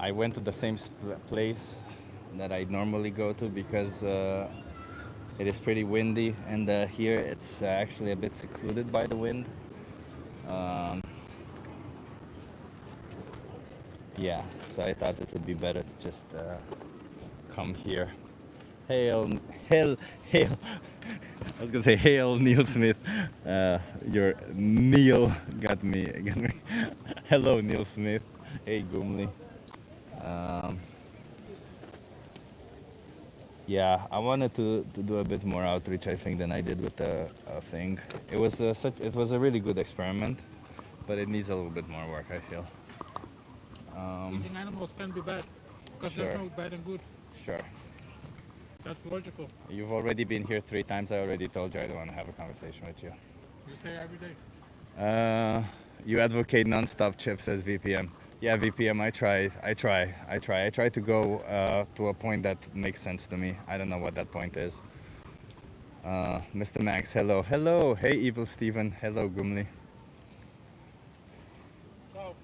I went to the same place that I normally go to because it is pretty windy, and here it's actually a bit secluded by the wind. Um, yeah, so I thought it would be better to just come here. Hail, hail, hail. I was gonna say hail, Neil Smith. Your Neil got me. Got me. Hello, Neil Smith. Hey, Gumli. Um, yeah, I wanted to do a bit more outreach, I think, than I did with the thing. It was a really good experiment, but it needs a little bit more work, I feel. Eating animals can be bad because Sure. there's no bad and good. Sure. That's logical. You've already been here 3 times. I already told you I don't want to have a conversation with you. You stay every day. You advocate non-stop chips as VPM. Yeah, VPM. I try to go to a point that makes sense to me. I don't know what that point is. Mr. Max, hello, hello. Hey, Evil Steven. Hello, Gumli. So,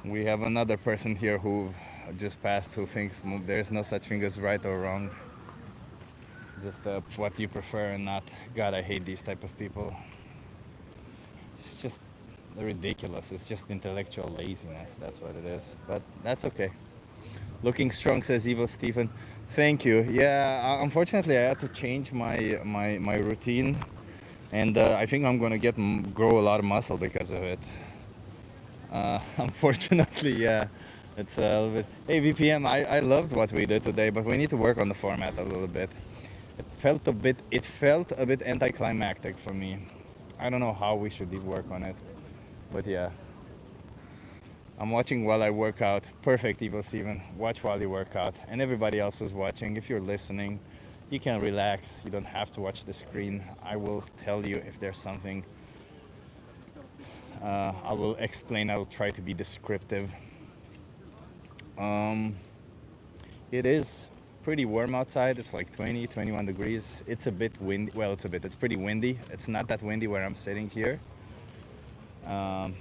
We have another person here who just passed who thinks there's no such thing as right or wrong. Just what you prefer and not. God, I hate these type of people. It's just ridiculous. It's just intellectual laziness. That's what it is. But that's okay. Looking strong, says Evil Stephen. Thank you. Yeah, unfortunately, I had to change my routine, and I think I'm gonna grow a lot of muscle because of it. Unfortunately, yeah, it's a little bit. Hey, VPM, I loved what we did today, but we need to work on the format a little bit. It felt a bit anticlimactic for me. I don't know how we should work on it, but yeah. I'm watching while I work out. Perfect, Evil Steven. Watch while you work out. And everybody else is watching. If you're listening, you can relax. You don't have to watch the screen. I will tell you if there's something. I will explain. I will try to be descriptive. Um, it is pretty warm outside. It's like 20, 21 degrees. It's a bit windy. Well, it's pretty windy. It's not that windy where I'm sitting here. Um,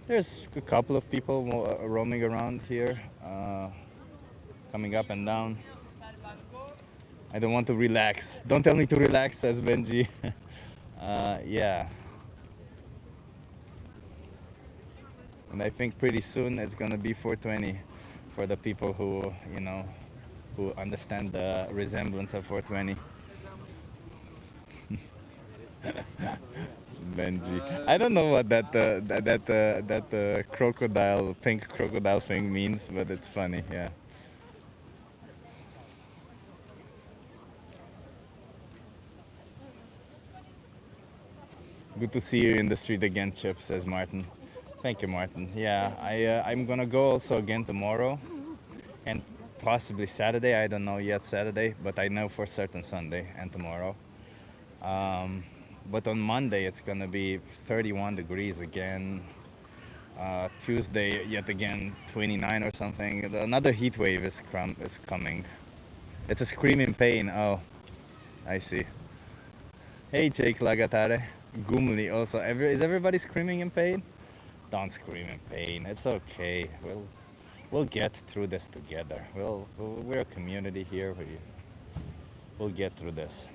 there's a couple of people roaming around here, coming up and down. I don't want to relax. Don't tell me to relax, says Benji. Yeah. And I think pretty soon it's gonna be 420 for the people who, who understand the resemblance of 420. Benji. I don't know what that crocodile, pink crocodile thing means, but it's funny, yeah. Good to see you in the street again, Chip, says Martin. Thank you, Martin. Yeah, I'm gonna go also again tomorrow, and possibly Saturday. I don't know yet Saturday, but I know for certain Sunday and tomorrow. But on Monday it's gonna be 31 degrees again. Tuesday yet again 29 or something. Another heat wave is coming. It's a screaming pain. Oh, I see. Hey, Jake Lagatare. Gumli also. Is everybody screaming in pain? Don't scream in pain. It's okay. We'll get through this together. We're a community here. We'll get through this.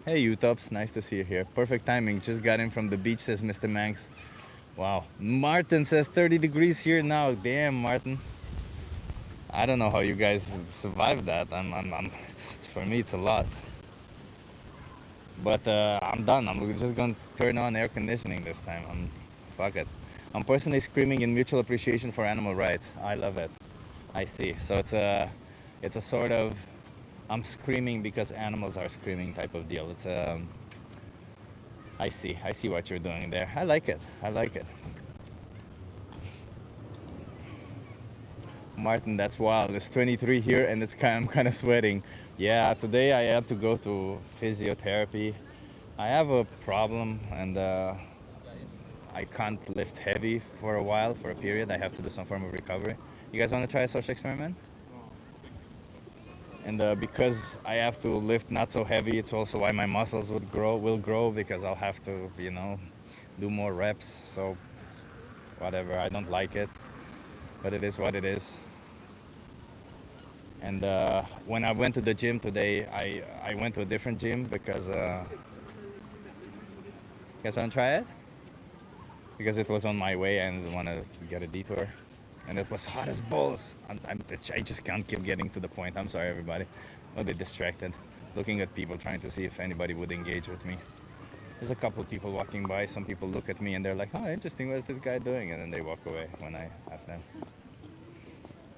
Hey, Utops. Nice to see you here. Perfect timing. Just got in from the beach, says Mr. Manx. Wow. Martin says 30 degrees here now. Damn, Martin. I don't know how you guys survive that. For me, it's a lot. But I'm done. I'm just gonna turn on air conditioning this time. Fuck it. I'm personally screaming in mutual appreciation for animal rights. I love it. I see. So it's a sort of, I'm screaming because animals are screaming type of deal. I see what you're doing there. I like it. I like it. Martin, that's wild. It's 23 here and I'm kind of sweating. Yeah, today I had to go to physiotherapy. I have a problem and I can't lift heavy for a while, for a period. I have to do some form of recovery. You guys want to try a social experiment? And because I have to lift not so heavy, it's also why my muscles will grow because I'll have to, do more reps. So whatever, I don't like it, but it is what it is. And when I went to the gym today, I went to a different gym because you guys want to try it? Because it was on my way and I didn't want to get a detour. And it was hot as balls. I just can't keep getting to the point. I'm sorry, everybody. I'm a bit distracted, looking at people, trying to see if anybody would engage with me. There's a couple of people walking by. Some people look at me and they're like, "Oh, interesting. What's this guy doing?" And then they walk away when I ask them.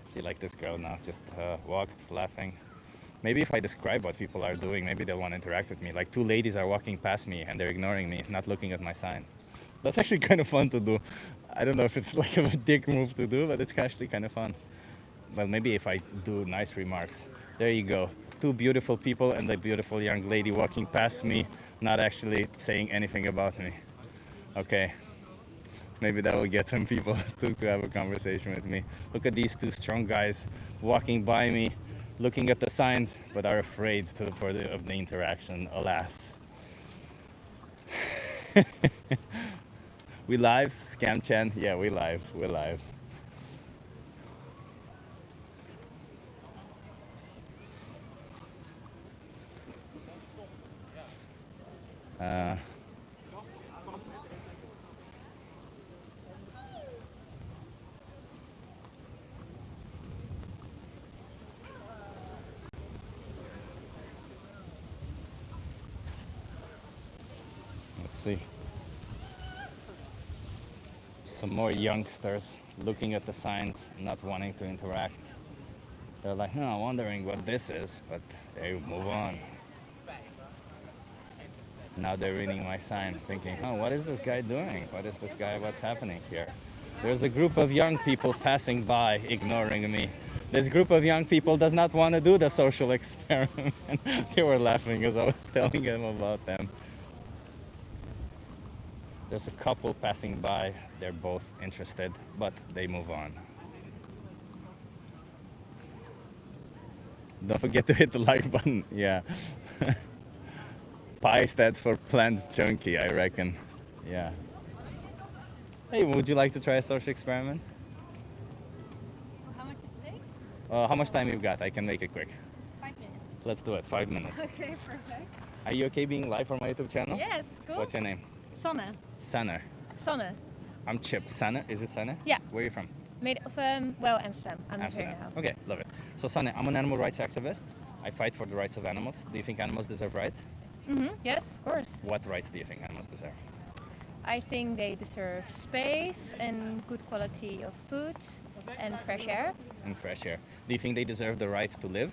See, like this girl now, just walked, laughing. Maybe if I describe what people are doing, maybe they'll want to interact with me. Like two ladies are walking past me and they're ignoring me, not looking at my sign. That's actually kind of fun to do. I don't know if it's like a dick move to do, but it's actually kind of fun. Well, maybe if I do nice remarks. There you go. Two beautiful people and a beautiful young lady walking past me, not actually saying anything about me. Okay. Maybe that will get some people to have a conversation with me. Look at these two strong guys walking by me, looking at the signs, but are afraid of the interaction, alas. We live? Scam Chan? Yeah, we live. We're live. Uh, let's see. Some more youngsters looking at the signs, not wanting to interact. They're like, wondering what this is, but they move on. Now they're reading my sign, thinking, what is this guy doing? What's happening here? There's a group of young people passing by, ignoring me. This group of young people does not want to do the social experiment. They were laughing as I was telling them about them. There's a couple passing by. They're both interested, but they move on. Don't forget to hit the like button. Yeah. PI stands for Plant Junkie, I reckon. Yeah. Hey, would you like to try a social experiment? How much is it? How much time you've got? I can make it quick. 5 minutes. Let's do it. 5 minutes. Okay, perfect. Are you okay being live on my YouTube channel? Yes, cool. What's your name? Sona. Sana. Sona. I'm Chip. Sana? Is it Sana? Yeah. Where are you from? Made of, Amsterdam. I'm Amsterdam. here now. Okay, love it. So Sana, I'm an animal rights activist. I fight for the rights of animals. Do you think animals deserve rights? Yes, of course. What rights do you think animals deserve? I think they deserve space and good quality of food and fresh air. And fresh air. Do you think they deserve the right to live?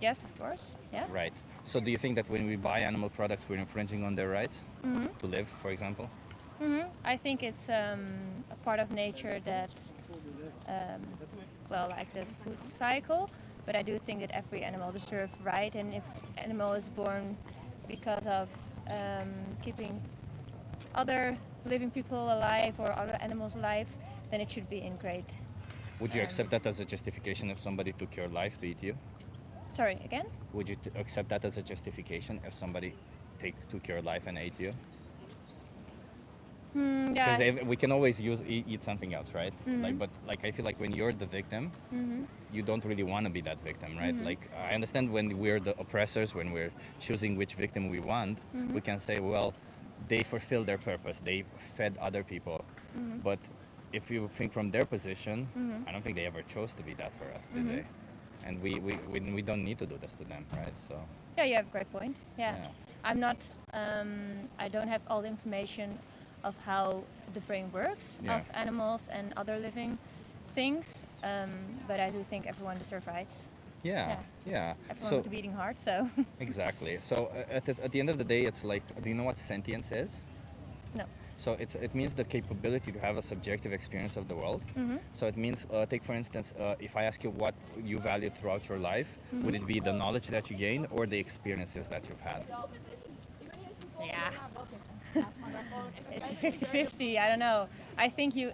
Yes, of course. Yeah. Right. So do you think that when we buy animal products, we're infringing on their rights to live, for example? I think it's a part of nature that, like the food cycle. But I do think that every animal deserves right, and if animal is born because of keeping other living people alive or other animals alive, then it should be in great. Would you accept that as a justification if somebody took your life to eat you? Sorry, again? Would you accept that as a justification if somebody took your life and ate you? Because Yeah. we can always eat something else, right? But I feel like when you're the victim, you don't really want to be that victim, right? Like I understand when we're the oppressors, when we're choosing which victim we want, we can say, well, they fulfilled their purpose, they fed other people. But if you think from their position, I don't think they ever chose to be that for us, did they? And we don't need to do this to them, right? So Yeah, you have a great point. Yeah. Yeah. I'm not, I don't have all the information of how the brain works Yeah. of animals and other living things, but I do think everyone deserves rights. yeah. Everyone So with a beating heart, so exactly. So at the end of the day, it's like, do you know what sentience is? no. So it means the capability to have a subjective experience of the world. So it means, take for instance, if I ask you what you value throughout your life, would it be the knowledge that you gain or the experiences that you've had? Yeah. It's a 50-50, I don't know. I think you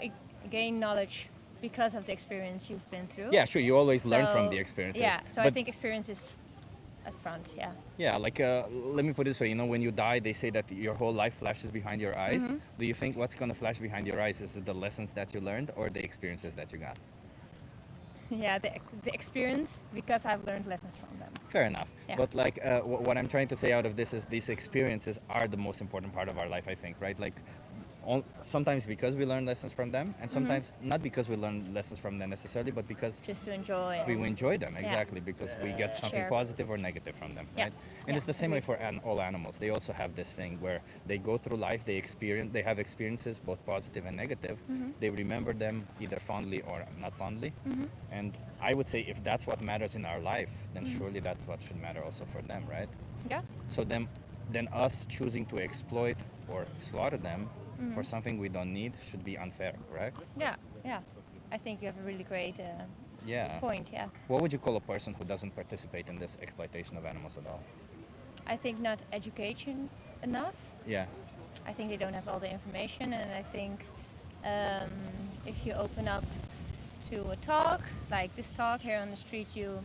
gain knowledge because of the experience you've been through. Yeah, sure. You always learn from So, the experiences. Yeah, so I But think experience is at front, yeah. yeah, like let me put it this way. You know, when you die, they say that your whole life flashes behind your eyes. Mm-hmm. Do you think what's gonna flash behind your eyes is it the lessons that you learned or the experiences that you got? Yeah, the experience, because I've learned lessons from them. Fair enough. Yeah. But like what I'm trying to say out of this is these experiences are the most important part of our life, I think, right? Like sometimes because we learn lessons from them, and sometimes not because we learn lessons from them necessarily, but because Just to enjoy. we and- enjoy them, exactly, because we get something Share. positive or negative from them, Yeah. right? And Yeah, it's the same way agreed. for all animals. They also have this thing where they go through life, they have experiences, both positive and negative. They remember them either fondly or not fondly. And I would say if that's what matters in our life, then surely that's what should matter also for them, right? Yeah. So then us choosing to exploit or slaughter them for something we don't need should be unfair, correct? Yeah, yeah. I think you have a really great Yeah. point, yeah. What would you call a person who doesn't participate in this exploitation of animals at all? I think not education enough. Yeah. I think they don't have all the information, and I think if you open up to a talk, like this talk here on the street, you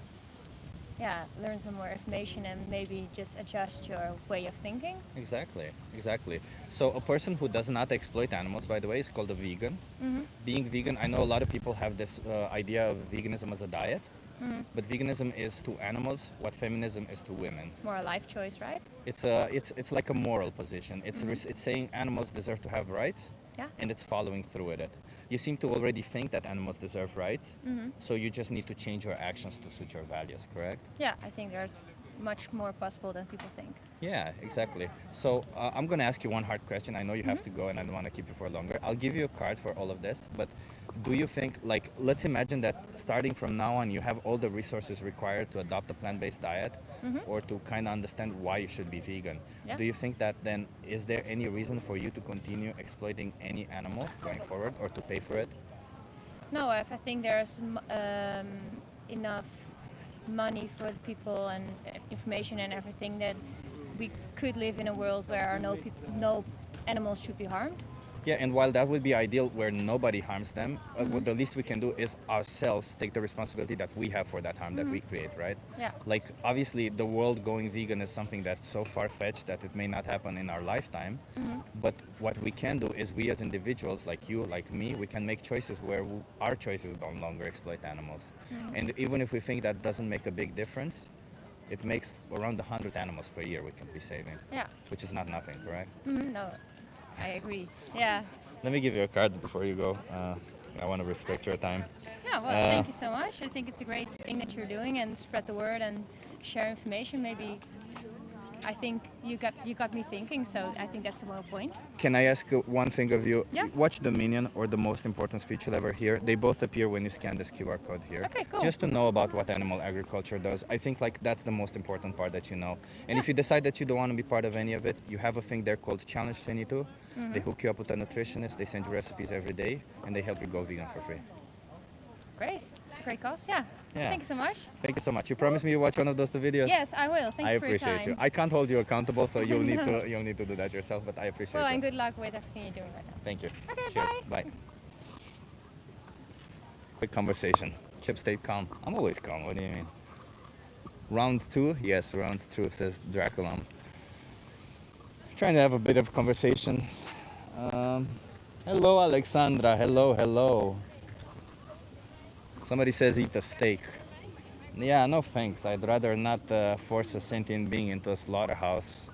learn some more information and maybe just adjust your way of thinking. Exactly. So a person who does not exploit animals, by the way, is called a vegan. Being vegan, I know a lot of people have this idea of veganism as a diet, but veganism is to animals what feminism is to women. More a life choice, right? It's like a moral position. It's saying animals deserve to have rights, Yeah. and it's following through with it. You seem to already think that animals deserve rights, so you just need to change your actions to suit your values, correct? Yeah, I think there's much more possible than people think. Yeah, exactly. So I'm going to ask you one hard question. I know you have to go and I don't want to keep you for longer. I'll give you a card for all of this, but do you think, like, let's imagine that starting from now on, you have all the resources required to adopt a plant-based diet or to kind of understand why you should be vegan. Yeah. Do you think that then, is there any reason for you to continue exploiting any animal going forward or to pay for it? No, I think there's enough money for the people and information and everything that we could live in a world where no animals should be harmed. Yeah, and while that would be ideal where nobody harms them, what the least we can do is ourselves take the responsibility that we have for that harm that we create, right? Yeah. Like, obviously, the world going vegan is something that's so far-fetched that it may not happen in our lifetime. But what we can do is we as individuals, like you, like me, we can make choices where our choices no longer exploit animals. And even if we think that doesn't make a big difference, it makes around 100 animals per year we can be saving, Yeah. which is not nothing, correct? No, I agree. Yeah. Let me give you a card before you go. I want to respect your time. Yeah, well, thank you so much. I think it's a great thing that you're doing, and spread the word and share information. Maybe I think you got me thinking, so I think that's the whole point. Can I ask one thing of you? Yeah. Watch the Minion or the most important speech you'll ever hear. They both appear when you scan this QR code here. Okay, cool. Just to know about what animal agriculture does. I think like that's the most important part that you know. And if you decide that you don't want to be part of any of it, you have a thing there called Challenge 22. They hook you up with a nutritionist. They send you recipes every day, and they help you go vegan for free. Great cause. Yeah. Yeah. Thank you so much. Thank you so much. You promise me you watch one of those videos? Yes, I will. Thank I you for your appreciate time. you. I can't hold you accountable, so you'll need to do that yourself. But I appreciate Well, it. and good luck with everything you're doing right now. Thank you. Okay, Cheers. Bye. Quick conversation. Chip stayed calm. I'm always calm. What do you mean? Round 2? Yes, round 2, says Draculum. Trying to have a bit of conversations. Hello, Alexandra. Hello. Somebody says eat a steak. Yeah, no thanks. I'd rather not force a sentient being into a slaughterhouse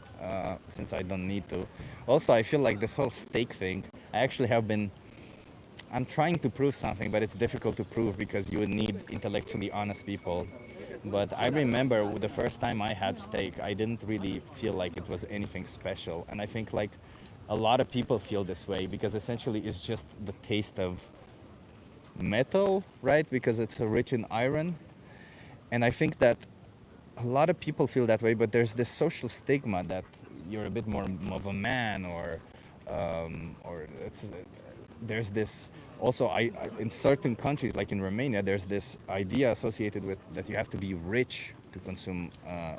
since I don't need to. Also, I feel like this whole steak thing, I'm trying to prove something, but it's difficult to prove because you would need intellectually honest people. But I remember the first time I had steak, I didn't really feel like it was anything special. And I think like a lot of people feel this way because essentially it's just the taste of metal, right? Because it's rich in iron. And I think that a lot of people feel that way, but there's this social stigma that you're a bit more of a man, or there's this also in certain countries like in Romania there's this idea associated with that you have to be rich to consume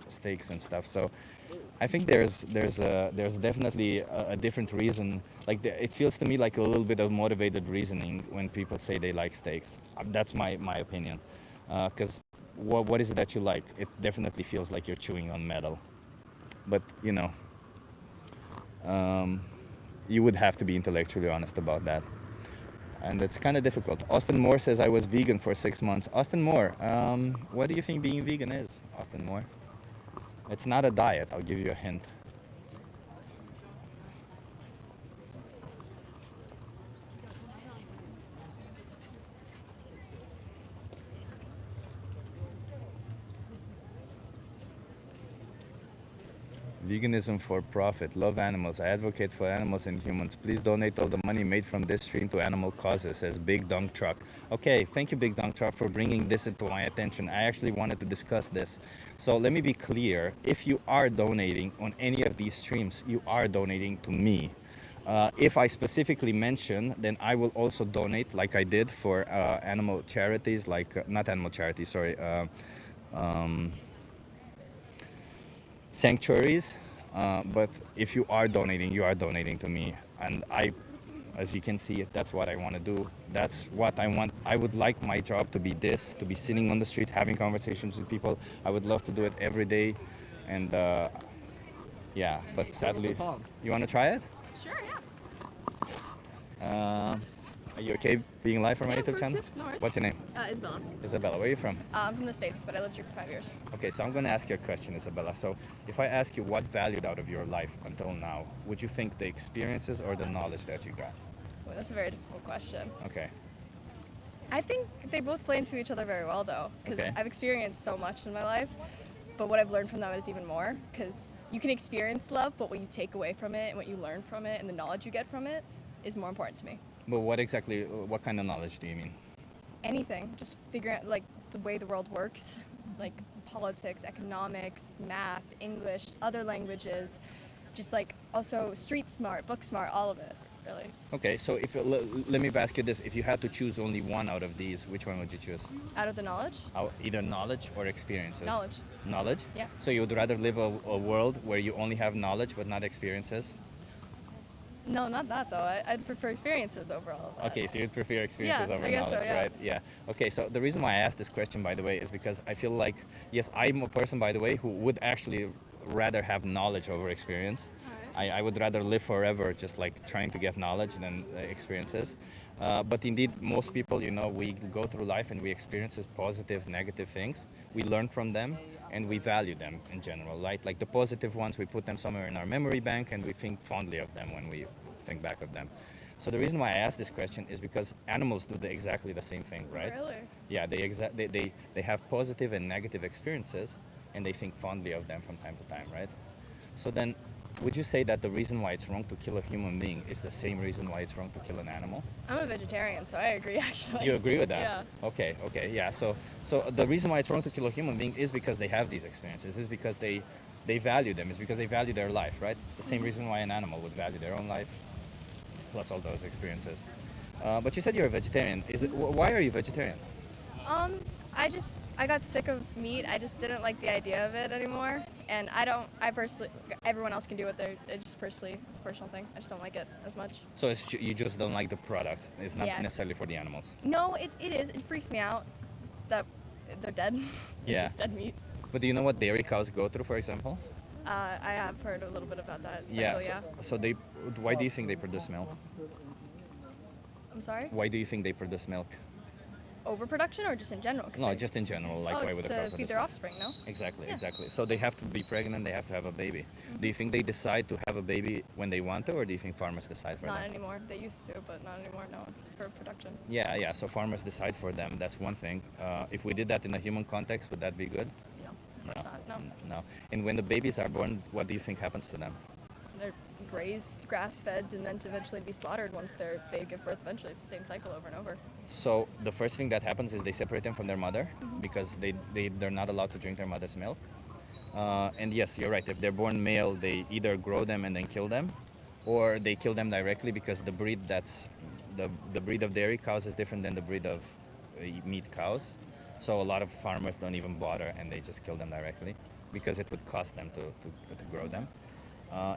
steaks and stuff. So I think there's definitely a different reason. Like it feels to me like a little bit of motivated reasoning when people say they like steaks. That's my opinion. Because what is it that you like? It definitely feels like you're chewing on metal. But you would have to be intellectually honest about that. And it's kind of difficult. Austin Moore says I was vegan for 6 months. Austin Moore, what do you think being vegan is, Austin Moore? It's not a diet, I'll give you a hint. Veganism for profit. Love animals. I advocate for animals and humans. Please donate all the money made from this stream to animal causes, says Big Dunk Truck. Okay, thank you, Big Dunk Truck, for bringing this into my attention. I actually wanted to discuss this. So let me be clear. If you are donating on any of these streams, you are donating to me. If I specifically mention, then I will also donate, like I did for animal charities, like, not animal charities, sorry, sanctuaries. But if you are donating to me. And as you can see, that's what I want to do. That's what I want. I would like my job to be this, to be sitting on the street, having conversations with people. I would love to do it every day. And yeah, but sadly, you want to try it? Sure, yeah. Are you okay being live on my Yeah, of YouTube course, channel? yeah, no worries. What's your name? Isabella. Isabella. Where are you from? I'm from the States, but I lived here for 5 years. Okay, so I'm going to ask you a question, Isabella. So if I ask you what valued out of your life until now, would you think the experiences or the knowledge that you got? Well, that's a very difficult question. Okay. I think they both play into each other very well, though, because Okay. I've experienced so much in my life, but what I've learned from them is even more, because you can experience love, but what you take away from it and what you learn from it and the knowledge you get from it is more important to me. But what kind of knowledge do you mean? Anything, just figure out, like, the way the world works, like politics, economics, math, English, other languages, just like also street smart, book smart, all of it, really. Okay, so if let me ask you this. If you had to choose only one out of these, which one would you choose? Out of the knowledge? Either knowledge or experiences? Knowledge. Knowledge? Yeah. So you would rather live a world where you only have knowledge but not experiences? No, not that though. I'd prefer experiences overall. Okay, so you'd prefer experiences Yeah, over I guess so, knowledge, yeah. right? Yeah. Okay, so the reason why I asked this question, by the way, is because I feel like, yes, I'm a person, by the way, who would actually rather have knowledge over experience. I would rather live forever just like trying to get knowledge than experiences. But indeed, most people, we go through life and we experience positive, negative things. We learn from them and we value them in general, right? Like the positive ones, we put them somewhere in our memory bank and we think fondly of them when we think back of them. So the reason why I asked this question is because animals do exactly the same thing, right? Really? Yeah, they have positive and negative experiences and they think fondly of them from time to time, right? So then, would you say that the reason why it's wrong to kill a human being is the same reason why it's wrong to kill an animal? I'm a vegetarian, so I agree actually. You agree with that? Yeah. Okay, yeah. So the reason why it's wrong to kill a human being is because they have these experiences, is because they value them, is because they value their life, right? The same reason why an animal would value their own life, plus all those experiences. But you said you're a vegetarian. Why are you vegetarian? I got sick of meat. I just didn't like the idea of it anymore. And everyone else can do it. It's a personal thing. I just don't like it as much. So you just don't like the product. It's not Yeah. necessarily for the animals. No, it is. It freaks me out that they're dead. It's Yeah. just dead meat. But do you know what dairy cows go through, for example? I have heard a little bit about that. Yeah. Cycle, So why do you think they produce milk? I'm sorry? Why do you think they produce milk? Overproduction or just in general? 'Cause No, they- just in general. Like why it's would a to cow feed produce their milk? offspring, no? Exactly, Yeah. exactly. So they have to be pregnant, they have to have a baby. Do you think they decide to have a baby when they want to, or do you think farmers decide for Not them? anymore. They used to, but not anymore. No, it's for production. Yeah, so farmers decide for them, that's one thing. If we did that in a human context, would that be good? No, of course not. No. No. And when the babies are born, what do you think happens to them? They're grazed, grass-fed, and then to eventually be slaughtered once they give birth. Eventually, it's the same cycle over and over. So the first thing that happens is they separate them from their mother because they're not allowed to drink their mother's milk. And yes, you're right. If they're born male, they either grow them and then kill them, or they kill them directly because the breed of dairy cows is different than the breed of meat cows. So a lot of farmers don't even bother and they just kill them directly because it would cost them to grow them.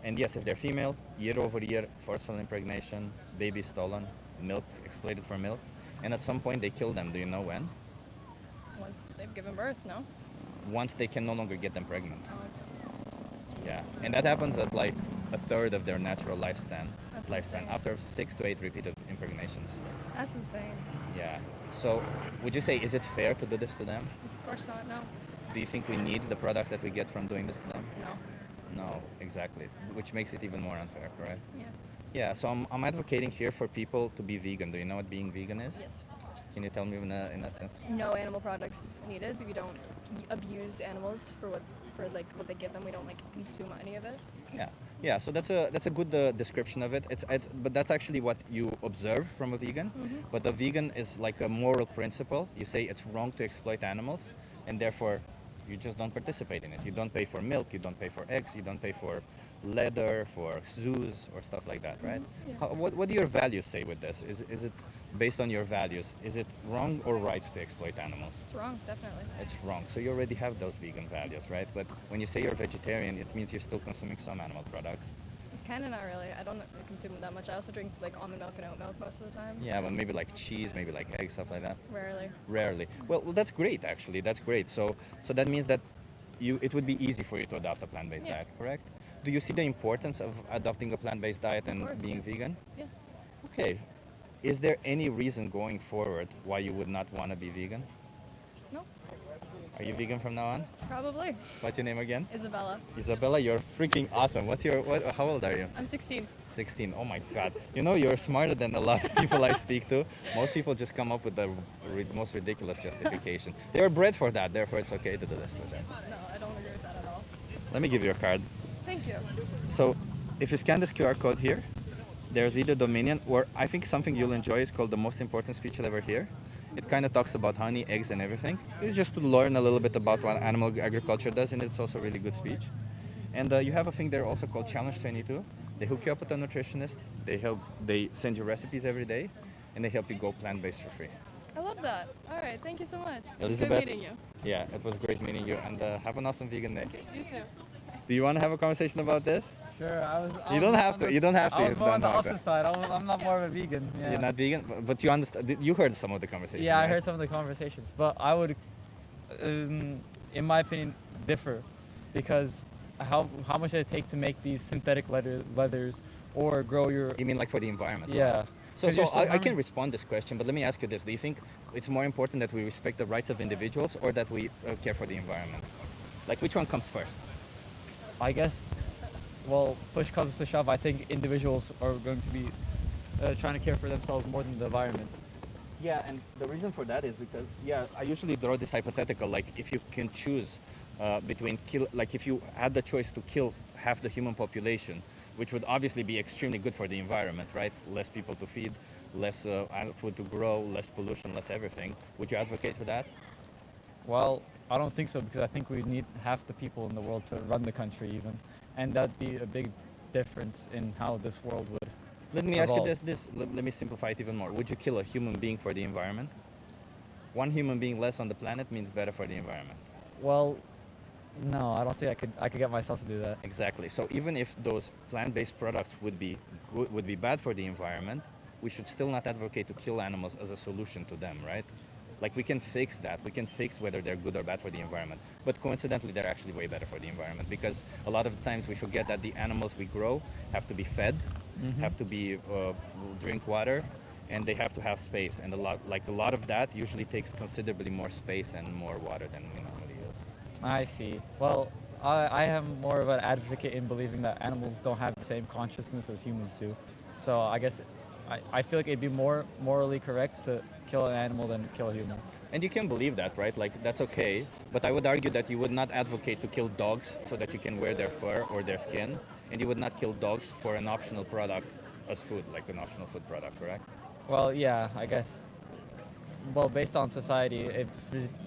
And yes, if they're female, year over year, forceful impregnation, baby stolen, milk exploited for milk, and at some point they kill them. Do you know when? Once they've given birth, no? Once they can no longer get them pregnant. Oh, Yeah, and that happens at like a third of their natural lifespan. That's insane. After 6 to 8 repeated impregnations. That's insane. Yeah. So, would you say is it fair to do this to them? Of course not, no. Do you think we need the products that we get from doing this to them? No. No, exactly. Which makes it even more unfair, correct? Yeah. Yeah. So I'm advocating here for people to be vegan. Do you know what being vegan is? Yes, of course. Can you tell me in that sense? No animal products needed. We don't abuse animals for what they give them. We don't like consume any of it. Yeah, yeah. So that's a good description of it. But that's actually what you observe from a vegan. But the vegan is like a moral principle. You say it's wrong to exploit animals, and therefore you just don't participate in it. You don't pay for milk. You don't pay for eggs. You don't pay for leather, for zoos or stuff like that, right? Yeah. What do your values say with this? Is it based on your values? Is it wrong or right to exploit animals? It's wrong, definitely. It's wrong. So you already have those vegan values, right? But when you say you're vegetarian, it means you're still consuming some animal products. Kind of not really. I don't consume that much. I also drink like almond milk and oat milk most of the time. Yeah, but maybe like cheese, maybe like eggs, stuff like that. Rarely. Rarely. Well, that's great actually. That's great. So that means that it would be easy for you to adopt a plant-based Yeah. diet, correct? Do you see the importance of adopting a plant-based diet and course, being yes. vegan? Yeah. Okay. Is there any reason going forward why you would not want to be vegan? No. Are you vegan from now on? Probably. What's your name again? Isabella. Isabella, you're freaking awesome. How old are you? I'm 16. 16. Oh my God. You know, you're smarter than a lot of people I speak to. Most people just come up with the most ridiculous justification. They were bred for that, therefore it's okay to do this to them. No, I don't agree with that at all. Let me give you a card. Thank you. So, if you scan this QR code here, there's either Dominion or I think something you'll enjoy is called The Most Important Speech You'll Ever Hear. It kind of talks about honey, eggs, and everything. It's just to learn a little bit about what animal agriculture does, and it's also a really good speech. And you have a thing there also called Challenge 22. They hook you up with a nutritionist. They send you recipes every day, and they help you go plant-based for free. I love that. All right, thank you so much. Elizabeth. Good meeting you. Yeah, it was great meeting you, and have an awesome vegan day. You too. Do you want to have a conversation about this? Sure, You don't have to. You don't have to. I was more on the Don't have to. opposite side. I'm not more of a vegan. Yeah. You're not vegan, but you understand. You heard some of the conversation. Yeah, I right? heard some of the conversations, but I would, in my opinion, differ, because how much does it take to make these synthetic leathers or grow your? You mean like for the environment? Yeah. So, 'Cause you're still I can harming- respond this question, but let me ask you this: do you think it's more important that we respect the rights of individuals or that we care for the environment? Like, which one comes first? I guess, well, push comes to shove, I think individuals are going to be trying to care for themselves more than the environment. Yeah, and the reason for that is because, I usually draw this hypothetical, like if you can choose between if you had the choice to kill half the human population, which would obviously be extremely good for the environment, right? Less people to feed, less food to grow, less pollution, less everything. Would you advocate for that? Well, I don't think so, because I think we need half the people in the world to run the country even, and that'd be a big difference in how this world would. Let me ask you evolve. let me simplify it even more. Would you kill a human being for the environment? One human being less on the planet means better for the environment. Well, no, I don't think I could get myself to do that. Exactly. So even if those plant-based products would be bad for the environment, we should still not advocate to kill animals as a solution to them, right? Like we can fix that. We can fix whether they're good or bad for the environment. But coincidentally, they're actually way better for the environment because a lot of the times we forget that the animals we grow have to be fed, have to be drink water, and they have to have space. And a lot of that usually takes considerably more space and more water than we normally use. I see. Well, I am more of an advocate in believing that animals don't have the same consciousness as humans do. So I guess I feel like it'd be more morally correct to kill an animal than kill a human. And you can believe that, right? Like, that's okay. But I would argue that you would not advocate to kill dogs so that you can wear their fur or their skin. And you would not kill dogs for an optional product as food, like an optional food product, correct? Well, yeah, I guess. Well, based on society,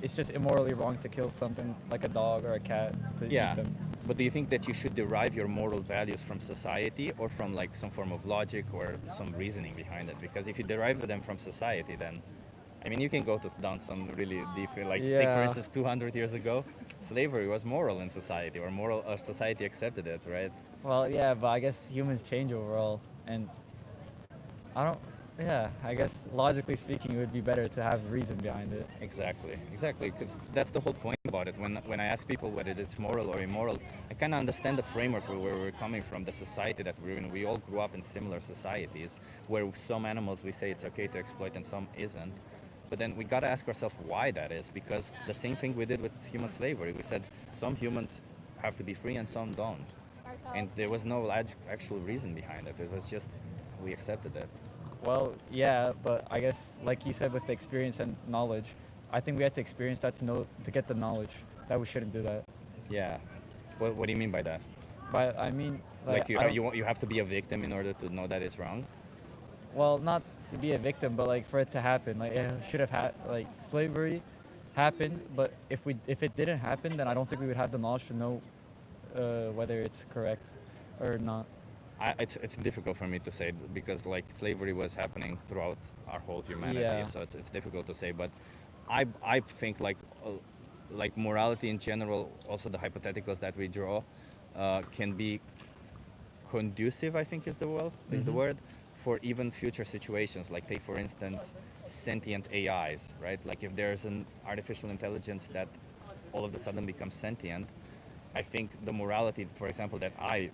it's just immorally wrong to kill something like a dog or a cat to eat Yeah. them. But do you think that you should derive your moral values from society or from like some form of logic or some reasoning behind it? Because if you derive them from society, then I mean, you can go down some really deep, like take for Yeah. instance 200 years ago, slavery was moral in society, or moral, or society accepted it, right? Well, yeah, but I guess humans change overall, and I don't. Yeah, I guess logically speaking, it would be better to have reason behind it. Exactly, because that's the whole point about it. When I ask people whether it's moral or immoral, I kind of understand the framework where we're coming from, the society that we're in. We all grew up in similar societies where some animals we say it's okay to exploit and some isn't. But then we got to ask ourselves why that is, because the same thing we did with human slavery. We said some humans have to be free and some don't, and there was no actual reason behind it. It was just we accepted it. Well, yeah, but I guess like you said with the experience and knowledge, I think we had to experience that to get the knowledge that we shouldn't do that. Yeah. What do you mean by that? But I mean, like, Like you I don't- you have to be a victim in order to know that it's wrong. well, not to be a victim, but like for it to happen, like it should have had like slavery happened, but if it didn't happen, then I don't think we would have the knowledge to know whether it's correct or not. It's difficult for me to say because like slavery was happening throughout our whole humanity, Yeah. so it's difficult to say. But I think like morality in general, also the hypotheticals that we draw, can be conducive. I think is the word for even future situations. Like take for instance sentient AIs, right? Like if there's an artificial intelligence that all of a sudden becomes sentient, I think the morality, for example, that I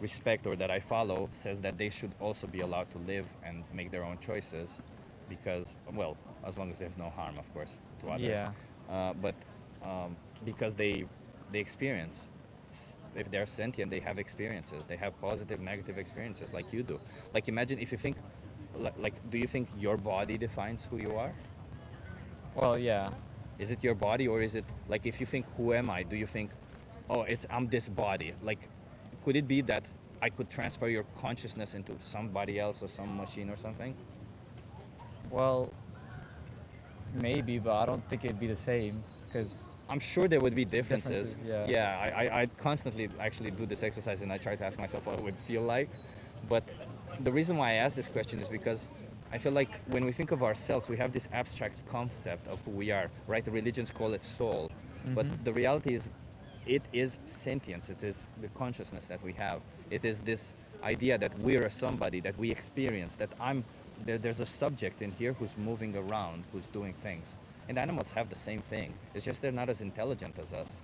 respect or that I follow says that they should also be allowed to live and make their own choices because, well, as long as there's no harm, of course, to others. Yeah. But because they experience, if they're sentient, they have experiences. They have positive, negative experiences like you do. Like imagine if you think, like, do you think your body defines who you are? Well, yeah. Is it your body, or is it like if you think who am I? Do you think, oh, I'm this body? Like, could it be that I could transfer your consciousness into somebody else or some machine or something? Well, maybe, but I don't think it'd be the same because I'm sure there would be differences. Differences, yeah. Yeah, I constantly actually do this exercise and I try to ask myself what it would feel like. But the reason why I ask this question is because I feel like when we think of ourselves, we have this abstract concept of who we are, right? The religions call it soul. But the reality is, it is sentience. It is the consciousness that we have. It is this idea that we're a somebody, that we experience, that there's a subject in here who's moving around, who's doing things. And animals have the same thing. It's just they're not as intelligent as us.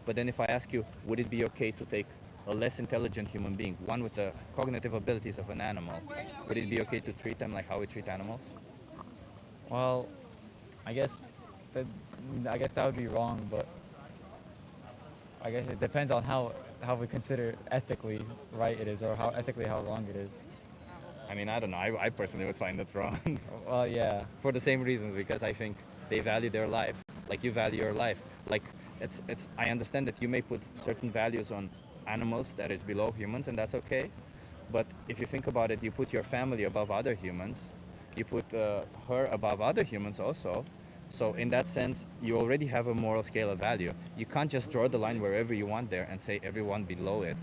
But then if I ask you, would it be okay to take a less intelligent human being, one with the cognitive abilities of an animal, would it be okay to treat them like how we treat animals? well, I guess that I guess that would be wrong, but I guess it depends on how we consider ethically right it is or how ethically how wrong it is. I mean, I don't know. I personally would find it wrong. Well, yeah. For the same reasons, because I think they value their life like you value your life. Like it's I understand that you may put certain values on animals that is below humans, and that's okay. But if you think about it, you put your family above other humans, you put her above other humans also. So in that sense, you already have a moral scale of value. You can't just draw the line wherever you want there and say everyone below it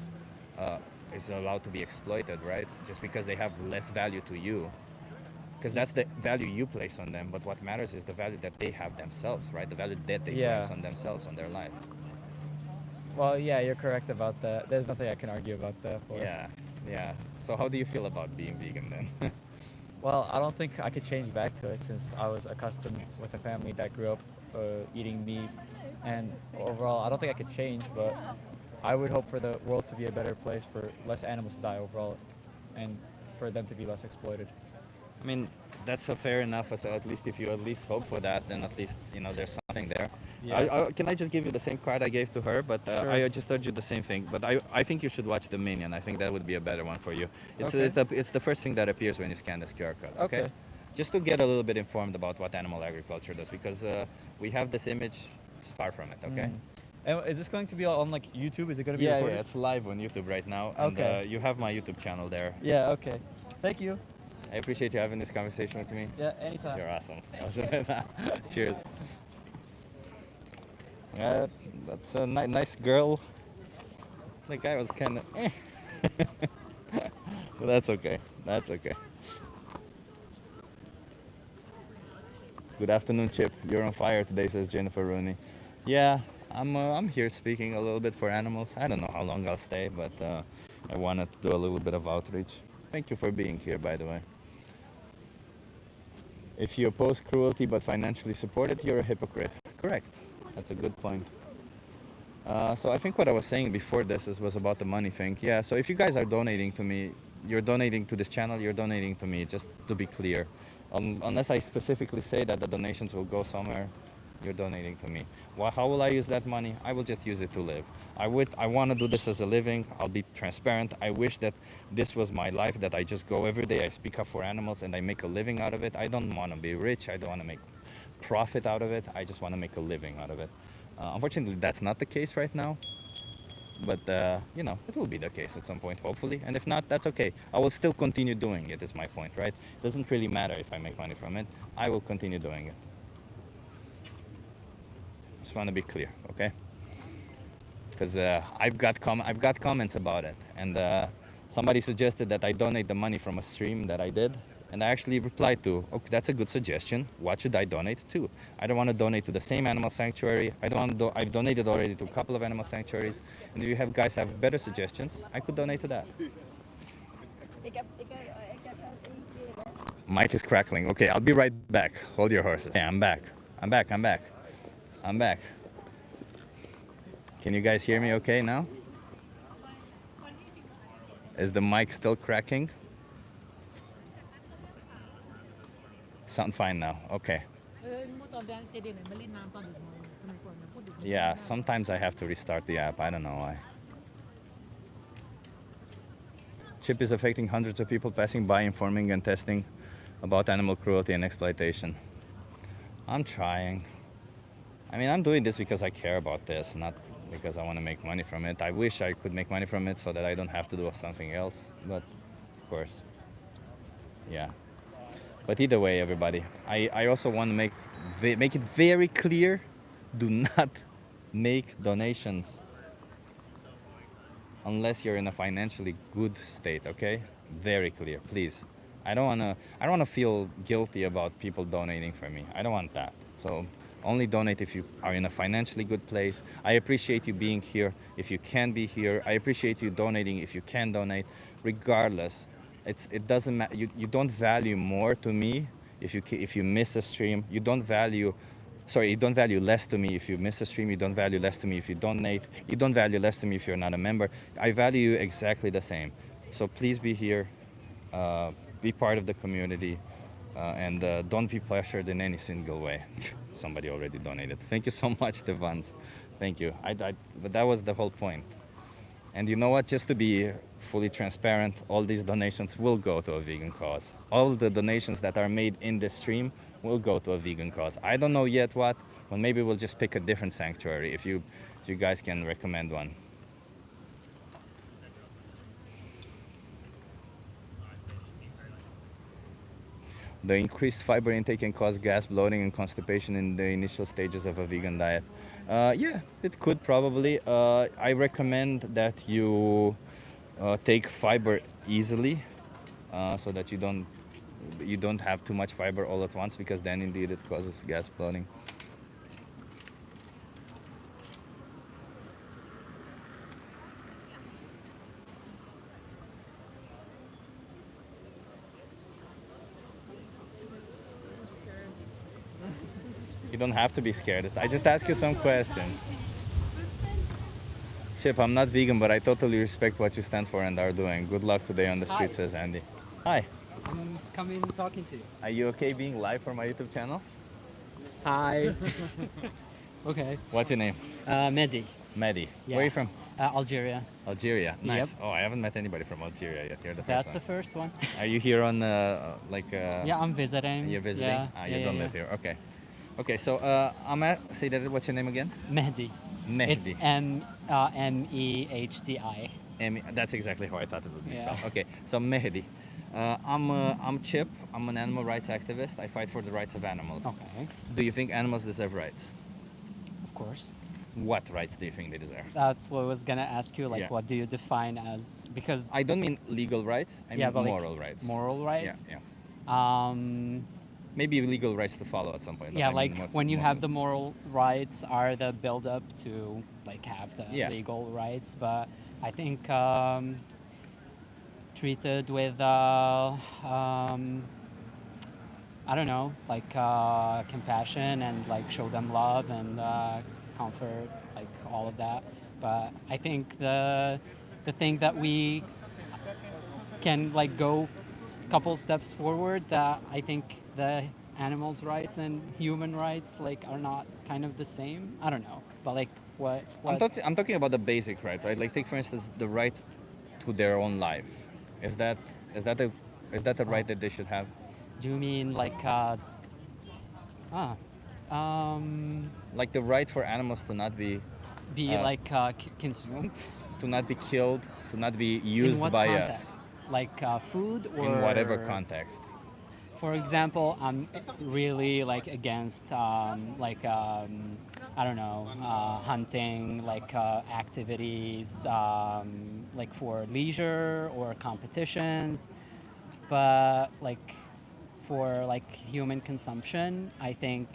is allowed to be exploited, right? Just because they have less value to you. Because that's the value you place on them, but what matters is the value that they have themselves, right? The value that they Yeah. place on themselves, on their life. Well, yeah, you're correct about that. There's nothing I can argue about that for. Yeah. So how do you feel about being vegan then? Well, I don't think I could change back to it since I was accustomed with a family that grew up eating meat. And overall, I don't think I could change, but I would hope for the world to be a better place for less animals to die overall and for them to be less exploited. I mean, that's a fair enough. So at least if you at least hope for that, then at least there's something there. Yeah. Can I just give you the same card I gave to her? But Sure. I just told you the same thing. But I think you should watch The Minion. I think that would be a better one for you. Okay. It's the first thing that appears when you scan this QR code. Okay. Okay. Just to get a little bit informed about what animal agriculture does, because we have this image. It's far from it. Okay. And is this going to be on like YouTube? Is it going to be Yeah, recorded? it's live on YouTube right now. And Okay. you have my YouTube channel there. Yeah, okay. Thank you. I appreciate you having this conversation with me. Yeah, anytime. You're awesome. Cheers. Yeah, that's a nice girl. The guy was kind of but that's okay. That's okay. Good afternoon, Chip. You're on fire today, says Jennifer Rooney. Yeah, I'm here speaking a little bit for animals. I don't know how long I'll stay, but I wanted to do a little bit of outreach. Thank you for being here, by the way. If you oppose cruelty but financially support it, you're a hypocrite. Correct. That's a good point. So I think what I was saying before this was about the money thing. Yeah, so if you guys are donating to me, you're donating to this channel, you're donating to me, just to be clear. Unless I specifically say that the donations will go somewhere, you're donating to me. Well, how will I use that money? I will just use it to live. I want to do this as a living. I'll be transparent. I wish that this was my life, that I just go every day, I speak up for animals, and I make a living out of it. I don't want to be rich. I don't want to make profit out of it. I just want to make a living out of it. Unfortunately, that's not the case right now. But, you know, it will be the case at some point, hopefully. And if not, that's okay. I will still continue doing it, is my point, right? It doesn't really matter if I make money from it. I will continue doing it. Just want to be clear, okay? Because I've got comments about it. And somebody suggested that I donate the money from a stream that I did. And I actually replied to, okay, that's a good suggestion. What should I donate to? I don't want to donate to the same animal sanctuary. I've donated already to a couple of animal sanctuaries. And if you guys have better suggestions, I could donate to that. Mike is crackling. Okay, I'll be right back. Hold your horses. Yeah, I'm back. I'm back. Can you guys hear me okay now? Is the mic still cracking? Sound fine now. Okay. Yeah, sometimes I have to restart the app. I don't know why. Chip is affecting hundreds of people passing by, informing and testing about animal cruelty and exploitation. I'm trying. I mean, I'm doing this because I care about this, not because I want to make money from it. I wish I could make money from it so that I don't have to do something else. But, of course, yeah. But either way, everybody, I also want to make it very clear, do not make donations unless you're in a financially good state, okay? Very clear, please. I don't want to feel guilty about people donating for me. I don't want that. So only donate if you are in a financially good place. I appreciate you being here if you can be here. I appreciate you donating if you can donate. Regardless, it doesn't matter. You don't value more to me if you miss a stream. You don't value less to me if you miss a stream. You don't value less to me if you donate. You don't value less to me if you're not a member. I value you exactly the same. So please be here, be part of the community, and don't be pressured in any single way. Somebody already donated. Thank you so much, Devans. Thank you. But that was the whole point. And you know what? Just to be fully transparent, all these donations will go to a vegan cause. All the donations that are made in this stream will go to a vegan cause. I don't know yet what, but maybe we'll just pick a different sanctuary if you guys can recommend one. The increased fiber intake can cause gas, bloating, and constipation in the initial stages of a vegan diet. Yeah, it could probably. I recommend that you take fiber easily, so that you don't have too much fiber all at once, because then indeed it causes gas, bloating. You don't have to be scared. I just ask you some questions. Chip, I'm not vegan, but I totally respect what you stand for and are doing. Good luck today on the street, Hi. says Andy. Hi. I'm coming talking to you. Are you okay being live for my YouTube channel? Hi. Okay. What's your name? Medi. Medi. Yeah. Where are you from? Algeria. Algeria. Nice. Yep. Oh, I haven't met anybody from Algeria yet. You're the That's first the one. first one. Are you here on Yeah, I'm visiting. You're visiting? Yeah. You yeah, don't yeah, live here. Okay. Okay. So say that. What's your name again? Mehdi. Mehdi. It's Mehdi. That's exactly how I thought it would be Yeah. spelled. Okay. So Mehdi. I'm Chip. I'm an animal rights activist. I fight for the rights of animals. Okay. Do you think animals deserve rights? Of course. What rights do you think they deserve? That's what I was gonna ask you. Like, Yeah. what do you define as? Because I don't mean legal rights. I mean but, like, moral rights. Moral rights. Yeah. Um, maybe legal rights to follow at some point. Yeah, I mean, like when you have the moral rights are the build up to like have the Yeah. legal rights, but I think treated with I don't know, like compassion and like show them love and comfort, like all of that. But I think the thing that we can like go couple steps forward, that I think the animals' rights and human rights like are not kind of the same. I don't know, but like what I'm talking about the basic right? Like take for instance the right to their own life. Is that is that a is that a right that they should have? do you mean like ah Like the right for animals be Uh, like consumed to not be killed, to not be in used what by context? us Like food or in whatever context. For example, I'm really like against I don't know, hunting like activities like for leisure or competitions, but like for like human consumption, I think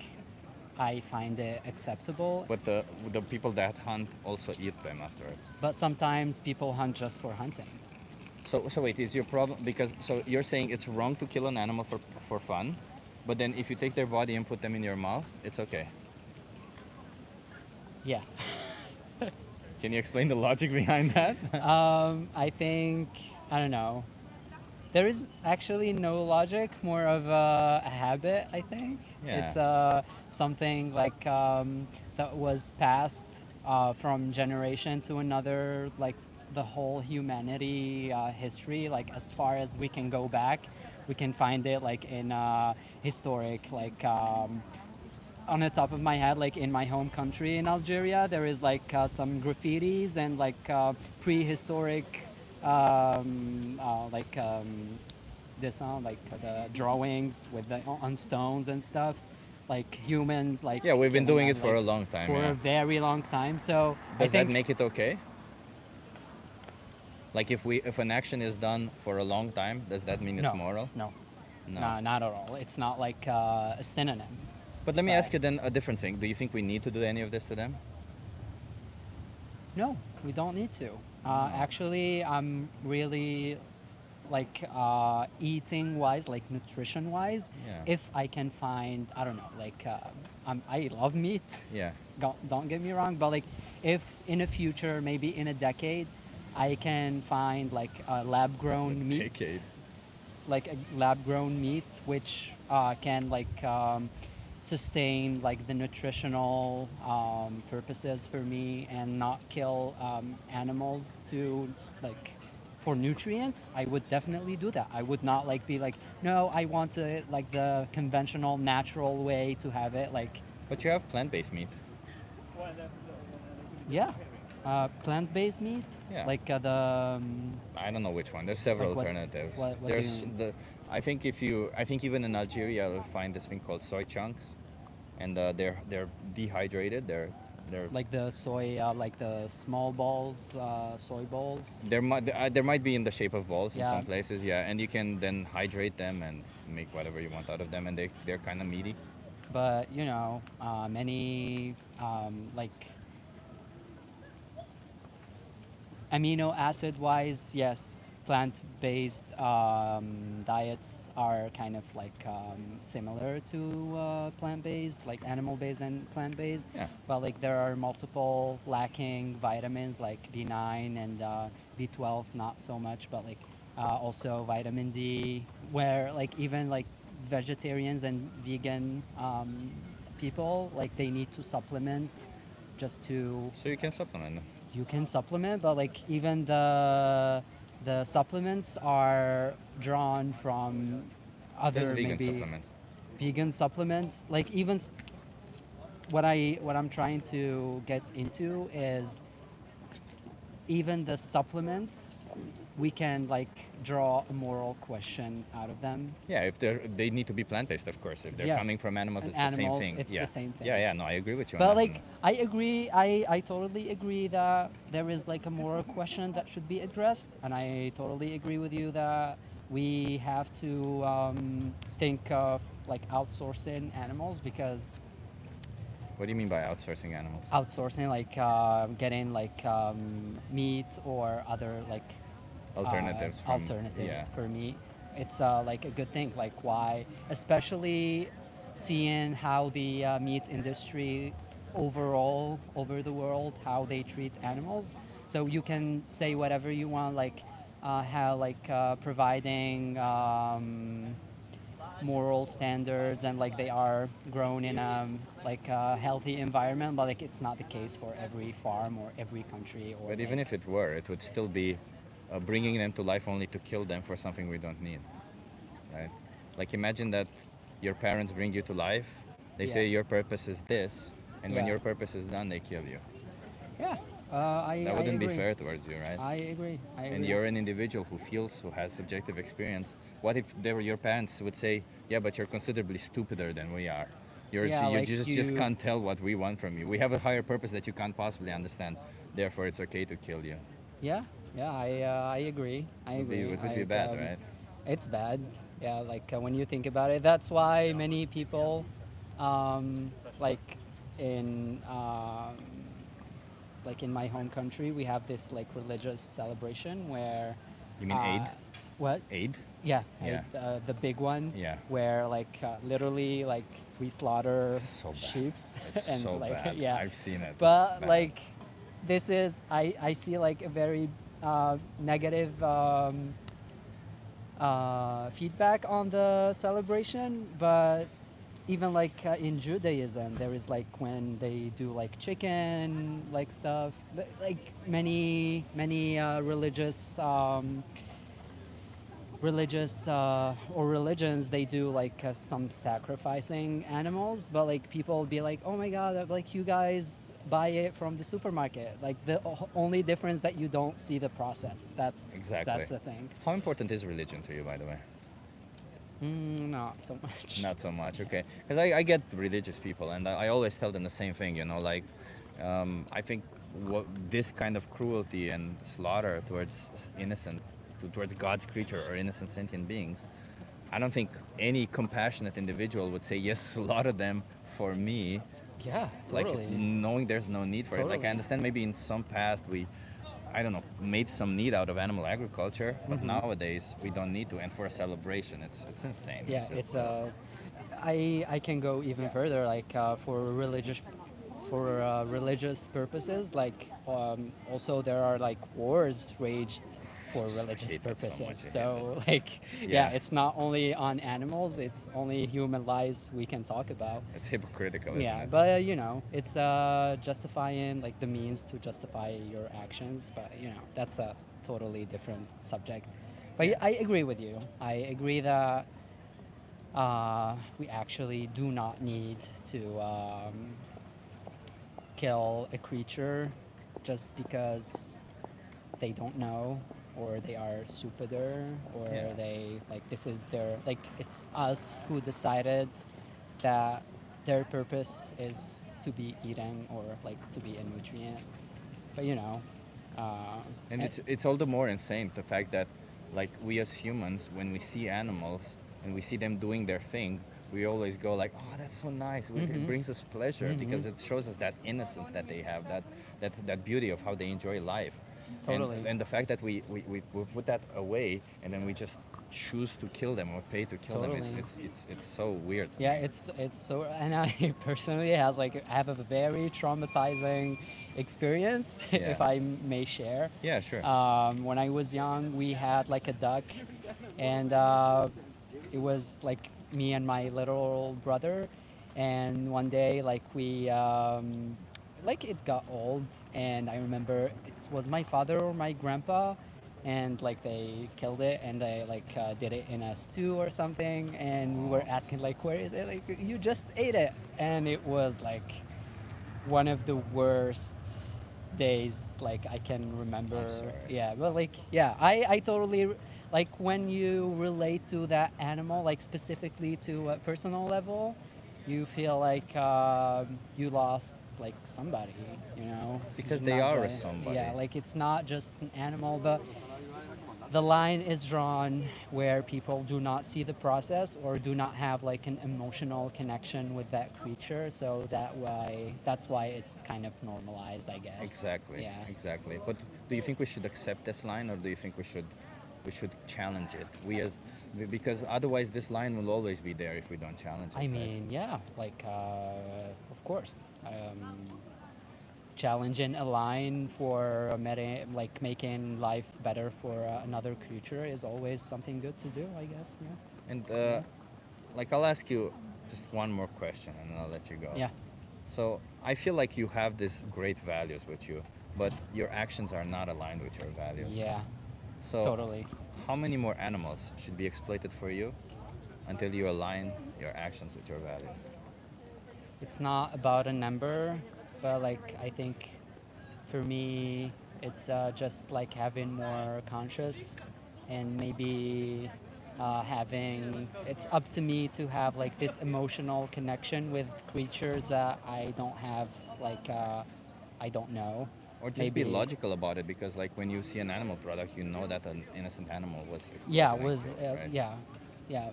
I find it acceptable. But the people that hunt also eat them afterwards. But sometimes people hunt just for hunting. So wait, is your problem because so you're saying it's wrong to kill an animal for fun, but then if you take their body and put them in your mouth, it's okay. Yeah. Can you explain the logic behind that? I think, I don't know. There is actually no logic, more of a habit, I think. Yeah. It's something like that was passed from generation to another, like the whole humanity history, like as far as we can go back, we can find it like in historic, like on the top of my head, like in my home country in Algeria, there is like some graffitis and like prehistoric, like this, like the drawings with the on stones and stuff, like humans, like Yeah, we've been killing doing them, it for like, a long time. for Yeah. a very long time. So I Does that think make it okay? Like if an action is done for a long time, does that mean it's no, moral? no, No. no, not at all. It's not like a synonym. But let me But- ask you then a different thing. Do you think we need to do any of this to them? No, we don't need to. Actually, I'm really like eating wise, like nutrition wise. Yeah. If I can find, I don't know, like I love meat. Yeah. Don't get me wrong, but like if in the future, maybe in a decade, I can find like a lab grown meat, Decade. like a lab grown meat, which can like sustain like the nutritional purposes for me and not kill animals to like for nutrients, I would definitely do that. I would not like be like, no, I want to like the conventional natural way to have it, like But you have plant-based meat. yeah, plant-based meat, Yeah. like the I don't know which one. There's several Like what- alternatives. what do There's you mean? I think even in Algeria you'll find this thing called soy chunks, and they're dehydrated. They're like the soy, like the small balls, soy balls. there might be in the shape of balls in Yeah. some places, yeah, and you can then hydrate them and make whatever you want out of them, and they're kind of meaty. But you know, many like amino acid wise, yes, plant-based diets are kind of like similar to plant-based, like animal-based and plant-based. Yeah. But like there are multiple lacking vitamins like B9 and B12, not so much, but like also vitamin D, where like even like vegetarians and vegan people, like they need to supplement just to So you can supplement them. you can supplement, but like even the supplements are drawn from other There's vegan maybe supplements. vegan supplements. Like even what I'm trying to get into is even the supplements, we can like draw a moral question out of them. Yeah, if they need to be plant-based, of course. If they're Yeah. coming from animals, And it's the same animals, thing. it's the Yeah. same thing. Yeah, no, I agree with you. But on that. like I agree, I totally agree that there is like a moral question that should be addressed, and I totally agree with you that we have to think of like outsourcing animals because What do you mean by outsourcing animals? outsourcing like getting like meat or other like Alternatives from alternatives yeah. for meat. It's like a good thing. Like why, especially seeing how the meat industry overall over the world how they treat animals. So you can say whatever you want, like how like providing moral standards and like they are grown in a like a healthy environment, but like it's not the case for every farm or every country or But even like, if it were, it would still be bringing them to life only to kill them for something we don't need, right? Like imagine that your parents bring you to life, they say Yeah. your purpose is this, and when Yeah. your purpose is done, they kill you. Yeah, That I wouldn't be agree. fair towards you, right? I agree. I agree. And you're an individual who feels, who has subjective experience. What if they were your parents would say, yeah, but you're considerably stupider than we are. Yeah, You like just you. can't tell what we want from you. We have a higher purpose that you can't possibly understand. Therefore, it's okay to kill you. Yeah, yeah. I agree. I agree. It would be Like bad, right? it's bad. Yeah, like when you think about it, that's why many people, like in like in my home country, we have this like religious celebration where. You mean aid? What? Aid? Yeah, Yeah. the big one. Yeah. Where like literally like we slaughter So bad. sheeps It's and so like bad. yeah. I've seen it. It's But bad. like this is I see like a very negative feedback on the celebration, but even like in Judaism, there is like when they do like chicken like stuff, like many religious or religions they do like some sacrificing animals, but like people be like, oh my god, like you guys buy it from the supermarket, like the only difference that you don't see the process. That's Exactly. the thing. How important is religion to you, by the way? Not so much. Not so much, okay. Because I get religious people, and I always tell them the same thing, you know, like, I think this kind of cruelty and slaughter towards innocent, towards God's creature or innocent sentient beings, I don't think any compassionate individual would say, yes, slaughter them for me, Yeah, like totally. knowing there's no need for it. Like I Totally. understand maybe in some past we, I don't know, made some need out of animal agriculture, but nowadays we don't need to. And for a celebration, it's insane. Yeah, just, it's I can go even further, like for religious purposes, like also there are like wars waged for religious hate that so purposes. much, I hate So like yeah, Yeah. it's not only on animals, it's only human lives we can talk about. It's hypocritical, isn't Yeah, it? but you know, it's justifying like the means to justify your actions, but you know, that's a totally different subject. But Yeah. I agree with you. I agree that we actually do not need to kill a creature just because they don't know or they are stupider or Yeah. they like this is their like it's us who decided that their purpose is to be eaten or like to be a nutrient. But you know, And it's all the more insane the fact that, like, we as humans, when we see animals and we see them doing their thing, we always go like, oh, that's so nice. It brings us pleasure because it shows us that innocence that they have, that beauty of how they enjoy life. Totally. And the fact that we put that away and then we just choose to kill them or pay to kill them, Totally. it's so weird. yeah, it's so, and I personally have a very traumatizing experience, Yeah. if I may share. Yeah, sure. When I was young, we had like a duck, and it was like me and my little brother. And one day, like we, like it got old, and I remember it was my father or my grandpa, and like they killed it and they like did it in a stew or something. And we were asking like, where is it? Like you just ate it, and it was like one of the worst days like I can remember. I'm sorry. Yeah, but like yeah, I totally like when you relate to that animal, like specifically to a personal level, you feel like you lost like somebody, you know. It's Because just they not are a just- somebody. Yeah, like it's not just an animal, but the line is drawn where people do not see the process or do not have like an emotional connection with that creature. So that's why it's kind of normalized, I guess. Exactly. Yeah. Exactly. But do you think we should accept this line, or do you think we should challenge it? Because otherwise this line will always be there if we don't challenge it. I right? mean, yeah, like of course. Challenging a line for like making life better for another creature is always something good to do, I guess. Yeah. And like I'll ask you just one more question, and then I'll let you go. Yeah. So I feel like you have these great values with you, but your actions are not aligned with your values. Yeah. So Totally. how many more animals should be exploited for you until you align your actions with your values? It's not about a number, but like I think for me it's just like having more conscious and maybe having it's up to me to have like this emotional connection with creatures that I don't have, like I don't know. Or just Maybe be logical about it, because like when you see an animal product, you know that an innocent animal was exploited. Yeah, and was killed, right? yeah.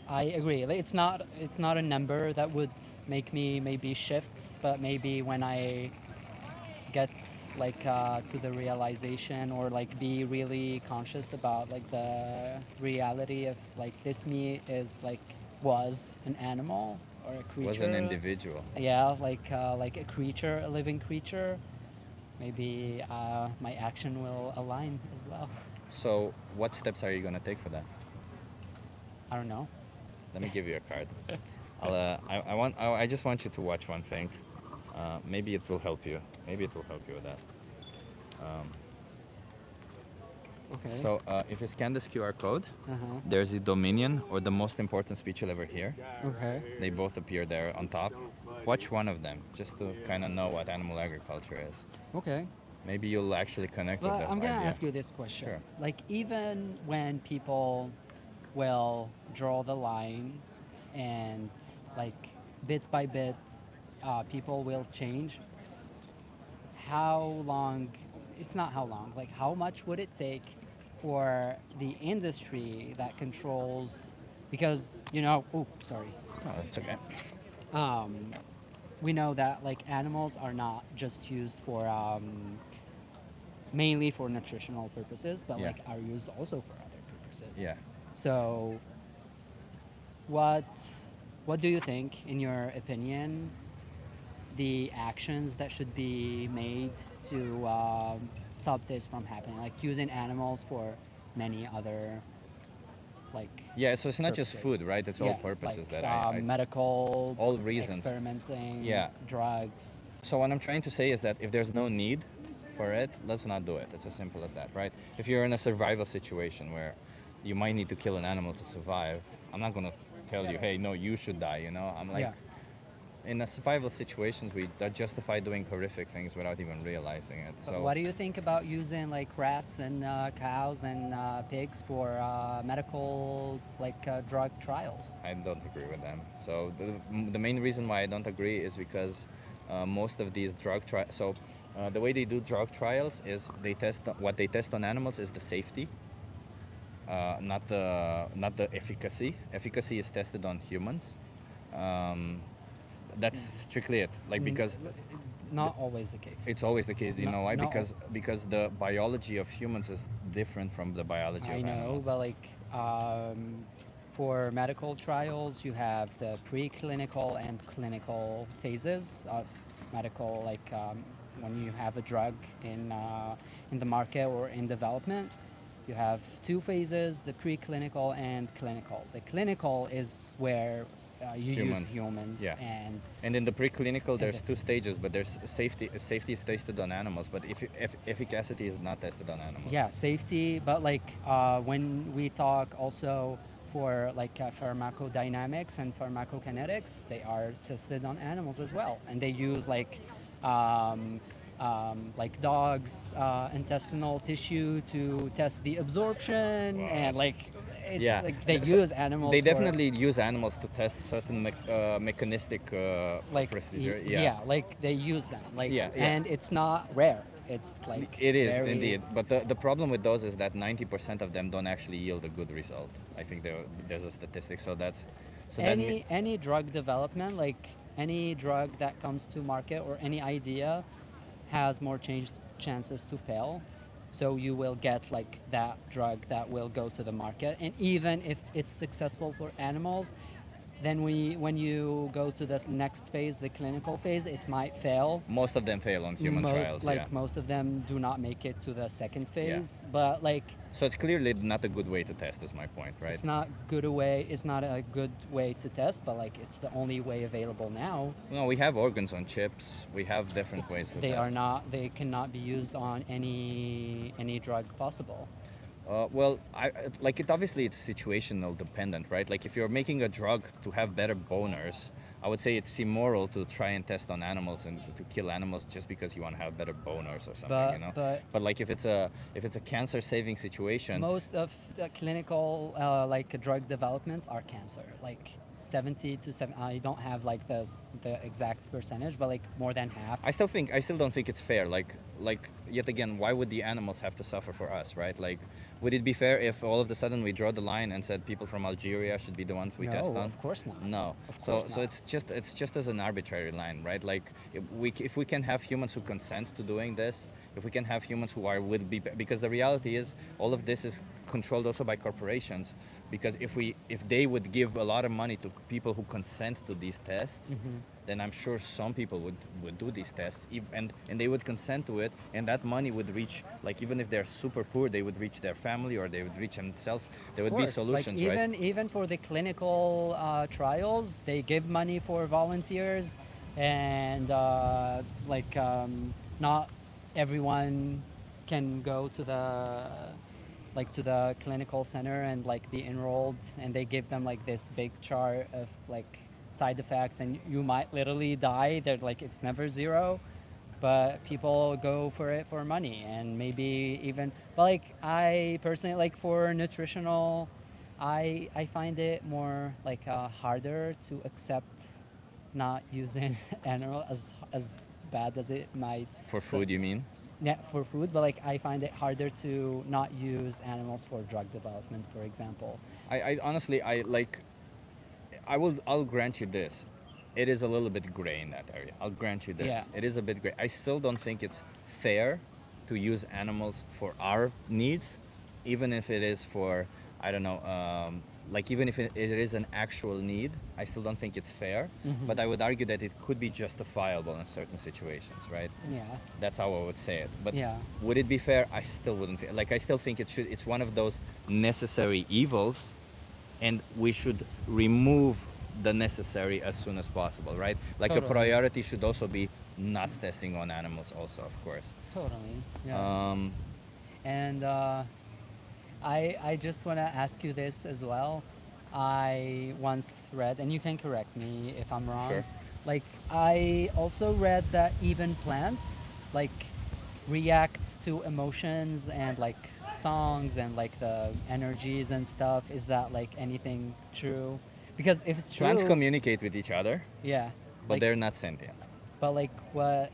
I agree. Like, it's not a number that would make me maybe shift, but maybe when I get like to the realization or like be really conscious about like the reality of like this me is was an animal or a creature. Was an individual. Yeah, like a creature, a living creature. Maybe my action will align as well. So what steps are you gonna take for that? I don't know. Let me give you a card. I just want you to watch one thing. Maybe it will help you. Maybe it will help you with that. Okay. So if you scan this QR code, Uh-huh. there's the Dominion or the most important speech you'll ever hear. Okay. They both appear there on top. Watch one of them just to kind of know what animal agriculture is. Okay. Maybe you'll actually connect with Well, the I'm gonna idea. ask you this question. Sure. Like, even when people will draw the line and like bit by bit people will change, how long, it's not how long, like how much would it take for the industry that controls, because oh sorry, Oh, it's okay. we know that like animals are not just used for mainly for nutritional purposes, but Yeah. like are used also for other purposes. Yeah. So what do you think, in your opinion, the actions that should be made to stop this from happening, like using animals for many other like Yeah, so it's not just purposes? food, right? It's all Yeah, purposes like, that I medical, all reasons. experimenting, Yeah. drugs. So what I'm trying to say is that if there's no need for it, let's not do it. It's as simple as that, right? If you're in a survival situation where you might need to kill an animal to survive, I'm not gonna tell you, hey, no, you should die. I'm like, Yeah. in a survival situations, we justify doing horrific things without even realizing it. But So what do you think about using like rats and cows and pigs for medical drug trials? I don't agree with them. So the main reason why I don't agree is because most of these drug trials. So the way they do drug trials is what they test on animals is the safety, not the efficacy. Efficacy is tested on humans. That's strictly it. Like, because Not always the case. it's always the case. Do you No- know why? not Because the biology of humans is different from the biology I of know, animals. but like for medical trials, you have the preclinical and clinical phases of medical, like when you have a drug in the market or in development. You have two phases: the preclinical and clinical. The clinical is where you Humans. use humans, Yeah. and And in the preclinical, there's the- two stages, but there's safety. Safety is tested on animals, but efficacy is not tested on animals. yeah, safety. But like when we talk also for like pharmacodynamics and pharmacokinetics, they are tested on animals as well, and they use like dogs' intestinal tissue to test the absorption, Wow, and that's- like it's Yeah. like they So use animals. They for, definitely use animals to test certain mechanistic like procedure. yeah, like they use them, like Yeah, yeah. and it's not rare. it's like It is very- indeed, but the problem with those is that 90% of them don't actually yield a good result. I think there's a statistic, so that's so that any drug development, like any drug that comes to market or any idea, has more chances to fail. So you will get like that drug that will go to the market, and even if it's successful for animals, then when you go to this next phase, the clinical phase, it might fail. most of them fail on human trials. Yeah. Most of them do not make it to the second Yeah. phase. But like So it's clearly not a good way to test, is my point, right? it's not a good way to test, but like it's the only way available now. No, we have organs on chips. We have different ways to test. They cannot be used on any drug possible. Well, obviously it's situational dependent, right? Like if you're making a drug to have better boners, I would say it's immoral to try and test on animals and to kill animals just because you want to have better boners or something, But- you know. but- Like if it's a cancer-saving situation, Most of the clinical like drug developments are cancer. Like 70 to 7. I don't have like the exact percentage, but like more than half. I still don't think it's fair. Like yet again, why would the animals have to suffer for us, right? Like, would it be fair if all of a sudden we draw the line and said people from Algeria should be the ones we test No, on? of course not. No. Of So course not. it's just as an arbitrary line, right? Like if we can have humans who consent to doing this, if we can have humans who would be, because the reality is all of this is controlled also by corporations, because if they would give a lot of money to people who consent to these tests, then I'm sure some people would do these tests, and they would consent to it, and that money would reach, like even if they're super poor, they would reach their family or they would reach themselves. There would be Of course, solutions, like right? even for the clinical trials, they give money for volunteers, and not everyone can go to the clinical center and like be enrolled, and they give them like this big chart of like side effects, and you might literally die. They're like it's never zero, but people go for it for money, and maybe even. But like I personally, like for nutritional, I find it more like harder to accept not using animal as bad as it might. For food, you mean? Yeah, for food, but like I find it harder to not use animals for drug development, for example. I honestly, I'll grant you this. It is a little bit gray in that area. I'll grant you this. Yeah. It is a bit gray. I still don't think it's fair to use animals for our needs, even if it is for, I don't know, even if it is an actual need, I still don't think it's fair. But I would argue that it could be justifiable in certain situations, right? Yeah. That's how I would say it. But Yeah. would it be fair? I still wouldn't feel like I still think it's one of those necessary evils, and we should remove the necessary as soon as possible, right? Like Totally. a priority should also be not testing on animals also, of course. Totally. Yeah. And I just want to ask you this as well. I once read, and you can correct me if I'm wrong. Sure. Like I also read that even plants like react to emotions and like songs and like the energies and stuff. Is that like anything true? Because if it's true, Plants communicate with each other, yeah. but like, they're not sentient. But like what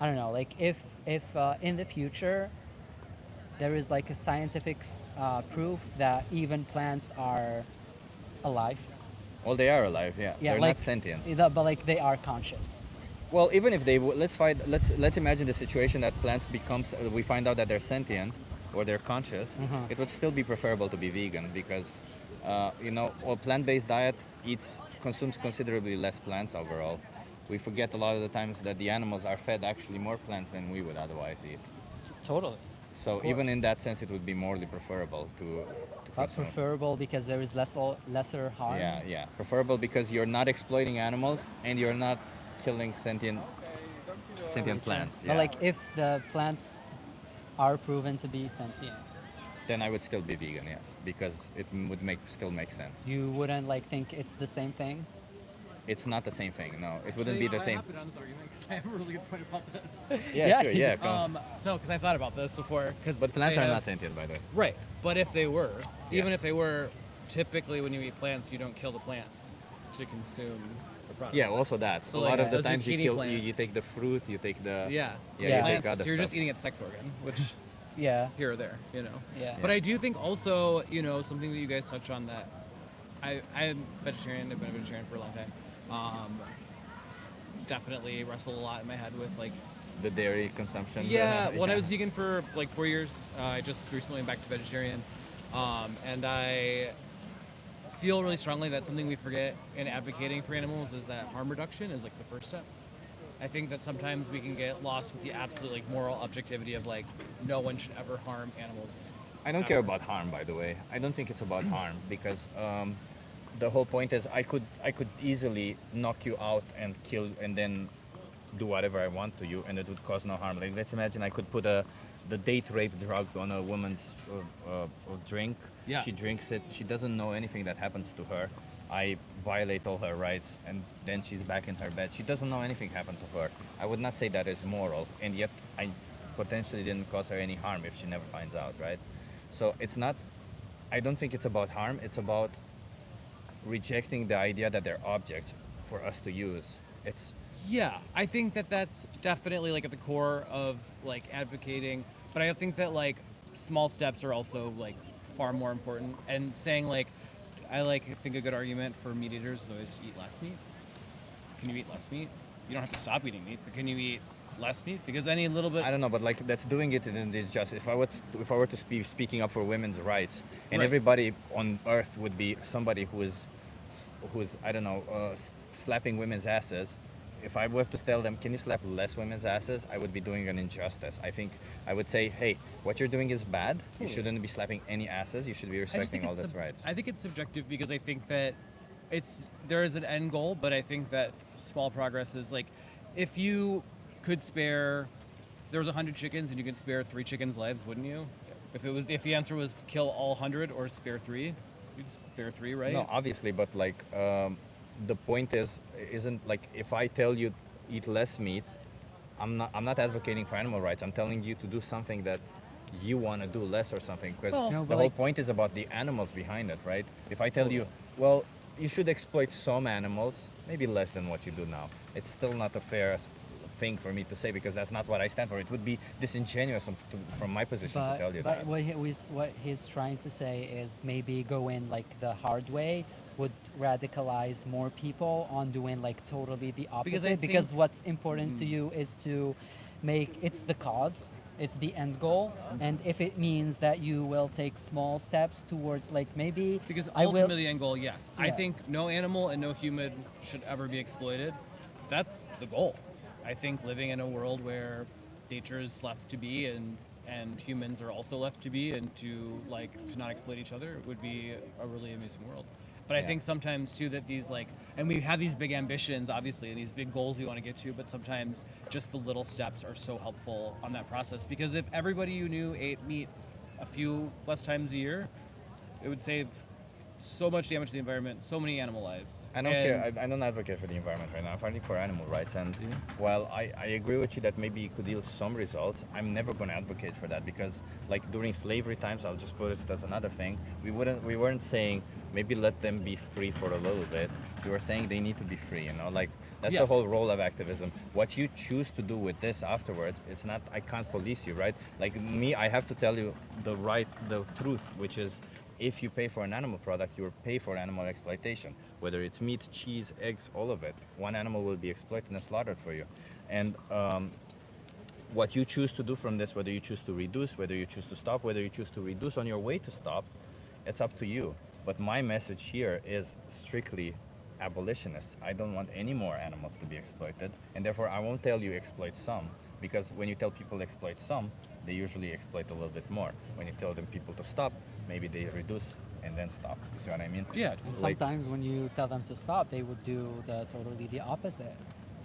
I don't know. Like if in the future there is like a scientific proof that even plants are alive. Well, they are alive, yeah. Yeah, They're like, not sentient. But like they are conscious. Well, even if they would, let's imagine the situation that plants we find out that they're sentient or they're conscious. It would still be preferable to be vegan because, a plant-based diet consumes considerably less plants overall. We forget a lot of the times that the animals are fed actually more plants than we would otherwise eat. Totally. So even in that sense, it would be morally preferable to consume. Preferable because there is lesser harm. Yeah. Preferable because you're not exploiting animals and you're not killing sentient plants. But Yeah. like if the plants are proven to be sentient, Then I would still be vegan, yes, because it would still make sense. you wouldn't like think it's the same thing. It's not the same thing. No, it wouldn't be the same. I have to on this argument because I have a really good point about this. Yeah, Yeah. sure. Yeah. Go on. Because I thought about this before. But plants are not sentient, by the way. Right, but if they were, Yeah. even if they were, typically when you eat plants, you don't kill the plant to consume the product. Yeah, also that. So, a like, lot of a the times you zucchini kill, plant. you take the fruit, you take the Yeah. yeah, Yeah. you Plants, take other so you're just stuff. eating its sex organ, which Yeah. here or there, you know. Yeah. But I do think also, you know, something that you guys touch on that I'm vegetarian. I've been a vegetarian for a long time. Definitely wrestle a lot in my head with like. The dairy consumption. Yeah, when I was vegan for like 4 years, I just recently went back to vegetarian, and I feel really strongly that something we forget in advocating for animals is that harm reduction is like the first step. I think that sometimes we can get lost with the absolute like moral objectivity of like no one should ever harm animals. I don't care about harm, by the way. I don't think it's about harm because the whole point is I could easily knock you out and kill and then do whatever I want to you, and it would cause no harm. Like let's imagine I could put the date rape drug on a woman's drink. Yeah. She drinks it. She doesn't know anything that happens to her. I violate all her rights, and then she's back in her bed. She doesn't know anything happened to her. I would not say that is moral, and yet I potentially didn't cause her any harm if she never finds out, right? So it's not. I don't think it's about harm. It's about rejecting the idea that they're objects for us to use. It's Yeah, I think that that's definitely like at the core of like advocating, but I think that like small steps are also like far more important. And saying like, I think a good argument for meat eaters is always to eat less meat. Can you eat less meat? You don't have to stop eating meat, but can you eat less meat? Because any little bit. I don't know, but like that's doing it in injustice. If I were to be speaking up for women's rights, and Right. everybody on earth would be somebody who's I don't know slapping women's asses. If I were to tell them, can you slap less women's asses, I would be doing an injustice. I think I would say, hey, what you're doing is bad. You Totally. shouldn't be slapping any asses. You should be I just respecting think all it's those rights. I think it's subjective because I think that there is an end goal, but I think that small progress is like if you could spare there was 100 chickens and you could spare 3 chickens' lives, wouldn't you? If the answer was kill all 100 or spare 3, you'd spare 3, right? No, obviously, but like the point isn't like if I tell you eat less meat, I'm not advocating for animal rights. I'm telling you to do something that you want to do less or something because Well- No, the but whole like- point is about the animals behind it, right? If I tell you, well, you should exploit some animals, maybe less than what you do now. It's still not a fair thing for me to say because that's not what I stand for. It would be disingenuous from my position to tell you But that. what he's trying to say is maybe go in like the hard way would radicalize more people on doing like totally the Because opposite. I Because think- what's important to you is to make it's the cause, it's the end goal, and if it means that you will take small steps towards like maybe Because I will. ultimately, the end goal, yes. I Yeah. think no animal and no human should ever be exploited. That's the goal. I think living in a world where nature is left to be and humans are also left to be and to not exploit each other would be a really amazing world. But I Yeah. think sometimes too that these and we have these big ambitions obviously and these big goals we want to get to, but sometimes just the little steps are so helpful on that process because if everybody you knew ate meat a few less times a year, it would save so much damage to the environment, so many animal lives. I don't care. I don't advocate for the environment right now. I'm fighting for animal rights. And while I agree with you that maybe it could yield some results, I'm never going to advocate for that because, like during slavery times, I'll just put it as another thing. We weren't saying maybe let them be free for a little bit. We were saying they need to be free. You know, like that's Yeah. the whole role of activism. What you choose to do with this afterwards, it's not. I can't police you, right? Like me, I have to tell you the truth, which is. If you pay for an animal product, you will pay for animal exploitation. Whether it's meat, cheese, eggs, all of it. One animal will be exploited and slaughtered for you. And what you choose to do from this, whether you choose to reduce, whether you choose to stop, whether you choose to reduce on your way to stop, it's up to you. But my message here is strictly abolitionist. I don't want any more animals to be exploited. And therefore, I won't tell you exploit some. Because when you tell people exploit some, they usually exploit a little bit more. When you tell them people to stop, maybe they reduce and then stop. You see what I mean? Yeah. And Like- sometimes when you tell them to stop, they would do totally the opposite.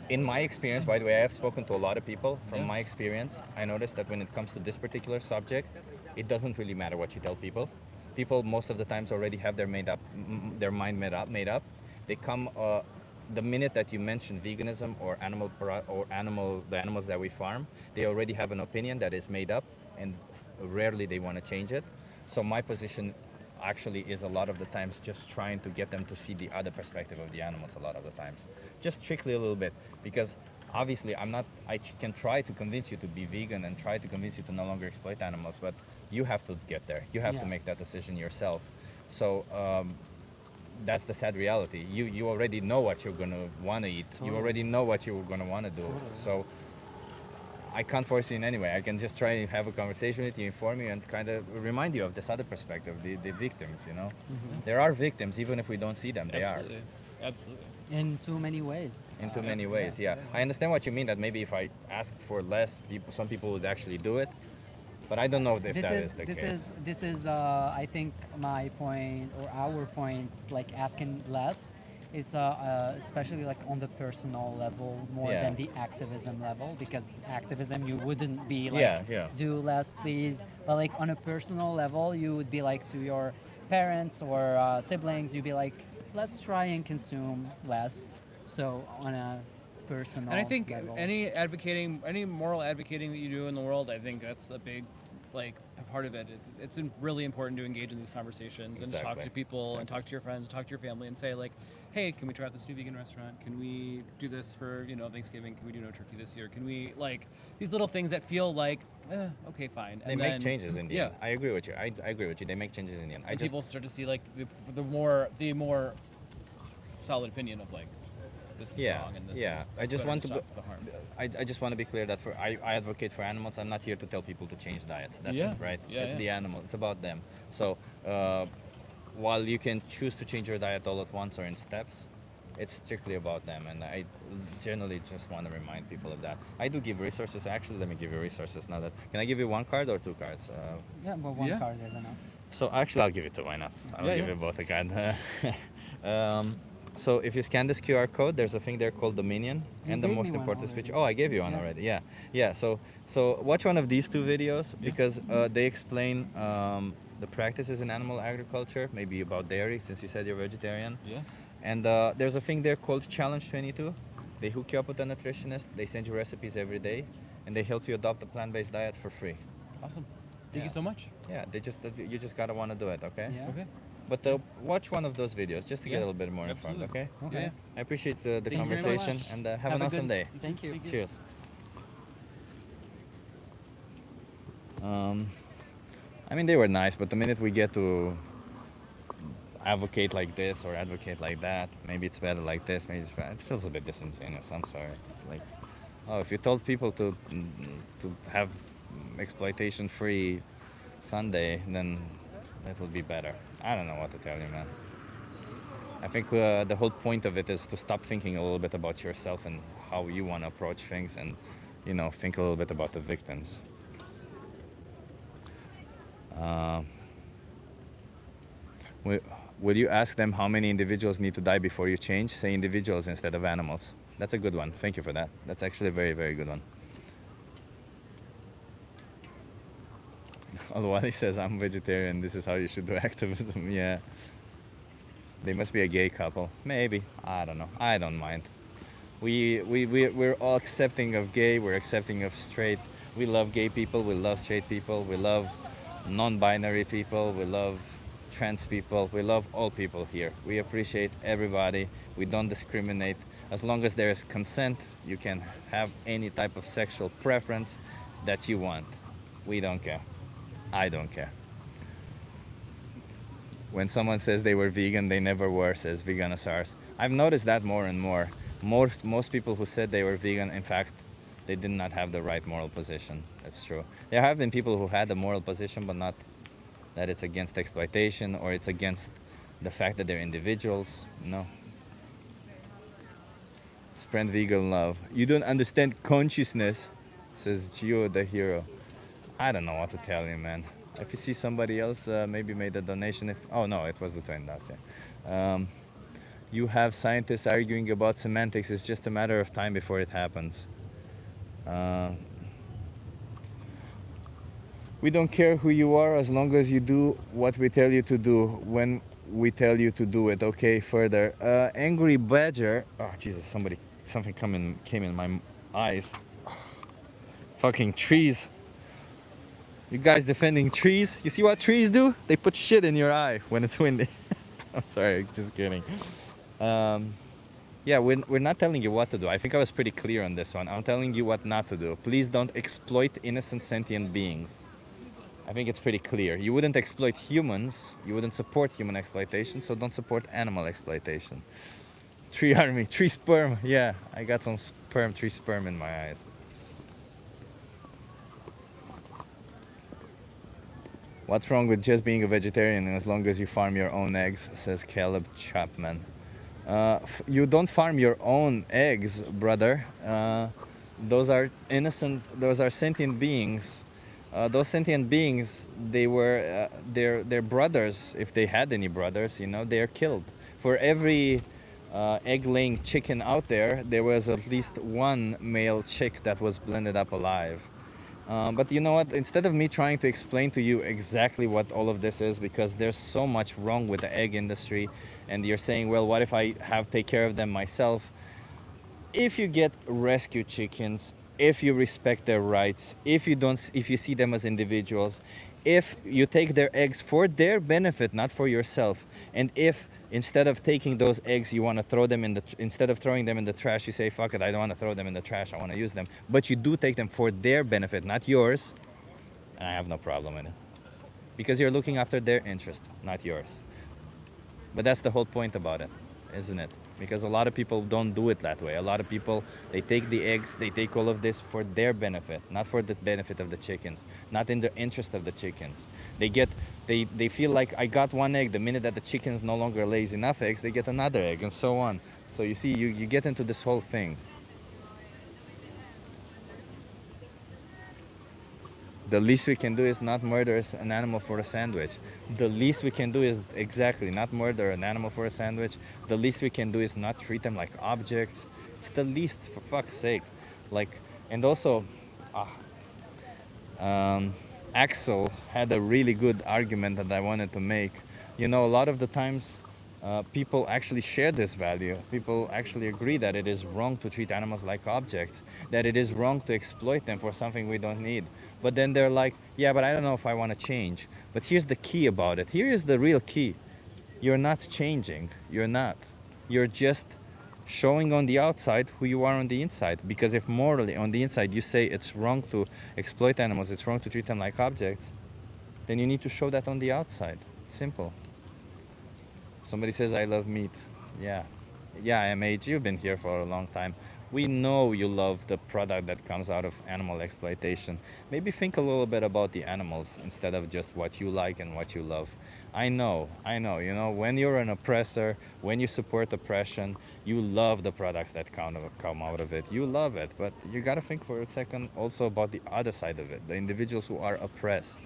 In my experience, by the way, I have spoken to a lot of people. From Yeah. my experience, I noticed that when it comes to this particular subject, it doesn't really matter what you tell people. People most of the times already have their mind made up. They come the minute that you mention veganism or the animals that we farm, they already have an opinion that is made up, and rarely they want to change it. So my position, actually is a lot of the times just trying to get them to see the other perspective of the animals a lot of the times. Just strictly a little bit, because obviously I can try to convince you to be vegan and try to convince you to no longer exploit animals, but you have to get there. You have to Yeah. make that decision yourself. So that's the sad reality. You already know what you're gonna want to eat. You Totally. already know what you're gonna want to do. Totally. So I can't force you in any way. I can just try and have a conversation with you, inform you, and kind of remind you of this other perspective, the victims. There are victims, even if we don't see them. They Absolutely. Absolutely. In too many ways. are in too many ways. Yeah, I understand what you mean. That maybe if I asked for less, some people would actually do it. But I don't know if that is the case. This is I think my point or our point, like asking less is especially like on the personal level more Yeah. than the activism level, because activism you wouldn't be like Yeah. do less please, but like on a personal level you would be like to your parents or siblings, you'd be like, let's try and consume less. So on a personal And I think level. any moral advocating that you do in the world, I think that's a big, like, part of it. It's really important to engage in these conversations and to talk Exactly. to people and talk to your friends, talk to your family, and say like, hey, can we try out this new vegan restaurant? Can we do this for Thanksgiving? Can we do no turkey this year? Can we, like, these little things that feel like, okay, fine. They And make then- changes in the yeah. end. I agree with you. I agree with you. They make changes in the end. And people start to see like the more solid opinion of like, this is Yeah, wrong and this yeah. is I just gonna want to. stop the harm. I just want to be clear that I advocate for animals. I'm not here to tell people to change diets. That's Yeah, it, right? yeah, It's yeah. the animal. It's about them. So while you can choose to change your diet all at once or in steps, it's strictly about them. And I generally just want to remind people of that. I do give resources. Actually, let me give you resources now. Can I give you one card or two cards? yeah, but one Yeah. card is enough. So actually, I'll give you two. Why not? I'll Yeah, give yeah. you both a card. So if you scan this QR code, there's a thing there called Dominion, You and the gave most me one important speech. already. Oh, I gave you one Yeah. already. Yeah, yeah. So watch one of these two videos because they explain the practices in animal agriculture, maybe about dairy, since you said you're vegetarian. Yeah. And there's a thing there called Challenge 22. They hook you up with a nutritionist. They send you recipes every day, and they help you adopt a plant-based diet for free. Awesome. Thank you Yeah. so much. Yeah, you just gotta want to do it, okay? Yeah. Okay. But watch one of those videos just to get Yeah, a little bit more informed, absolutely. okay? Okay. I appreciate the Thank you very conversation much. and have Have an a awesome good- day. Thank you. Cheers. I mean, they were nice, but the minute we get to advocate like this or advocate like that, maybe it's better like this, maybe it's better. It feels a bit disingenuous. I'm sorry. Like, oh, if you told people to have exploitation-free Sunday, then that would be better. I don't know what to tell you, man. I think the whole point of it is to stop thinking a little bit about yourself and how you want to approach things, and think a little bit about the victims. Will you ask them how many individuals need to die before you change? Say individuals instead of animals. That's a good one. Thank you for that. That's actually a very, very good one. Although he says I'm vegetarian, this is how you should do activism. Yeah. They must be a gay couple. Maybe. I don't know. I don't mind. We're all accepting of gay. We're accepting of straight. We love gay people. We love straight people. We love non-binary people. We love trans people. We love all people here. We appreciate everybody. We don't discriminate. As long as there is consent, you can have any type of sexual preference that you want. We don't care. I don't care. When someone says they were vegan, they never were, says Veganosauce. I've noticed that more and more. Most people who said they were vegan, in fact, they did not have the right moral position. That's true. There have been people who had a moral position, but not that it's against exploitation or it's against the fact that they're individuals. No. Spread vegan love. You don't understand consciousness, says Gio the hero. I don't know what to tell you, man. If you see somebody else maybe made a donation, oh no, it was the twin, that's it. You have scientists arguing about semantics. It's just a matter of time before it happens. We don't care who you are as long as you do what we tell you to do when we tell you to do it. Okay, further. Angry Badger. Oh, Jesus, something came in my eyes. Fucking trees. You guys defending trees? You see what trees do? They put shit in your eye when it's windy. I'm sorry, just kidding. Yeah, we're not telling you what to do. I think I was pretty clear on this one. I'm telling you what not to do. Please don't exploit innocent sentient beings. I think it's pretty clear. You wouldn't exploit humans. You wouldn't support human exploitation, so don't support animal exploitation. Tree army, tree sperm. Yeah, I got some sperm, tree sperm in my eyes. What's wrong with just being a vegetarian as long as you farm your own eggs, says Caleb Chapman. You don't farm your own eggs, brother. Those are innocent, those are sentient beings. Those sentient beings, they were, their brothers, if they had any brothers, you know, they're killed. For every egg-laying chicken out there, there was at least one male chick that was blended up alive. But you know what? Instead of me trying to explain to you exactly what all of this is, because there's so much wrong with the egg industry, and you're saying, well, what if I take care of them myself? If you get rescue chickens, if you respect their rights, if you see them as individuals, if you take their eggs for their benefit, not for yourself, and if instead of taking those eggs you want to throw them in the instead of throwing them in the trash, you say, fuck it, I don't want to throw them in the trash, I want to use them, but you do take them for their benefit, not yours, and I have no problem in it, because you're looking after their interest, not yours. But that's the whole point about it, isn't it? Because a lot of people don't do it that way. A lot of people, they take the eggs, they take all of this for their benefit, not for the benefit of the chickens, not in the interest of the chickens. They feel like, I got one egg, the minute that the chickens no longer lays enough eggs, they get another egg, and so on. So you see, you get into this whole thing. The least we can do is not murder an animal for a sandwich. The least we can do is, exactly, not murder an animal for a sandwich. The least we can do is not treat them like objects. It's the least, for fuck's sake. Like, and also, Axel had a really good argument that I wanted to make. You know, a lot of the times, people actually share this value. People actually agree that it is wrong to treat animals like objects, that it is wrong to exploit them for something we don't need. But then they're like, yeah, but I don't know if I want to change. But here's the key about it. Here is the real key. You're not changing. You're not. You're just showing on the outside who you are on the inside. Because if morally on the inside you say it's wrong to exploit animals, it's wrong to treat them like objects, then you need to show that on the outside. It's simple. Somebody says, I love meat. Yeah. Yeah, MH, you've been here for a long time. We know you love the product that comes out of animal exploitation. Maybe think a little bit about the animals instead of just what you like and what you love. I know, you know, when you're an oppressor, when you support oppression, you love the products that come out of it. You love it, but you gotta think for a second also about the other side of it, the individuals who are oppressed,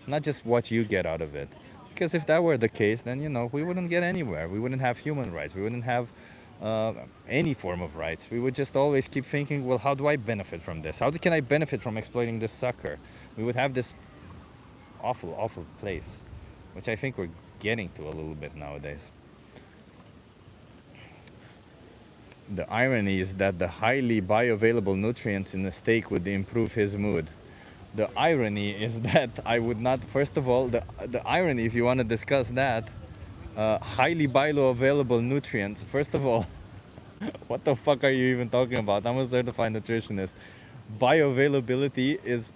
not just what you get out of it. Because if that were the case, then, you know, we wouldn't get anywhere. We wouldn't have human rights. We wouldn't have any form of rights. We would just always keep thinking, well, how do I benefit from this? How can I benefit from exploiting this sucker? We would have this awful, awful place, which I think we're getting to a little bit nowadays. The irony is that the highly bioavailable nutrients in the steak would improve his mood. The irony is that I would not, first of all, the irony, if you want to discuss that, highly bioavailable nutrients, first of all, what the fuck are you even talking about? I'm a certified nutritionist. Bioavailability is,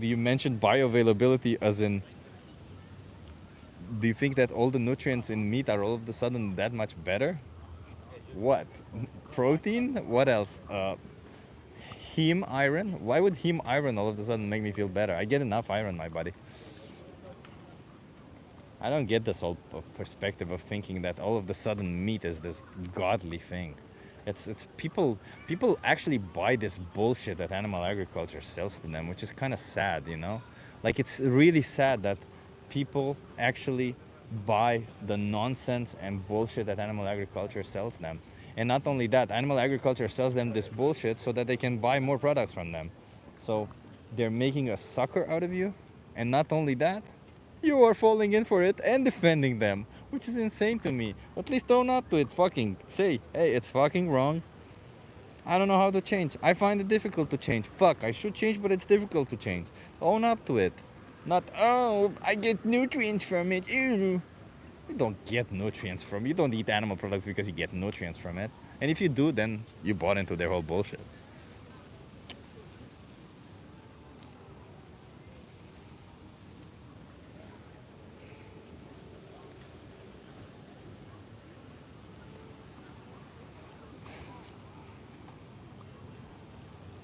you mentioned bioavailability as in, do you think that all the nutrients in meat are all of a sudden that much better? What? Protein? What else? Heme iron? Why would heme iron all of a sudden make me feel better? I get enough iron in my body. I don't get this whole perspective of thinking that all of a sudden meat is this godly thing. It's people actually buy this bullshit that animal agriculture sells to them, which is kind of sad, you know? Like, it's really sad that people actually buy the nonsense and bullshit that animal agriculture sells them. And not only that, animal agriculture sells them this bullshit so that they can buy more products from them. So they're making a sucker out of you, and not only that, you are falling in for it and defending them, which is insane to me. At least own up to it. Fucking say, hey, it's fucking wrong. I don't know how to change. I find it difficult to change. Fuck, I should change, but it's difficult to change. Own up to it. Not, oh, I get nutrients from it. Ew. You don't get nutrients from it. You don't eat animal products because you get nutrients from it. And if you do, then you bought into their whole bullshit.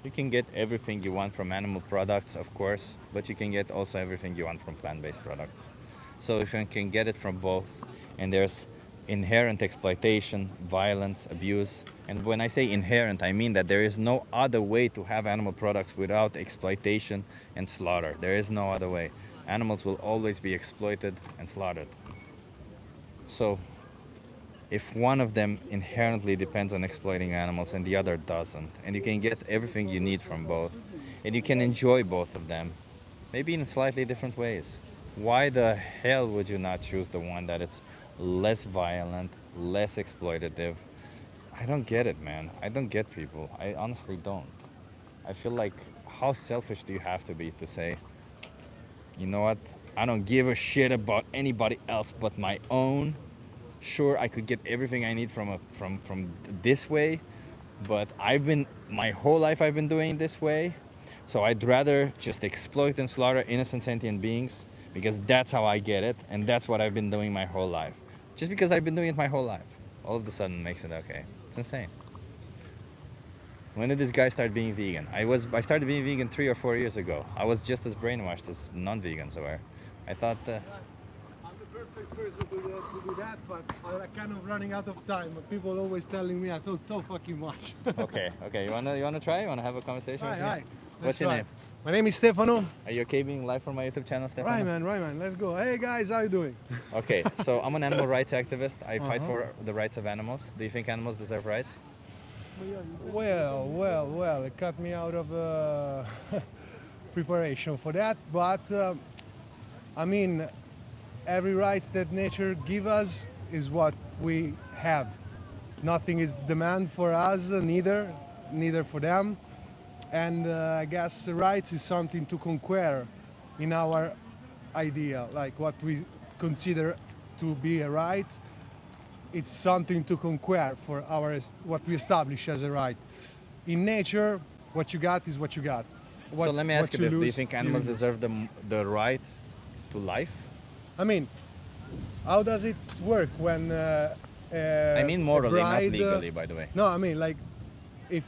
You can get everything you want from animal products, of course, but you can get also everything you want from plant-based products. So if you can get it from both, and there's inherent exploitation, violence, abuse, and when I say inherent, I mean that there is no other way to have animal products without exploitation and slaughter. There is no other way. Animals will always be exploited and slaughtered. So if one of them inherently depends on exploiting animals and the other doesn't, and you can get everything you need from both, and you can enjoy both of them, maybe in slightly different ways, why the hell would you not choose the one that it's less violent, less exploitative? I don't get it, man. I don't get people. I honestly don't. I feel like, how selfish do you have to be to say, you know what, I don't give a shit about anybody else but my own. Sure, I could get everything I need from this way, but my whole life I've been doing this way, so I'd rather just exploit and slaughter innocent sentient beings because that's how I get it, and that's what I've been doing my whole life. Just because I've been doing it my whole life, all of a sudden makes it okay. It's insane. When did this guy start being vegan? I started being vegan 3 or 4 years ago. I was just as brainwashed as non-vegans were. I thought. I'm the perfect person to do that, but I'm kind of running out of time. People always telling me I talk so fucking much. Okay. You wanna try? You wanna have a conversation with me? Hi. What's your name? My name is Stefano. Are you okay being live for my YouTube channel, Stefano? Right, man. Let's go. Hey guys, how you doing? Okay, so I'm an animal rights activist. I fight for the rights of animals. Do you think animals deserve rights? Well. It cut me out of preparation for that, but I mean, every rights that nature give us is what we have. Nothing is demand for us, neither for them. And I guess the rights is something to conquer in our idea, like what we consider to be a right. It's something to conquer for what we establish as a right. In nature, what you got is what you got. So let me ask you this: do you think animals deserve the right to life? I mean, how does it work when? I mean morally, not bride, legally, by the way. No, I mean like, if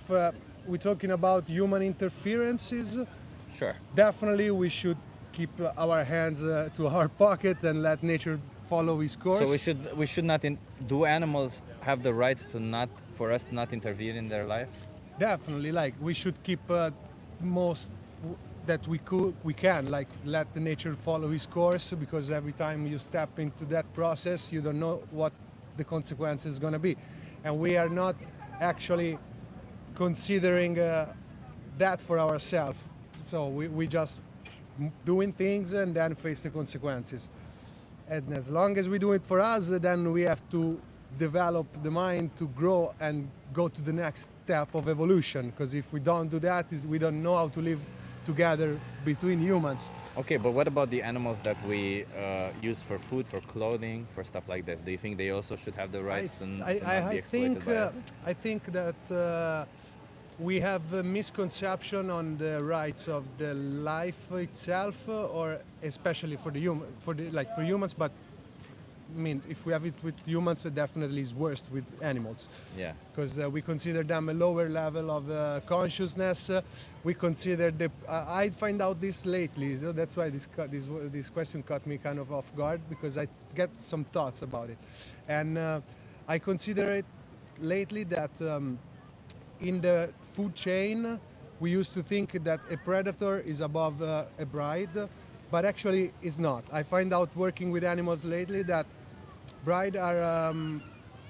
we're talking about human interferences, Sure. definitely we should keep our hands to our pocket and let nature follow its course. So we should not do animals have the right for us to not intervene in their life? Definitely, like we should keep most that we can, like let the nature follow its course, because every time you step into that process, you don't know what the consequence is going to be, and we are not actually considering that for ourselves. So we just doing things and then face the consequences. And as long as we do it for us, then we have to develop the mind to grow and go to the next step of evolution. Because if we don't do that, we don't know how to live together between humans. Okay, but what about the animals that we use for food, for clothing, for stuff like this? Do you think they also should have the right to not be exploited by us? I think that we have a misconception on the rights of the life itself, or especially for humans. But I mean, if we have it with humans, it definitely is worse with animals. Yeah. Because we consider them a lower level of consciousness. We consider I find out this lately, so that's why this question caught me kind of off guard, because I get some thoughts about it, and I consider it lately that in the food chain we used to think that a predator is above a bride, but actually is not. I find out working with animals lately that brides are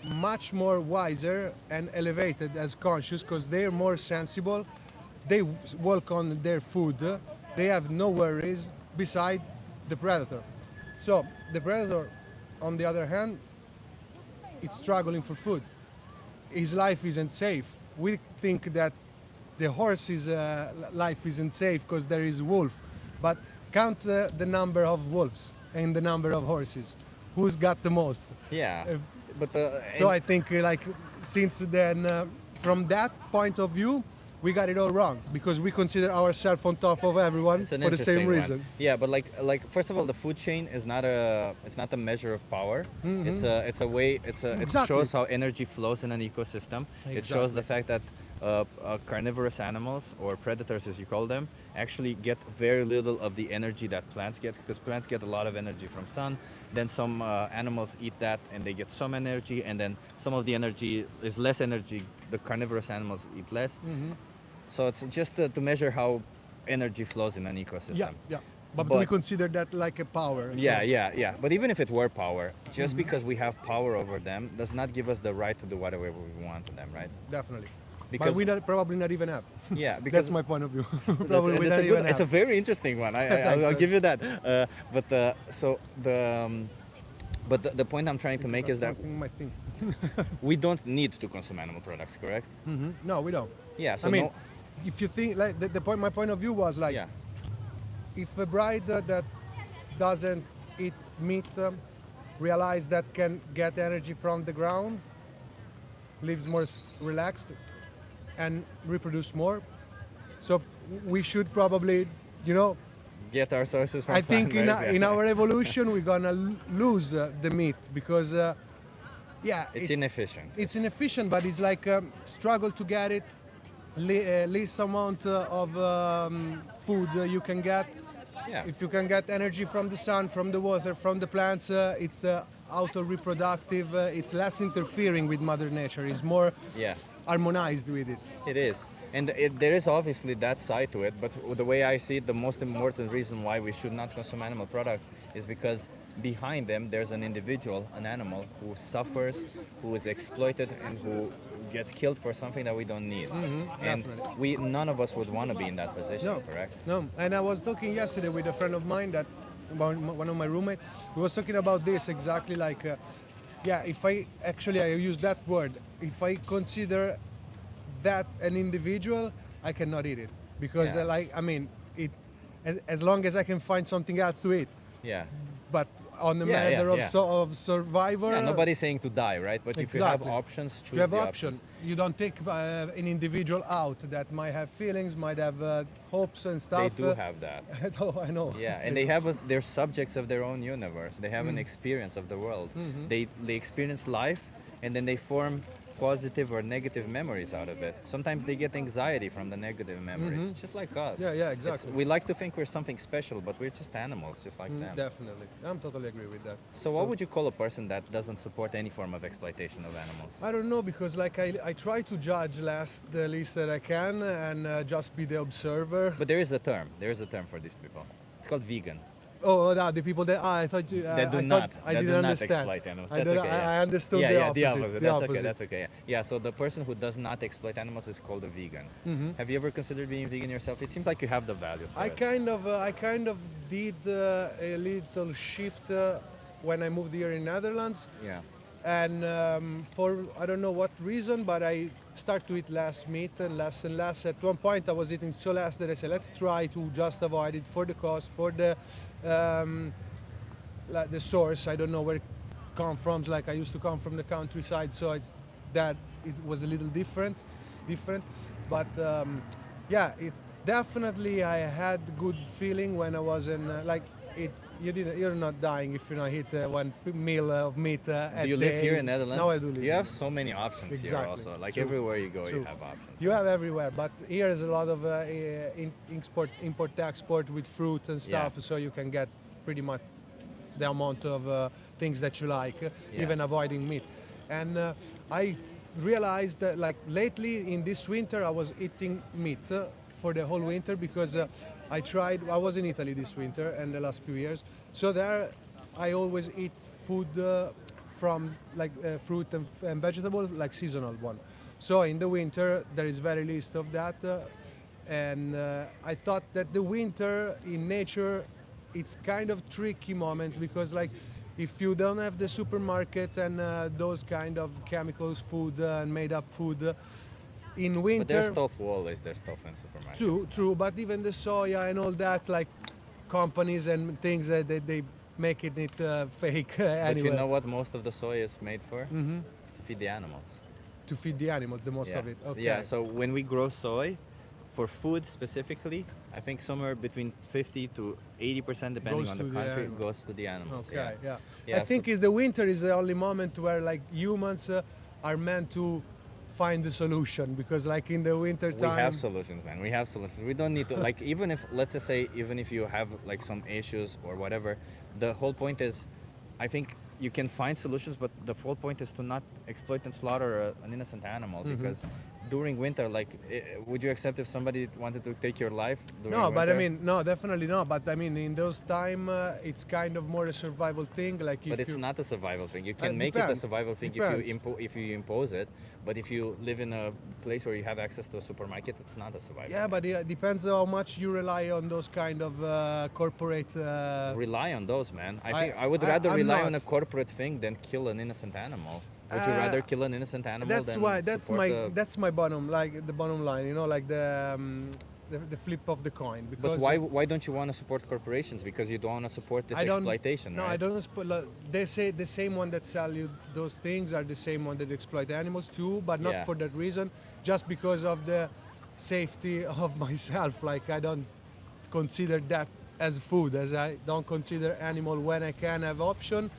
much more wiser and elevated as conscious, because they're more sensible. They work on their food. They have no worries beside the predator. So the predator, on the other hand, it's struggling for food. His life isn't safe. We think that the horse's life isn't safe because there is a wolf, but count the number of wolves and the number of horses. Who's got the most? Yeah, Uh, but So I think like since then, from that point of view, we got it all wrong because we consider ourselves on top of everyone it's an for the same interesting one. reason. Yeah, but like first of all, the food chain is not a measure of power. It's a way. It Exactly. shows how energy flows in an ecosystem. It shows the Exactly. fact that carnivorous animals, or predators as you call them, actually get very little of the energy that plants get, because plants get a lot of energy from sun. Then some animals eat that and they get some energy, and then some of the energy is less energy. The carnivorous animals eat less. So it's just to measure how energy flows in an ecosystem. Yeah, yeah. But we But- consider that like a power. Yeah, yeah. But even if it were power, just because we have power over them does not give us the right to do whatever we want to them, right? Definitely. Because- but we probably not even have. Yeah, because That's my point of view. That's- Probably we that's not a even good, it's a have. very interesting one. Thanks, I'll sir. give you that. But the point I'm trying to make is that Fucking my thing. we don't need to consume animal products, correct? No, we don't. Yeah. So I mean, no, if you think like the point, my point of view was like, yeah, if a bride that doesn't eat meat realize that can get energy from the ground, lives more relaxed, and reproduce more. So we should probably, you know, get our sources from I think plant-based, in yeah. our evolution we're gonna lose the meat because, yeah, It's inefficient. It's inefficient, but it's like struggle to get it. Least amount of food you can get. Yeah. If you can get energy from the sun, from the water, from the plants, it's auto-reproductive. It's less interfering with Mother Nature. It's more Yeah. harmonized with it. It is. And there is obviously that side to it, but the way I see it, the most important reason why we should not consume animal products is because behind them there's an individual, an animal, who suffers, who is exploited, and who gets killed for something that we don't need. And definitely. none of us would want to be in that position, No, correct? no. And I was talking yesterday with a friend of mine that, one of my roommates, we was talking about this exactly like, yeah, if I use that word, if I consider that an individual, I cannot eat it because Yeah. I mean, as long as I can find something else to eat. Yeah. But on the Yeah, yeah, matter yeah. of survivor, Yeah, nobody's saying to die, right? But if you have Exactly. options, choose if you have the option, options. you don't take an individual out that might have feelings, might have hopes and They stuff. do have that. I know. Yeah, and they have they're subjects of their own universe. They have an experience of the world. They experience life, and then they form positive or negative memories out of it. Sometimes they get anxiety from the negative memories, just like us. Yeah, yeah, It's- exactly. we like to think we're something special, but we're just animals, just like them. Definitely. I'm totally agree with that. So what would you call a person that doesn't support any form of exploitation of animals? I don't know because like I try to judge the least that I can and just be the observer. But there is a term. There is a term for these people. It's called vegan. Oh, no, the people that I thought you. That do I not. thought I that didn't do not understand. exploit animals. I That's don't- okay. Yeah. I understood yeah, the yeah, opposite. the opposite. the That's opposite. okay. That's okay. Yeah. So the person who does not exploit animals is called a vegan. Have you ever considered being vegan yourself? It seems like you have the values for I it. kind of did a little shift when I moved here in Netherlands, Yeah. and for I don't know what reason, but I start to eat less meat and less and less. At one point, I was eating so less that I said, let's try to just avoid it for the cost, for the source. I don't know where it come from. Like I used to come from the countryside, so it was a little different. But yeah, it definitely I had good feeling when I was in like it. You're not dying if you not eat one meal of meat. Do you live here in Netherlands? No, I do live. You have so many options here Exactly. also. Like True. everywhere you go, you True. have options. You have everywhere, but here is a lot of import-export with fruit and stuff, Yeah. so you can get pretty much the amount of things that you like, Yeah. even avoiding meat. And I realized that like lately in this winter I was eating meat for the whole winter because I was in Italy this winter and the last few years, so there I always eat food from like fruit and vegetables, like seasonal one. So in the winter there is very least of that, and I thought that the winter in nature it's kind of tricky moment because like if you don't have the supermarket and those kind of chemicals food and made up food in winter. But there's tofu always. There's tofu in supermarkets. True, but even the soya and all that, like companies and things that they making it fake But anyway. you know what most of the soy is made for? Hmm. To feed the animals. To feed the animals, the most Yeah. of it. Okay. Yeah, so when we grow soy, for food specifically, I think somewhere between 50 to 80%, depending Goes on the to the country, animals. goes to the animals. Okay, yeah. Yeah, I think is the winter is the only moment where like humans are meant to find the solution, because like in the winter We time. have solutions, man. We have solutions. We don't need to like, even if, let's just say, even if you have like some issues or whatever, the whole point is, I think you can find solutions, but the whole point is to not exploit and slaughter an innocent animal. Because during winter, like, would you accept if somebody wanted to take your life during No, winter? but I mean, no, definitely not. But I mean, in those time, it's kind of more a survival thing. Like if But it's you, not a survival thing. You can make it a depends. survival thing Depends. if you impose it. But if you live in a place where you have access to a supermarket, it's not a survival. Yeah, thing. but it depends how much you rely on those kind of corporate. Rely on those, man. I I- think I would I- rather I'm rely on a not. corporate thing than kill an innocent animal. Would you Uh, rather kill an innocent animal That's than why. That's support my. the- That's my bottom. Like the bottom line. You know, like the flip of the coin. Because But why don't you want to support corporations? Because you don't want to support this I don't, exploitation, no, right? I don't. They say the same one that sell you those things are the same one that exploit animals too, but not Yeah. for that reason. Just because of the safety of myself. Like I don't consider that as food, as I don't consider animal when I can have option.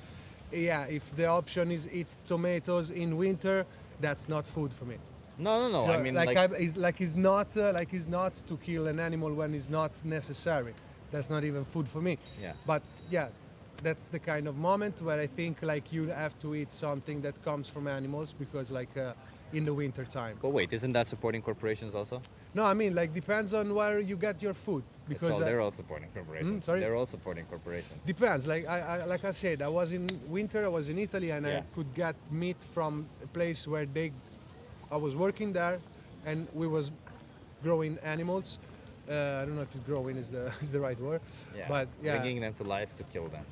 Yeah, if the option is eat tomatoes in winter, that's not food for me. No. So, I mean, it's not to kill an animal when it's not necessary. That's not even food for me. Yeah. But yeah, that's the kind of moment where I think like you have to eat something that comes from animals, because like in the winter time. But wait, isn't that supporting corporations also? No, I mean like depends on where you get your food, because They're all supporting corporations. sorry? They're all supporting corporations. depends. Like I said, I was in winter. I was in Italy, and Yeah. I could get meat from a place where I was working there, and we was growing animals. I don't know if growing is the is the right word, Yeah. but yeah. Bringing them to life to kill them.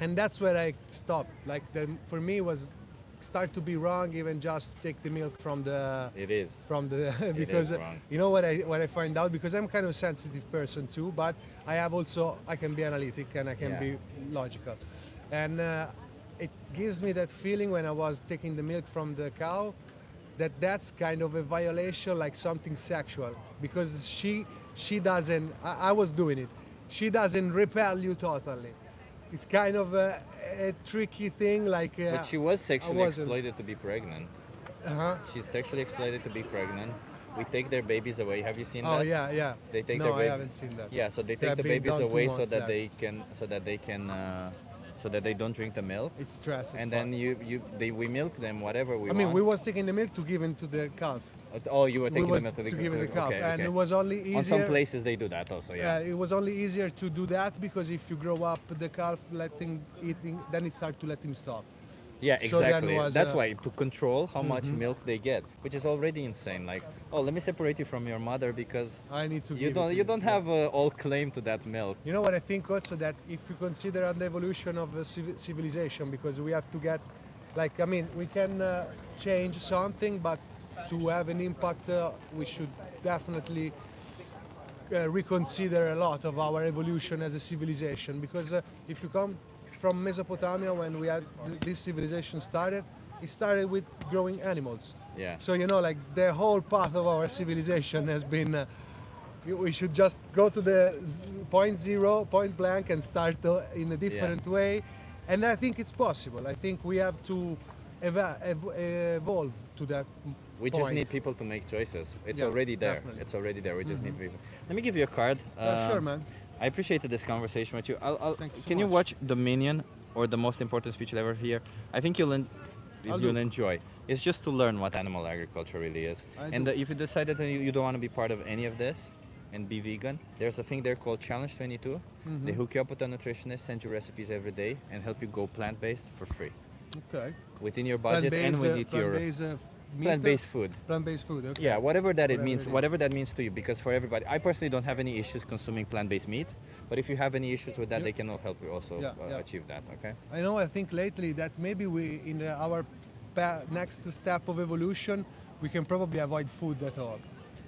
And that's where I stopped. Like for me was start to be wrong, even just take the milk from the It is. because wrong. you know what I find out, because I'm kind of a sensitive person too, but I can be analytic and I can Yeah. be logical, and it gives me that feeling when I was taking the milk from the cow, that's kind of a violation, like something sexual, because she doesn't. I was doing it. She doesn't repel you totally. It's kind of a tricky thing, like. But she was sexually wasn't. exploited to be pregnant. Uh-huh. She's sexually exploited to be pregnant. We take their babies away. Have you seen Oh that? yeah. They take no, their I baby- haven't seen that. Yeah, so they They take have the been babies done to away so months that that. they don't drink the milk. It's stress. as And fuck. then we milk them whatever we I mean, want. we was taking the milk to give into the calf. Oh, you were taking we was them to give it the calf, okay, and okay. it was only easier. On some places they do that also, yeah. It was only easier to do that, because if you grow up the calf letting eating, then it starts to let him stop. Yeah, So then exactly. was, That's uh, why, to control how much milk they get, which is already insane. Like, oh, let me separate you from your mother because I need to. you give it don't to you don't Yeah. have all claim to that milk. You know what I think also, that if you consider the evolution of civilization, because we have to get, like, I mean, we can change something, but to have an impact, we should definitely reconsider a lot of our evolution as a civilization. Because if you come from Mesopotamia, when we had this civilization started, it started with growing animals. Yeah. So you know, like the whole path of our civilization has been. We should just go to the point zero, point blank, and start in a different way. And I think it's possible. I think we have to evolve to that. We point. just need people to make choices. It's Yeah, already there. definitely. It's already there. We just need people. Let me give you a card. Sure, man. I appreciated this conversation with you. Thank you so Can you much. watch Dominion, or the most important speech you'll ever hear? I think I'll you'll do. enjoy. It's just to learn what animal agriculture really is. I And do. if you decided that you don't want to be part of any of this and be vegan, there's a thing there called Challenge 22. Mm-hmm. They hook you up with a nutritionist, send you recipes every day, and help you go plant-based for free Okay. within your budget and within your plant-based food. Plant-based food. Okay. Yeah, whatever that it Whatever means, it is. whatever that means to you, because for everybody, I personally don't have any issues consuming plant-based meat, but if you have any issues with that, Yeah. they can all help you also Yeah. achieve that, okay? I know. I think lately that maybe we, in our next step of evolution, we can probably avoid food at all.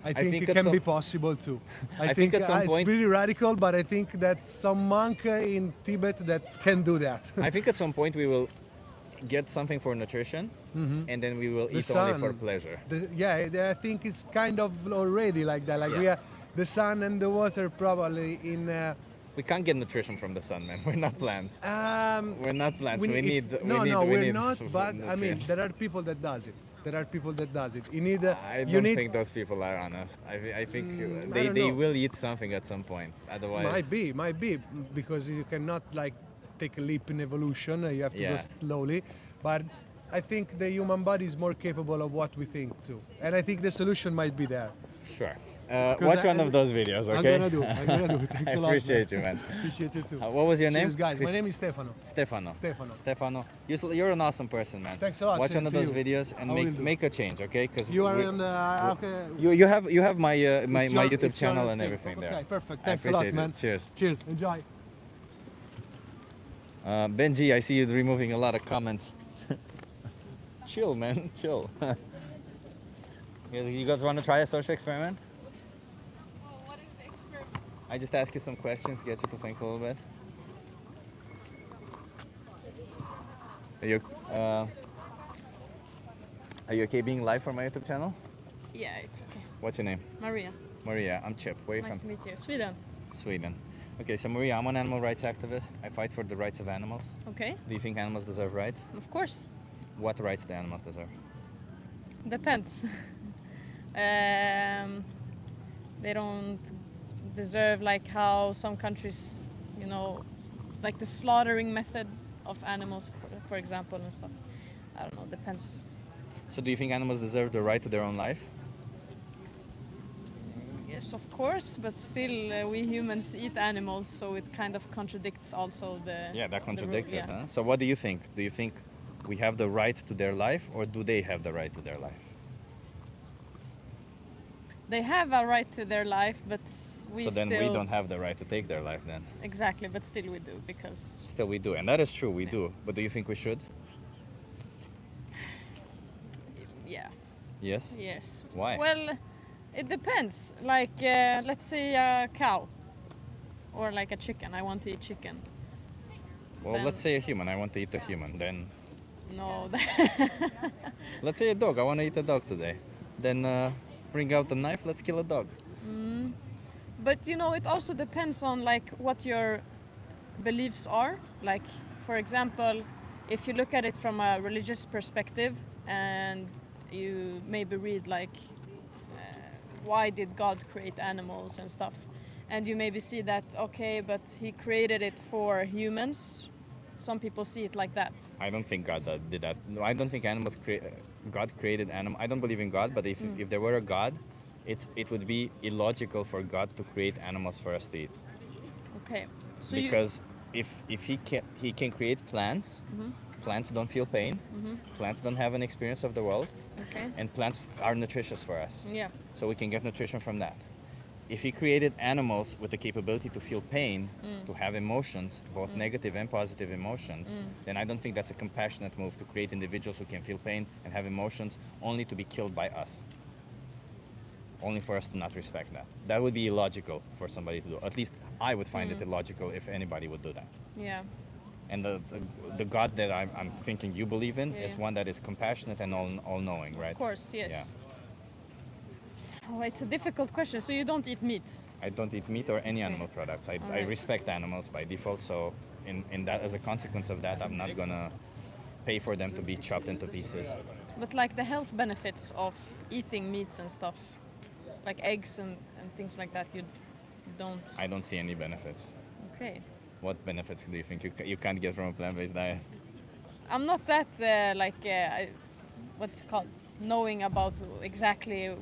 I think think it at can some- be possible too. I think at some it's point- pretty radical, but I think that some monk in Tibet that can do that. I think at some point we will get something for nutrition, and then we will The eat only for sun. pleasure. I think it's kind of already like that. Like we Yeah. are the sun and the water probably in. We can't get nutrition from the sun, man. We're not plants. We're not plants. We if- need. No, we need, no, we we're need not. But I mean, nutrients. there are people that does it. There are people that does it. You need. I you don't need. think those people are honest. I think I they, don't they know. will eat something at some point. Otherwise, Might be, because you cannot like take a leap in evolution. You have to go Yeah. slowly. But I think the human body is more capable of what we think too, and I think the solution might be there. Sure. 'Cause Watch I- one of those videos, okay? I'm gonna do. Thanks I a lot. appreciate you, man. Appreciate you too. What was your name? Cheers, guys. My Chris- name is Stefano. Stefano. Stefano. Stefano. You're an awesome person, man. Thanks a lot, Watch same one of to those you. videos and I will make do. make a change, okay? Because You are on the. Okay. you have my my It's my your- YouTube it's your channel and thing. everything Okay, there. perfect. I Thanks a lot, appreciate man. it. Cheers. Cheers. Enjoy. Benji, I see you removing a lot of comments. Chill, man. Chill. You guys want to try a social experiment? What is the experiment? I just ask you some questions, get you to think a little bit. Are you okay being live for my YouTube channel? Yeah, it's okay. What's your name? Maria, Maria. I'm Chip. Where are you nice to from? meet you. Sweden. Sweden. Okay, so Maria, I'm an animal rights activist. I fight for the rights of animals. Okay, Do you think animals deserve rights? of course. What rights do animals deserve? Depends. They don't deserve like how some countries, you know, like the slaughtering method of animals, for example, and stuff. I don't know, depends. So do you think animals deserve the right to their own life? Yes, of course, but still we humans eat animals, so it kind of contradicts also the. Yeah, that the contradicts rule, it. yeah. Huh? So what do you think? Do you think we have the right to their life, or do they have the right to their life? They have a right to their life, but we So then still we don't have the right to take their life then. exactly, but still we do because Still we do, and that is true, we do. But do you think we should? yeah, Yes? yes. Why? Well, it depends. Like let's say a cow or like a chicken. I want to eat chicken. Well, then- let's say a human, I want to eat a human. Then No, let's say a dog, I want to eat a dog today. Then bring out the knife, let's kill a dog. but you know it also depends on like what your beliefs are. Like for example, if you look at it from a religious perspective and you maybe read like why did God create animals and stuff, and you maybe see that okay, but he created it for humans. Some people see it like that. I don't think God did that. No, I don't think God created animals. I don't believe in God, but if there were a God, it would be illogical for God to create animals for us to eat. Okay, so Because if he can create plants, plants don't feel pain, plants don't have an experience of the world, okay, and plants are nutritious for us. yeah, So we can get nutrition from that. If he created animals with the capability to feel pain, to have emotions, both negative and positive emotions, then I don't think that's a compassionate move to create individuals who can feel pain and have emotions only to be killed by us. Only for us to not respect that. That would be illogical for somebody to do. At least I would find it illogical if anybody would do that. yeah. And the God that I'm thinking you believe in is Yeah. one that is compassionate and all-knowing, right? Of course, yes. Oh, it's a difficult question. So you don't eat meat? I don't eat meat or any animal products. I Alright. respect animals by default, so in that, as a consequence of that, I'm not gonna pay for them to be chopped into pieces. But like the health benefits of eating meats and stuff, like eggs and things like that, you don't. I don't see any benefits. Okay. What benefits do you think you can't get from a plant-based diet? I'm not that what's it called, knowing about exactly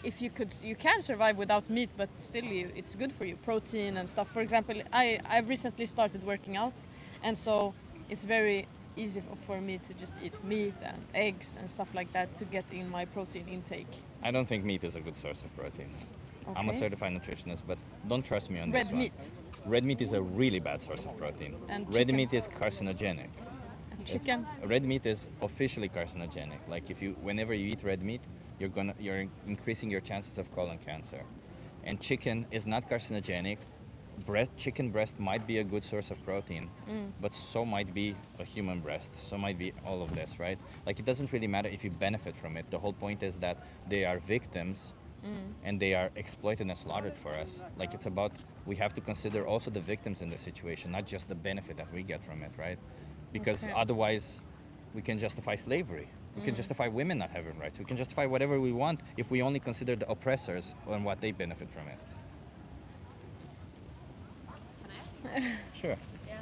if you can survive without meat, but still it's good for you, protein and stuff. For example, I've recently started working out, and so it's very easy for me to just eat meat and eggs and stuff like that to get in my protein intake. I don't think meat is a good source of protein. I'm a Okay. certified nutritionist, but don't trust me on Red this one. meat Red meat is a really bad source of protein. And Red chicken. meat is carcinogenic. and chicken. Red meat is officially carcinogenic. Like whenever you eat red meat, you're increasing your chances of colon cancer. And chicken is not carcinogenic. Chicken breast might be a good source of protein, but so might be a human breast. So might be all of this, right? Like, it doesn't really matter if you benefit from it. The whole point is that they are victims, and they are exploited and slaughtered for us. Like, it's about, we have to consider also the victims in the situation, not just the benefit that we get from it, right? Because Okay. otherwise, we can justify slavery. We can justify women not having rights. We can justify whatever we want if we only consider the oppressors and what they benefit from it. Sure. Yeah.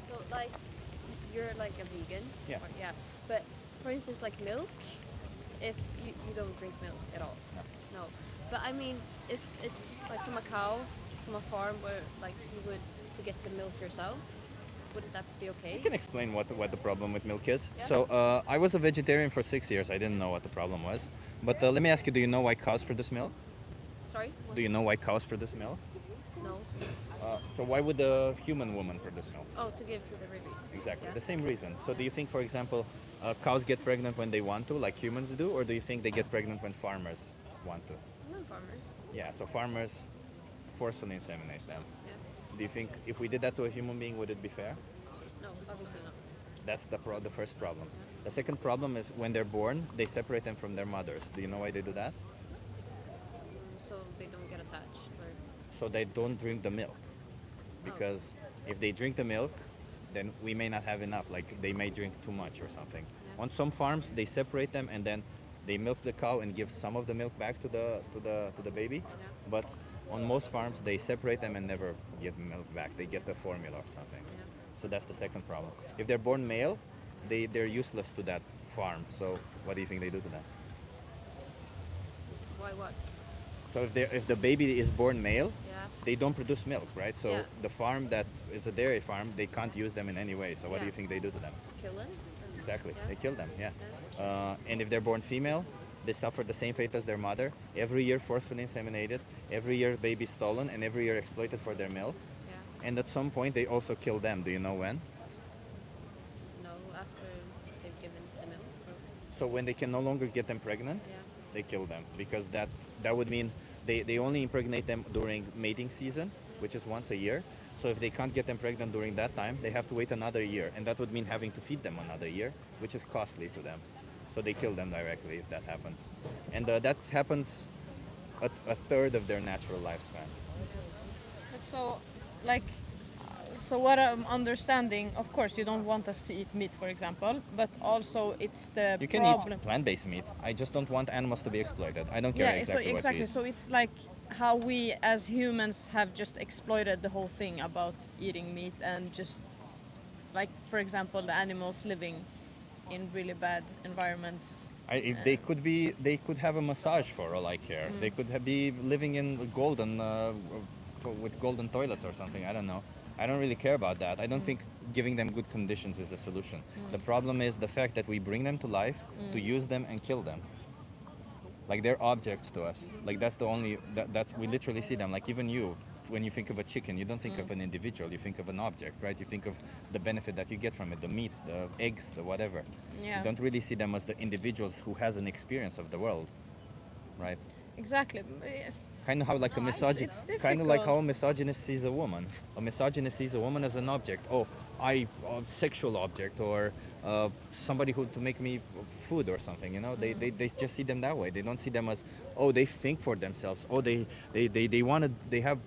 So like, you're like a vegan. Yeah. Or, yeah. But for instance, like milk, if you don't drink milk at all. No. No. But I mean, if it's like from a cow, from a farm where like you would to get the milk yourself, wouldn't that be okay? I can explain what the problem with milk is. Yeah. So I was a vegetarian for 6 years. I didn't know what the problem was. But let me ask you, do you know why cows produce milk? Sorry. Do you know why cows produce milk? No. So why would a human woman produce milk? Oh, to give to the babies. Exactly, Yeah. the same reason. So do you think, for example, cows get pregnant when they want to, like humans do, or do you think they get pregnant when farmers want to? No farmers. Yeah, so farmers forcefully inseminate them. Yeah. Do you think if we did that to a human being, would it be fair? No, obviously not. That's the first problem. The second problem is when they're born, they separate them from their mothers. Do you know why they do that? So they don't get attached. Or So they don't drink the milk. Because if they drink the milk, then we may not have enough. Like, they may drink too much or something. Yeah. On some farms, they separate them and then they milk the cow and give some of the milk back to the baby. Yeah. But on most farms, they separate them and never get milk back. They get the formula or something. Yeah. So that's the second problem. If they're born male, they're useless to that farm. So what do you think they do to them? Why what? So if the baby is born male, Yeah. they don't produce milk, right? So Yeah. the farm that is a dairy farm, they can't use them in any way. So what do Yeah. you think they do to them? Kill them. Exactly, Yeah. they kill them. Yeah. Yeah. And if they're born female, they suffer the same fate as their mother. Every year forcefully inseminated, every year baby stolen, and every year exploited for their milk. Yeah. And at some point, they also kill them. Do you know when? No, after they've given the milk. Or, So when they can no longer get them pregnant, yeah. they kill them, because that would mean they only impregnate them during mating season, which is once a year. So if they can't get them pregnant during that time, they have to wait another year, and that would mean having to feed them another year, which is costly to them. So they kill them directly if that happens, and that happens a third of their natural lifespan. But so, like, so what I'm understanding, of course, you don't want us to eat meat, for example, but also it's the You can problem. eat plant-based meat. I just don't want animals to be exploited. I don't care Yeah, exactly so what exactly. you eat. So it's like how we as humans have just exploited the whole thing about eating meat and just like, for example, the animals living in really bad environments. If they could have a massage for all I care. They could be living in with golden toilets or something. I don't know. I don't really care about that. I don't think giving them good conditions is the solution. The problem is the fact that we bring them to life to use them and kill them. Like, they're objects to us. Like, that's the only that's we literally see them. Like, even you, when you think of a chicken, you don't think of an individual. You think of an object, right? You think of the benefit that you get from it, the meat, the eggs, the whatever. Yeah. You don't really see them as the individuals who has an experience of the world, right? Exactly. Kind of how like a No, it's misogynist, kind of like how a difficult. misogynist sees a woman. A misogynist sees a woman as an object. Oh, a sexual object, or somebody who to make me food or something. You know, they just see them that way. They don't see them as, oh, they think for themselves. Oh, they have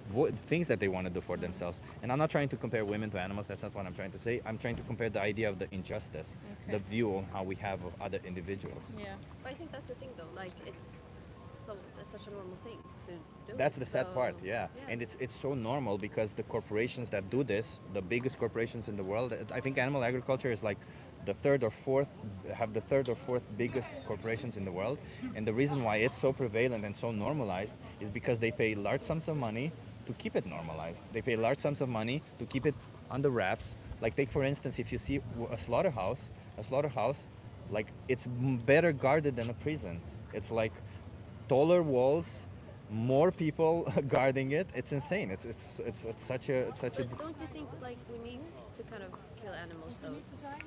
things that they want to do for themselves. And I'm not trying to compare women to animals. That's not what I'm trying to say. I'm trying to compare the idea of the injustice, Okay. the view on how we have of other individuals. Yeah. But I think that's the thing, though. Like, it's such a normal thing to do. That's it, the sad so- part, yeah. And it's so normal because the corporations that do this, the biggest corporations in the world, I think animal agriculture is like the third or fourth biggest corporations in the world. And the reason why it's so prevalent and so normalized is because they pay large sums of money to keep it normalized. They pay large sums of money to keep it under wraps. Like, take for instance, if you see a slaughterhouse, like, it's better guarded than a prison. It's like taller walls, more people guarding it. It's insane. It's such a But don't you think like we need to kind of kill animals though?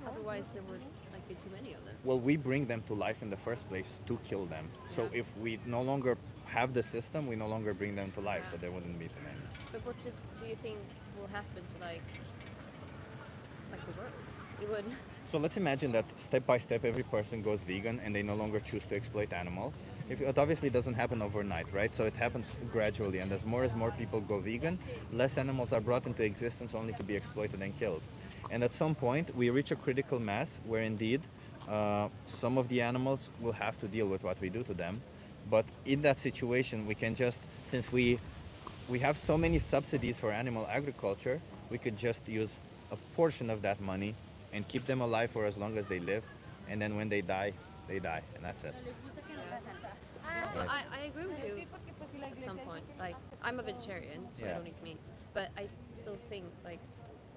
Otherwise, there would like be too many of them. well, we bring them to life in the first place to kill them. So Yeah. if we no longer have the system, we no longer bring them to life. So there wouldn't be too many. But what do you think will happen to like the world? It would. So let's imagine that step by step every person goes vegan and they no longer choose to exploit animals. If it obviously doesn't happen overnight, right? So it happens gradually, and as more people go vegan, less animals are brought into existence only to be exploited and killed. And at some point, we reach a critical mass where indeed some of the animals will have to deal with what we do to them. But in that situation, we can just, since we have so many subsidies for animal agriculture, we could just use a portion of that money and keep them alive for as long as they live, and then when they die, and that's it. Well, I agree with you at some point. Like, I'm a vegetarian, so I Yeah. don't eat meat. But I still think, like,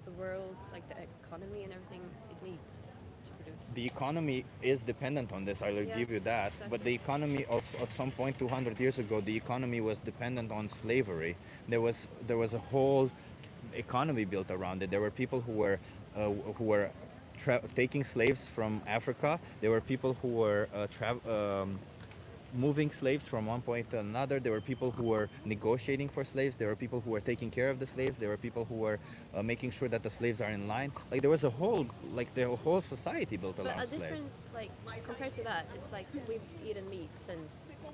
the world, like the economy and everything, it needs to produce. The economy is dependent on this, I'll Yeah, give you that. exactly. But the economy, also, at some point 200 years ago, the economy was dependent on slavery. There was a whole economy built around it. There were people who were taking slaves from Africa. There were people who were moving slaves from one point to another. There were people who were negotiating for slaves. There were people who were taking care of the slaves. There were people who were making sure that the slaves are in line. Like there was a whole, like the whole society built But around a slaves. difference, like, compared to that, it's like we've eaten meat since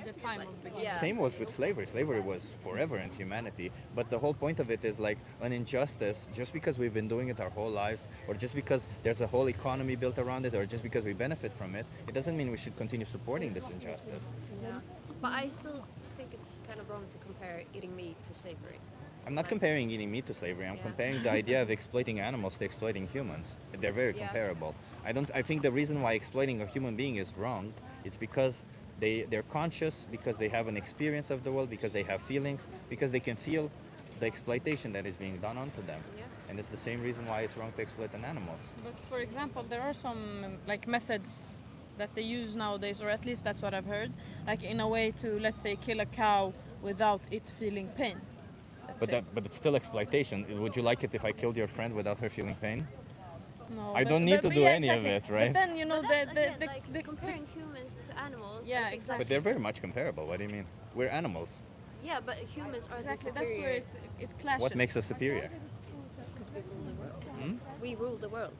The time like, of the yeah. Same was with slavery. Slavery was forever in humanity. But the whole point of it is like an injustice, just because we've been doing it our whole lives, or just because there's a whole economy built around it, or just because we benefit from it, it doesn't mean we should continue supporting this injustice. Yeah. But I still think it's kind of wrong to compare eating meat to slavery. I'm not comparing eating meat to slavery. I'm Yeah. comparing the idea of exploiting animals to exploiting humans. They're very Yeah. comparable. I think the reason why exploiting a human being is wrong, it's because they're conscious, because they have an experience of the world, because they have feelings, because they can feel the exploitation that is being done onto them. Yeah. And it's the same reason why it's wrong to exploit an animals. But for example, there are some like methods that they use nowadays, or at least that's what I've heard, like in a way to, let's say, kill a cow without it feeling pain. Let's say. But it's still exploitation. Would you like it if I killed your friend without her feeling pain? No, I don't need to do yeah, any of exactly. it, right? But then you know But that's, again, the, like, the comparing humans to animals. Yeah, like, exactly. But they're very much comparable. What do you mean? We're animals. Yeah, but humans are exactly the that's where superior it clashes. What makes us superior? because we rule the world. Hmm? We rule the world.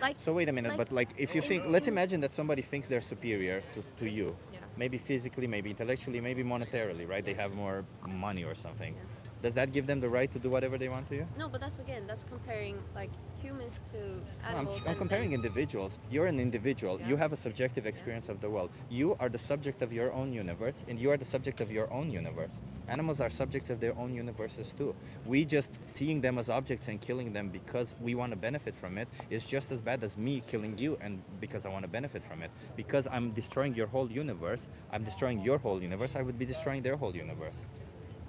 Like, So wait a minute, but like if you think, let's imagine that somebody thinks they're superior to you. Yeah. Maybe physically, maybe intellectually, maybe monetarily, right? They have more money or something. Yeah. Does that give them the right to do whatever they want to you? no, but that's comparing like humans to No, animals. I'm comparing individuals. You're an individual. You Yeah. have a subjective experience of the world. You are the subject of your own universe, and you are the subject of your own universe. Animals are subjects of their own universes too. We just seeing them as objects and killing them because we want to benefit from it is just as bad as me killing you and because I want to benefit from it. Because I'm destroying your whole universe, I'm destroying your whole universe, I would be destroying their whole universe.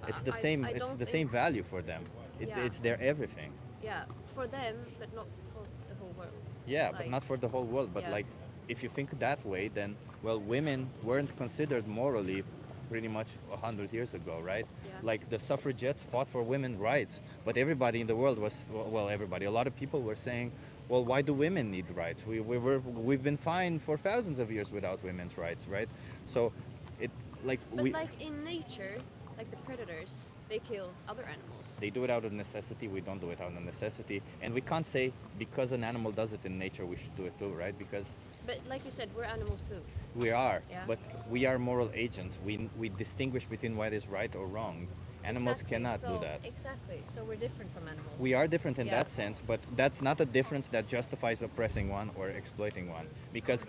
It's the same. I It's don't the think- same value for them. Yeah. It's their everything. Yeah, for them, but not for the whole world. Yeah, but Like- not for the whole world. But Yeah. like, if you think that way, then well, women weren't considered morally pretty much 100 years ago, right? Yeah. Like the suffragettes fought for women's rights, but everybody in the world was well, everybody. A lot of people were saying, well, why do women need rights? We've been fine for thousands of years without women's rights, right? So, it like But we. like in nature, like the predators, they kill other animals. They do it out of necessity. We don't do it out of necessity, and we can't say because an animal does it in nature, we should do it too, right? Because But like you said, we're animals too. we are, Yeah. but we are moral agents. We distinguish between what is right or wrong. Animals Exactly, cannot so, do that. Exactly. So we're different from animals. We are different in Yeah. that sense, but that's not a difference that justifies oppressing one or exploiting one. Because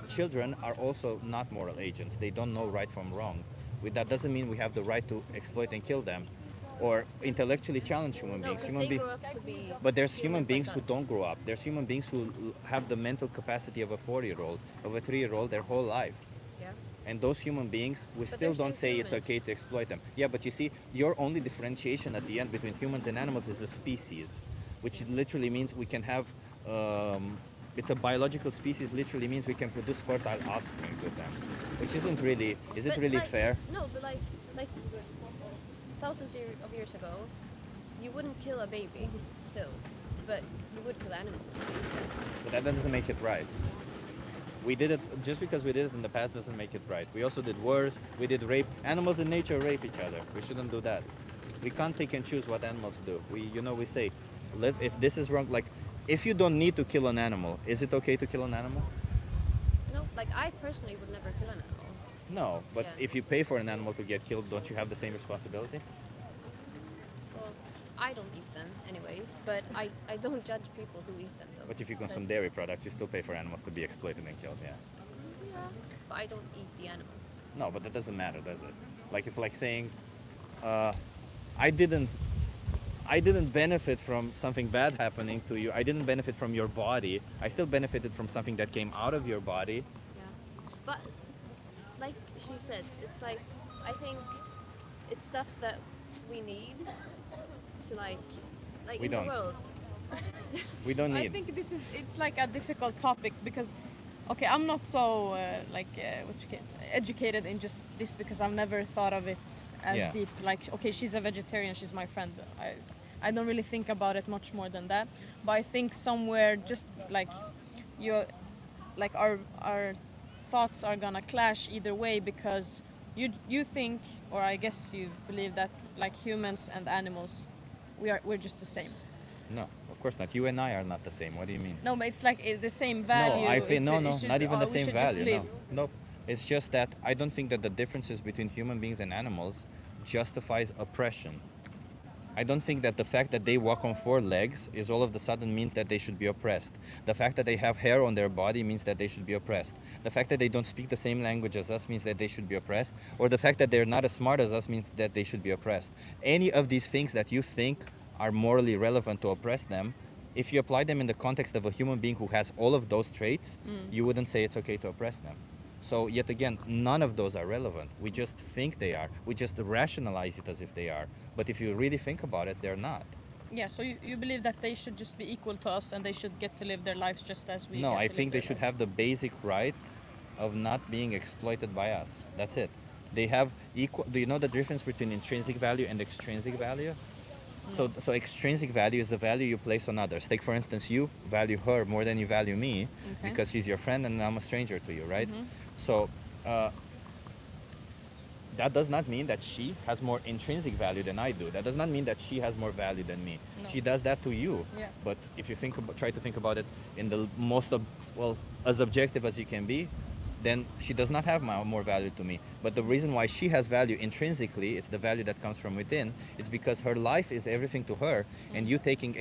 children are also not moral agents. They don't know right from wrong. That doesn't mean we have the right to exploit and kill them, or intellectually challenge human No, beings. because Human they be- grow up to be. But there's human humans beings like who us. don't grow up. There's human beings who have the mental capacity of a 4-year-old, of a 3-year-old their whole life. Yeah. And those human beings, we But still they're don't still say it's okay humans. to exploit them. Yeah, but you see, your only differentiation at the end between humans and animals is a species, which literally means we can have, it's a biological species, literally means we can produce fertile offsprings with them, which isn't really, is it But really like, fair? No, but like like of years ago, you wouldn't kill a baby still, but you would kill animals. But that doesn't make it right. We did it just because we did it in the past doesn't make it right. We also did wars. We did rape. Animals in nature rape each other. We shouldn't do that. We can't pick and choose what animals do. We say, if this is wrong, like if you don't need to kill an animal, is it okay to kill an animal? No, like I personally would never kill an animal. No, but Yeah. if you pay for an animal to get killed, don't you have the same responsibility? Well, I don't eat them anyways, but I don't judge people who eat them though. But if you consume That's- dairy products, you still pay for animals to be exploited and killed, yeah. Yeah, but I don't eat the animal. No, but that doesn't matter, does it? Like it's like saying, I didn't benefit from something bad happening to you. I didn't benefit from your body. I still benefited from something that came out of your body. Yeah, but like she said, it's like I think it's stuff that we need to like We in don't. the world. We don't I need. think it's like a difficult topic because, okay, I'm not so educated in just this because I've never thought of it as Yeah. deep. Like, okay, she's a vegetarian, she's my friend. I don't really think about it much more than that. But I think somewhere just like our thoughts are gonna clash either way because you think, or I guess you believe that like humans and animals, we're just the same. No, of course not. You and I are not the same. What do you mean? No, but it's like the same value. No, I feel It's- no, it no, should- not even the we same should just value. live. No, nope. It's just that I don't think that the differences between human beings and animals justifies oppression. I don't think that the fact that they walk on four legs is all of a sudden means that they should be oppressed. The fact that they have hair on their body means that they should be oppressed. The fact that they don't speak the same language as us means that they should be oppressed. Or the fact that they're not as smart as us means that they should be oppressed. Any of these things that you think are morally relevant to oppress them, if you apply them in the context of a human being who has all of those traits, you wouldn't say it's okay to oppress them. So yet again, none of those are relevant. We just think they are. We just rationalize it as if they are. But if you really think about it, they're not. Yeah, so you believe that they should just be equal to us and they should get to live their lives just as we No, get I to think live they their should lives. have the basic right of not being exploited by us. That's it. They have equal. Do you know the difference between intrinsic value and extrinsic value? So extrinsic value is the value you place on others. Take for instance, you value her more than you value me Okay. because she's your friend and I'm a stranger to you, right? Mhm. So that does not mean that she has more intrinsic value than I do. That does not mean that she has more value than me. No. She does that to you. Yeah. But if you try to think about it in the most as objective as you can be, then she does not have more value to me. But the reason why she has value intrinsically, it's the value that comes from within. It's because her life is everything to her, and you taking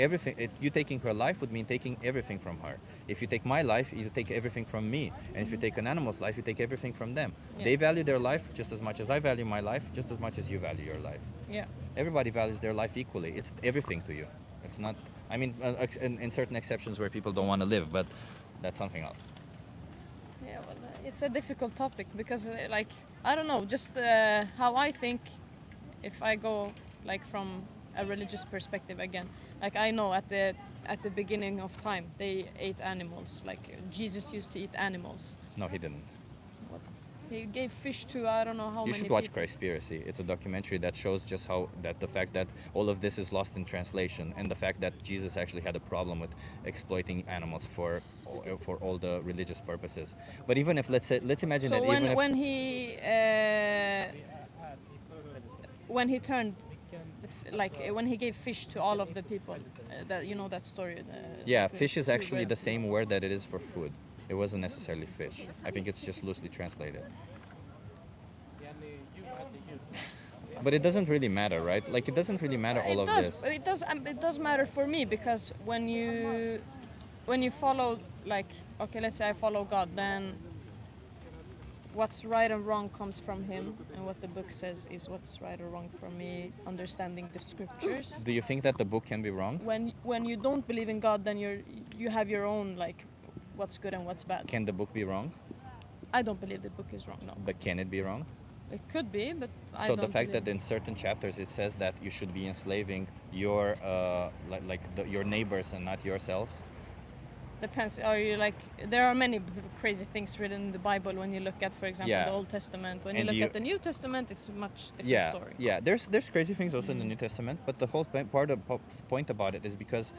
her life would mean taking everything from her. If you take my life, you take everything from me, and if you take an animal's life, you take everything from them. Yeah. They value their life just as much as I value my life, just as much as you value your life. Yeah. Everybody values their life equally. It's everything to you. It's not. I mean, in certain exceptions where people don't want to live, but that's something else. Yeah, well, it's a difficult topic because, like, I don't know, just how I think. If I go like from a religious perspective again, like I know at the beginning of time they ate animals. Like Jesus used to eat animals. No, he didn't. He gave fish to I don't know how You many should watch people. Cryspiracy. It's a documentary that shows just how that the fact that all of this is lost in translation, and the fact that Jesus actually had a problem with exploiting animals for all the religious purposes. But even if let's imagine So that even if when he turned, when he gave fish to all of the people, that you know that story. yeah, the fish is two actually whales. the same word that it is for food. It wasn't necessarily fish. I think it's just loosely translated. But it doesn't really matter, right? Like it doesn't really matter all of this. It does matter for me because when you follow, like, okay, let's say I follow God, then what's right and wrong comes from Him, and what the book says is what's right or wrong for me, understanding the scriptures. Do you think that the book can be wrong? When you don't believe in God, then you have your own, like, what's good and what's bad. Can the book be wrong? I don't believe the book is wrong. No, But can it be wrong? it could be, but I So don't the fact believe that in certain chapters it says that you should be enslaving your your neighbors and not yourselves, depends. Are you like, there are many crazy things written in the Bible when you look at, for example, Yeah. the Old Testament. When you And look you- at the New Testament, it's a much different Yeah, story. yeah. There's crazy things also in the New Testament, but the whole point about it is because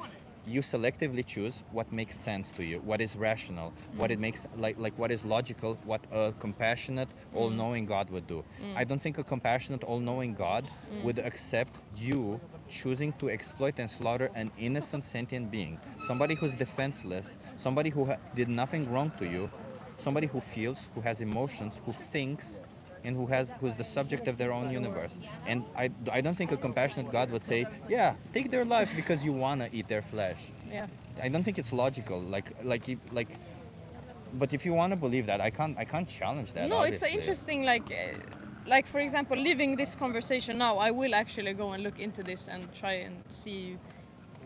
you selectively choose what makes sense to you, what is rational, what it makes like what is logical, what a compassionate, all-knowing God would do. I don't think a compassionate, all-knowing God would accept you choosing to exploit and slaughter an innocent sentient being, somebody who's defenseless, somebody who did nothing wrong to you, somebody who feels, who has emotions, who thinks, and who's the subject of their own universe. And I don't think a compassionate God would say, yeah, take their life because you want to eat their flesh. Yeah. I don't think it's logical. But if you want to believe that, I can't challenge that. No, obviously. it's interesting. Like for example, leaving this conversation now, I will actually go and look into this and try and see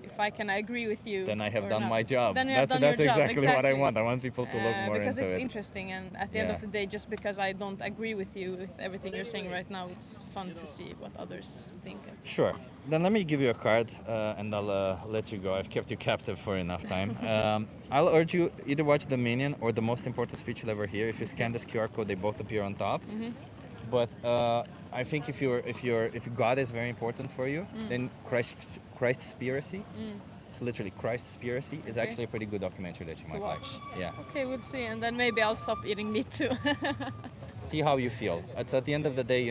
if I can agree with you. Then I have or done not. my job. Then you have that's done your that's job. exactly what I want. I want people to look more because into it's it. interesting, and at the end Yeah. of the day, just because I don't agree with you with everything you're saying right now, it's fun to see what others think. Sure. Then let me give you a card, and I'll let you go. I've kept you captive for enough time. I'll urge you either watch The Minion or The Most Important Speech You'll Ever Hear. If you scan this QR code, they both appear on top. But I think if God is very important for you, then Christspiracy. It's literally Christspiracy is Okay. actually a pretty good documentary that you might watch. like. Yeah. Okay, we'll see, and then maybe I'll stop eating meat too. See how you feel. It's at the end of the day,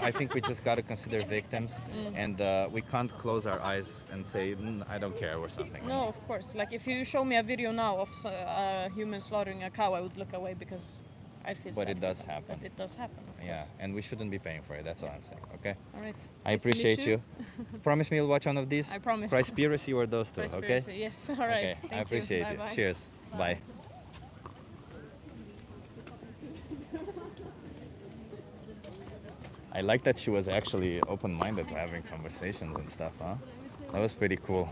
I think we just got to consider victims, and we can't close our eyes and say, I don't care or something. No, of course. Like if you show me a video now of a human slaughtering a cow, I would look away because I feel But sad it for does them. happen. But it does happen, of Yeah, course. and we shouldn't be paying for it. That's all I'm saying. Okay. All right. I Nice to meet appreciate you. Promise me you'll watch one of these. I promise. Christspiracy or those two. Okay. Conspiracy, yes. All right. Okay. Thank I appreciate you. you. Bye-bye. Cheers. Bye. I like that she was actually open-minded to having conversations and stuff, huh? That was pretty cool.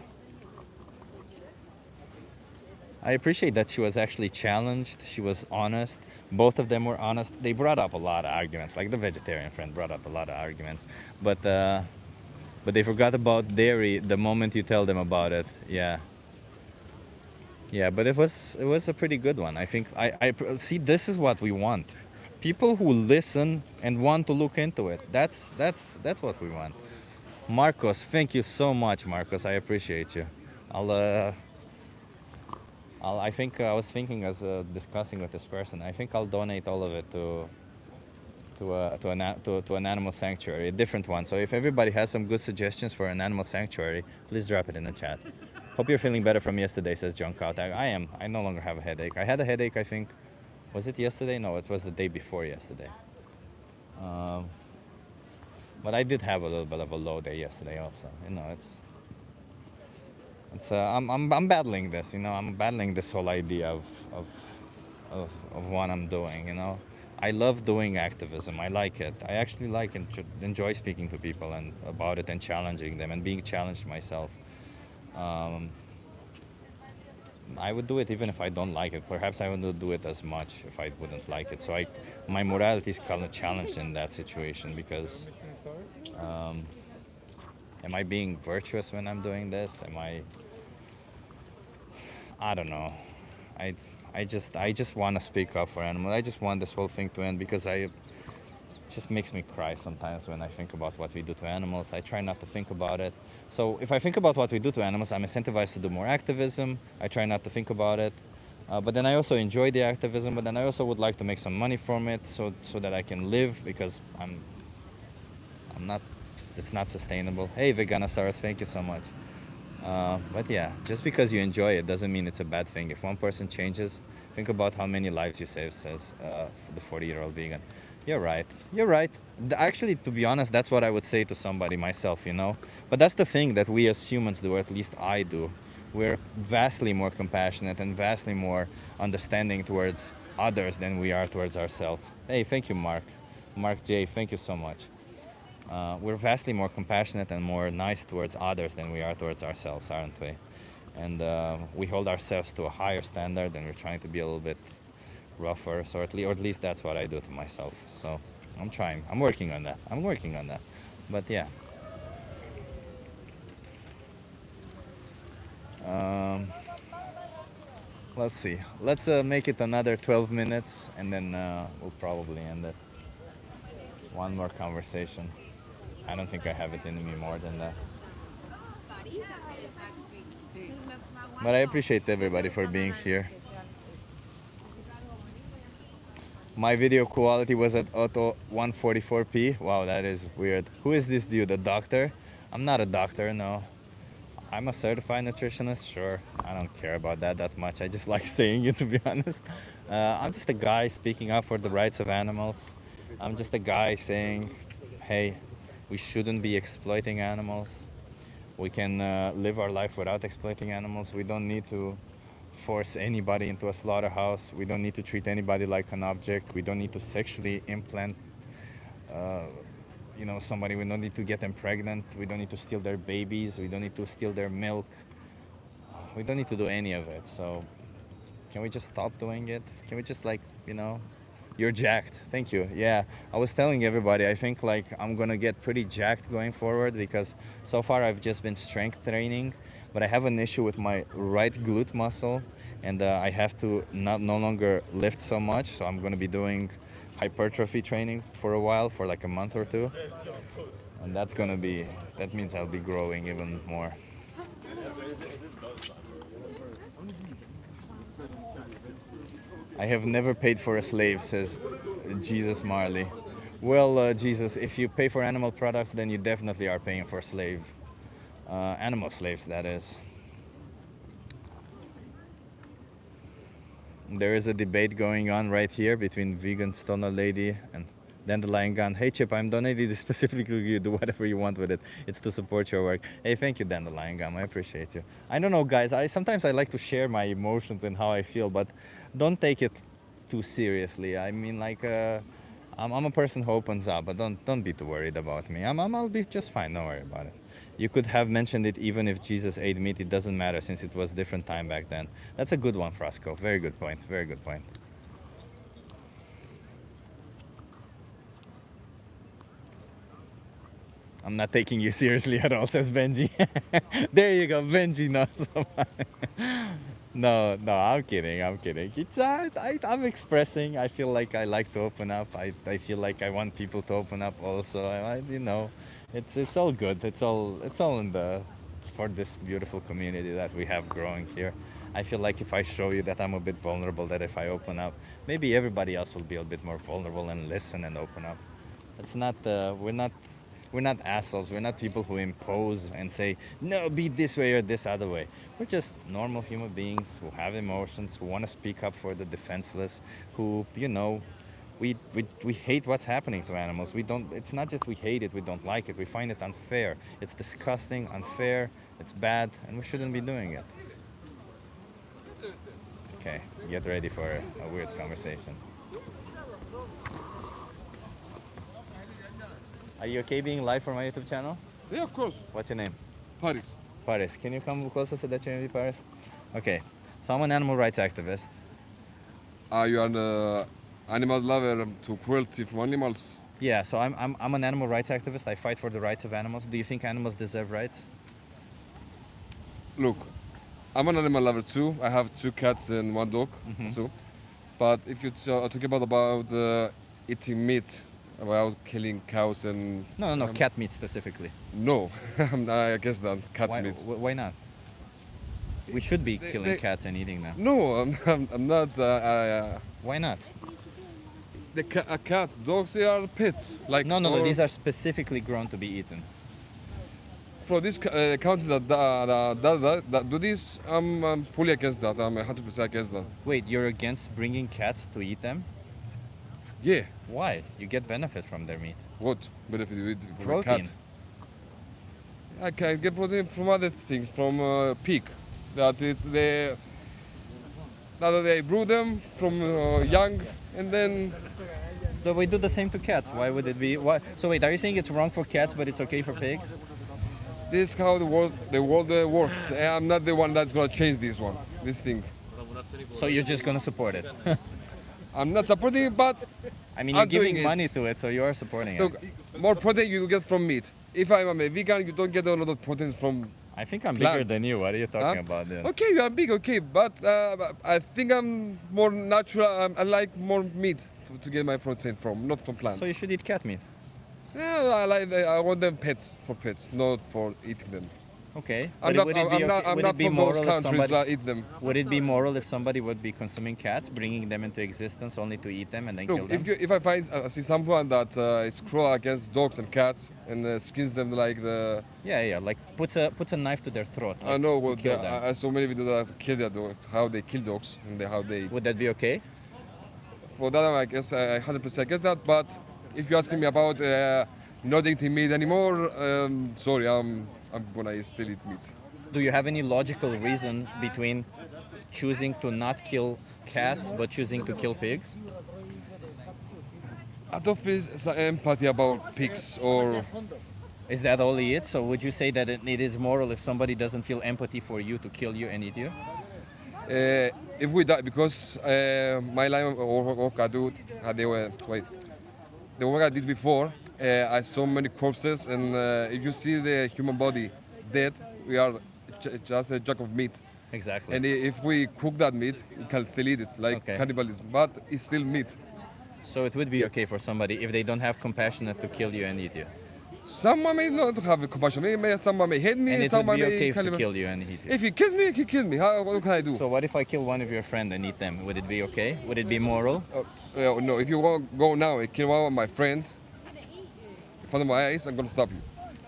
I appreciate that she was actually challenged. She was honest. Both of them were honest. They brought up a lot of arguments. Like the vegetarian friend brought up a lot of arguments, but they forgot about dairy the moment you tell them about it. Yeah. Yeah, but it was a pretty good one. I think I see. This is what we want. People who listen and want to look into it. That's what we want. Marcos, thank you so much, Marcos. I appreciate you. I think I was thinking as discussing with this person. I think I'll donate all of it to an animal sanctuary, a different one. So if everybody has some good suggestions for an animal sanctuary, please drop it in the chat. Hope you're feeling better from yesterday, says John Kaut. I am. I no longer have a headache. I had a headache, I think. Was it yesterday? No, it was the day before yesterday. But I did have a little bit of a low day yesterday also. I'm battling this. I'm battling this whole idea of what I'm doing. I love doing activism. I like it. I actually like and enjoy speaking to people and about it and challenging them and being challenged myself. I would do it even if I don't like it. Perhaps I wouldn't do it as much if I wouldn't like it. So my morality is kind of challenged in that situation because am I being virtuous when I'm doing this? I don't know. I just want to speak up for animals. I just want this whole thing to end because it just makes me cry sometimes when I think about what we do to animals. I try not to think about it. So if I think about what we do to animals, I'm incentivized to do more activism. I try not to think about it. But then I also enjoy the activism, but then I also would like to make some money from it so that I can live because it's not sustainable. Hey, Veganosaurus, thank you so much. But yeah, just because you enjoy it doesn't mean it's a bad thing. If one person changes, think about how many lives you save, says the 40-year-old vegan. You're right. You're right. Actually, to be honest, that's what I would say to somebody myself, But that's the thing that we as humans do, or at least I do. We're vastly more compassionate and vastly more understanding towards others than we are towards ourselves. Hey, thank you, Mark. Mark J, thank you so much. We're vastly more compassionate and more nice towards others than we are towards ourselves, aren't we? And we hold ourselves to a higher standard and we're trying to be a little bit rougher, or at least that's what I do to myself. So I'm trying. I'm working on that. But yeah. Let's see. Let's make it another 12 minutes and then we'll probably end it. One more conversation. I don't think I have it in me more than that. But I appreciate everybody for being here. My video quality was at auto 144p. Wow, that is weird. Who is this dude? A doctor? I'm not a doctor, no. I'm a certified nutritionist, sure. I don't care about that much. I just like saying it, to be honest. I'm just a guy speaking up for the rights of animals. I'm just a guy saying, hey, we shouldn't be exploiting animals. We can live our life without exploiting animals. We don't need to force anybody into a slaughterhouse. We don't need to treat anybody like an object. We don't need to sexually implant somebody. We don't need to get them pregnant. We don't need to steal their babies. We don't need to steal their milk. We don't need to do any of it. So can we just stop doing it? Can we just you're jacked. Thank you. Yeah, I was telling everybody, I think I'm gonna get pretty jacked going forward because so far I've just been strength training, but I have an issue with my right glute muscle and I have to no longer lift so much. So I'm gonna be doing hypertrophy training for a while, for like a month or two. And that means I'll be growing even more. I have never paid for a slave, says Jesus Marley. Well, Jesus, if you pay for animal products, then you definitely are paying for animal slaves, that is. There is a debate going on right here between vegan stoner lady and Dandelion Gun. Hey Chip, I'm donating this specifically to you. Do whatever you want with it. It's to support your work. Hey, thank you, Dandelion Gun. I appreciate you. I don't know, guys. Sometimes I like to share my emotions and how I feel, but don't take it too seriously. I mean, I'm a person who opens up, but don't be too worried about me. I'll be just fine. Don't worry about it. You could have mentioned it even if Jesus ate meat. It doesn't matter since it was different time back then. That's a good one, Frasco. Very good point. Very good point. I'm not taking you seriously at all, says Benji. There you go, Benji knows. No, I'm kidding. It's I'm expressing. I feel like I like to open up. I feel like I want people to open up also. It's all good. It's all for this beautiful community that we have growing here. I feel like if I show you that I'm a bit vulnerable, that if I open up, maybe everybody else will be a bit more vulnerable and listen and open up. It's not we're not assholes. We're not people who impose and say, no, be this way or this other way. We're just normal human beings who have emotions, who want to speak up for the defenseless, who, we hate what's happening to animals. It's not just we hate it, we don't like it. We find it unfair. It's disgusting, unfair, it's bad, and we shouldn't be doing it. Okay, get ready for a weird conversation. Are you okay being live for my YouTube channel? Yeah, of course. What's your name? Paris. Paris. Can you come closer so that you can be Paris? Okay. So I'm an animal rights activist. You are an animal lover to cruelty from animals? Yeah, so I'm an animal rights activist. I fight for the rights of animals. Do you think animals deserve rights? Look, I'm an animal lover too. I have 2 cats and 1 dog. So, but if you talk about eating meat, about killing cows and... No, cat meat specifically. No, I guess that, cat meat. Why not? We should be killing cats and eating them. No, I'm not. Why not? Cats, dogs, they are pets. No, these are specifically grown to be eaten. For this countries that do this, I'm fully against that. I'm 100% against that. Wait, you're against bringing cats to eat them? Yeah. Why? You get benefit from their meat. What benefit you eat from protein. a cat? I can get protein from other things, from pig. That they brew them from young, and then. We do the same to cats. Why would it be? Why? So wait, are you saying it's wrong for cats, but it's okay for pigs? This is how the world works. I'm not the one that's gonna change this thing. So you're just gonna support it? I'm not supporting it, but I mean, you're giving money to it, so you are supporting it. Look, more protein you get from meat. If I'm a vegan, you don't get a lot of proteins from I think I'm bigger plants. than you. What are you talking Huh? about then? Okay, you are big, okay, but I think I'm more natural. I like more meat to get my protein from, not from plants. So you should eat cat meat. Yeah, I want them pets for pets, not for eating them. Okay. I'm But not, would it be I'm not, okay- I'm would not it be from those moral if countries somebody that eat them. would it be moral if somebody would be consuming cats, bringing them into existence only to eat them and then kill Look, them? if I find see someone that is cruel against dogs and cats and skins them like the Yeah, like puts a knife to their throat. I like, know to what kill them. I saw many videos that kill their dogs, how they kill dogs and how they. Would that be okay? For that, I guess I 100% guess that. But if you're asking me about not eating meat anymore, sorry, I'm gonna still eat meat. Do you have any logical reason between choosing to not kill cats but choosing to kill pigs? I don't feel some empathy about pigs or. Is that only it? So would you say that it is moral if somebody doesn't feel empathy for you to kill you and eat you? If we die, because my line of work I do, the work I did before, I saw many corpses, and if you see the human body dead, we are just a jug of meat. Exactly. And if we cook that meat, we can still eat it, like Okay. cannibalism, but it's still meat. So it would be okay for somebody if they don't have compassion to kill you and eat you. Someone may not have compassion, someone may hate me, And it would someone be may okay to cannibal- kill you and eat you. If he kills me, he kills me. What can I do? So what if I kill one of your friends and eat them? Would it be okay? Would it be moral? No, if you want to go now and kill one of my friends in front of my eyes, I'm gonna stop you.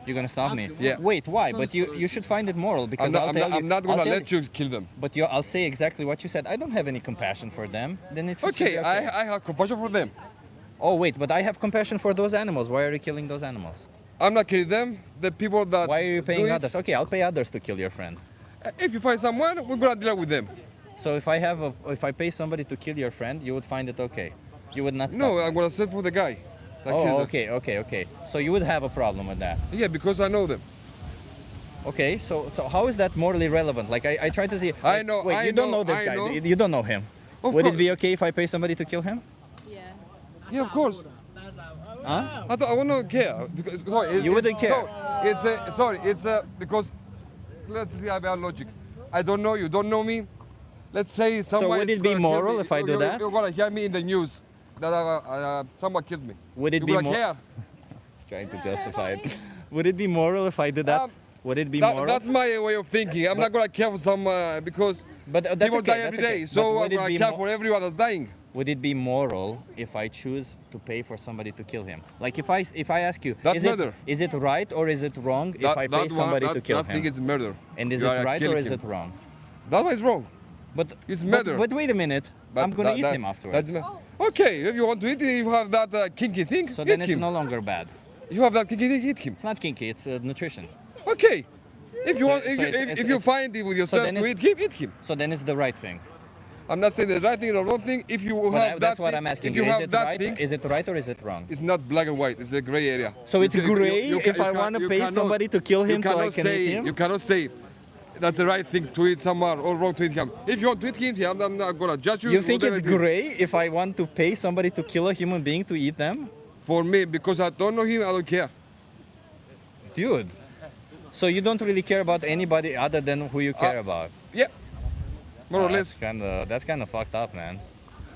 You're gonna stop me? Yeah. Wait, why? But you should find it moral because I'm not gonna I'll tell let you kill them. But I'll say exactly what you said. I don't have any compassion for them. Then it should Okay, be I have compassion for them. Oh wait, but I have compassion for those animals. Why are you killing those animals? I'm not killing them. The people that. Why are you do paying it, others? Okay, I'll pay others to kill your friend. If you find someone, we're gonna deal with them. So if I pay somebody to kill your friend, you would find it okay. You would not. Stop No, me. I'm gonna send for the guy. that killed Oh, them. okay. So you would have a problem with that. Yeah, because I know them. Okay, so how is that morally relevant? Like I try to see. I like, know- Wait, I you don't know- know this I guy. know. You don't know him. Of Would course. it be okay if I pay somebody to kill him? Yeah. Yeah, of course. Huh? I wouldn't care. Because, sorry, You wouldn't care. It's because let's see about logic. I don't know you, don't know me. Let's say someone. would is it be gonna kill moral me. if I do that? You're gonna hear me in the news that someone killed me. Would it You're be gonna more? care. Trying to justify it. Would it be moral if I did that? Um, Would it be moral? That's my way of thinking. I'm not gonna care for some because But that's people okay, die that's every day. okay. So But I'm would it gonna be care mo- for everyone that's dying. Would it be moral if I choose to pay for somebody to kill him? Like if I ask you, That's is murder. Is it right or is it wrong if I pay somebody to kill I think him? it's murder. And is You it are right or killing is him. it wrong? That one is wrong. But It's murder. But wait a minute. But I'm gonna that- eat that- him afterwards. Okay, if you want to eat it, you have that kinky thing, So eat then it's him. no longer bad. You have that kinky thing, eat him. It's not kinky. It's nutrition. Okay. If you So- want, so it's- if you it's- find it with yourself then to it's- eat him. So then it's the right thing. I'm not saying the right thing or the wrong thing. If you But have that that's what thing, I'm asking if you. you Is have it that right? thing, Is it right or is it wrong? it's not black and white. It's a gray area. So it's You can- gray you if can- I you want to can- pay you cannot- somebody to kill him you so I cannot can say, eat him? You cannot say that's the right thing to eat someone or wrong to eat him. If you want to eat him, I'm not gonna judge you. You think whatever it's you do. gray if I want to pay somebody to kill a human being to eat them? For me, because I don't know him, I don't care. Dude. So you don't really care about anybody other than who you care about? Yeah, more or less. That's kind of fucked up, man.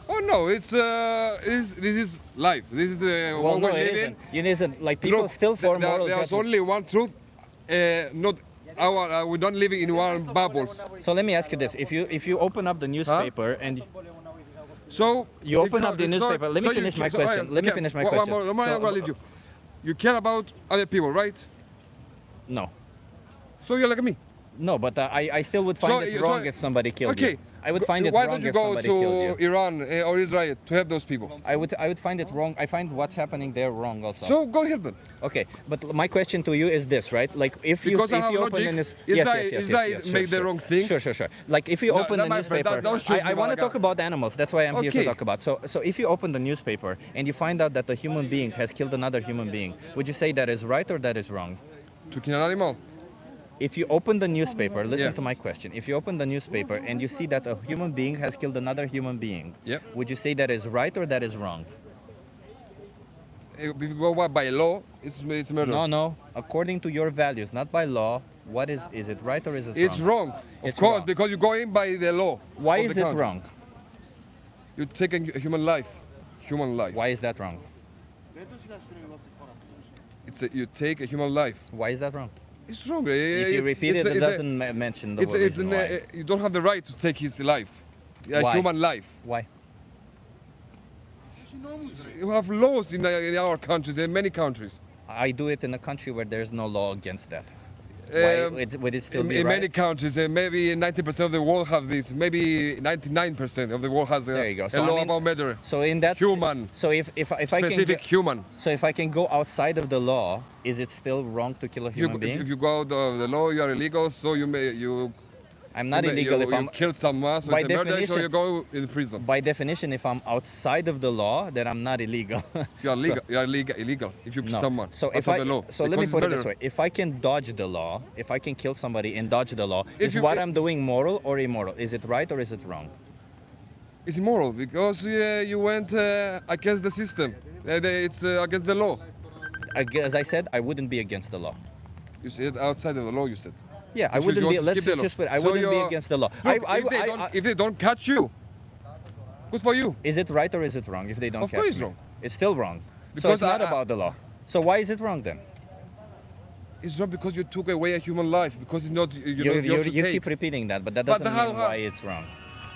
Oh no, this is life. This is the Well, one no, we're it living. isn't. It isn't. Like people Look, still form moral there's judgments. only one truth. Not our. We don't live in one bubbles. So let me ask you this: if you open up the newspaper and So you open up the newspaper, let me finish my question. Let me finish my question. One more, So- I'm gonna lead you. You care about other people, right? No, So you're like me. no, but I still would find it wrong if somebody killed Okay. you. I would find it Why wrong don't you if go somebody killed to you. Iran or Israel to help those people? I would find it wrong. I find what's happening there wrong also. So go help them. Okay, but my question to you is this, right? Like if you Because I if have you logic, open the news, Israel make the wrong thing. Sure. Like if you No, open no, the my friend, newspaper, don't shoot I me, want to Malaga. talk about animals. That's why I'm here to Okay. talk about. So if you open the newspaper and you find out that a human being has killed another human being, would you say that is right or that is wrong? To kill an animal. If you open the newspaper, listen Yeah. to my question. If you open the newspaper and you see that a human being has killed another human being, Yeah. would you say that is right or that is wrong? If you go by law, it's murder. No. According to your values, not by law. What is it right or is it It's wrong? wrong. Of It's course, wrong. because you're going by the law. Why of is the it country. wrong? You're taking a human life. Human life. Why is that wrong? You take a human life. Why is that wrong? It's wrong. If you repeat it, it doesn't mention the reason why. You don't have the right to take his life. A Why? human life. Why? You have laws in our countries, in many countries. I do it in a country where there's no law against that. Why would it still be in right? many countries, maybe 90% of the world have this. Maybe 99% of the world has There you go. a So, I law mean, about murder. So in that Human. So if I can Specific human. So if I can go outside of the law, is it still wrong to kill a human being? If you go out of the law, you are illegal. So I'm not you illegal if you I'm killed someone. So by it's a murder. So definition- you go in prison. by definition. If I'm outside of the law, then I'm not illegal. You are So- legal. You are illegal if you kill No. someone. So if outside I the law. so let me because put it it's this murder. way: if I can dodge the law, if I can kill somebody and dodge the law, If is you- what I'm doing moral or immoral? Is it right or is it wrong? It's immoral because you went against the system. It's against the law. As I said, I wouldn't be against the law. You said outside of the law. You said. Yeah, I Which means wouldn't you be. want to Let's skip the law. just put. I So wouldn't be you're- against the law. Look, if they don't catch you, good for you. Is it right or is it wrong if they don't Of catch course it's me? wrong. It's still wrong. So Because it's not I- about the law. So why is it wrong then? It's not because you took away a human life. Because it's not You keep repeating that, but that But doesn't how- mean why it's wrong.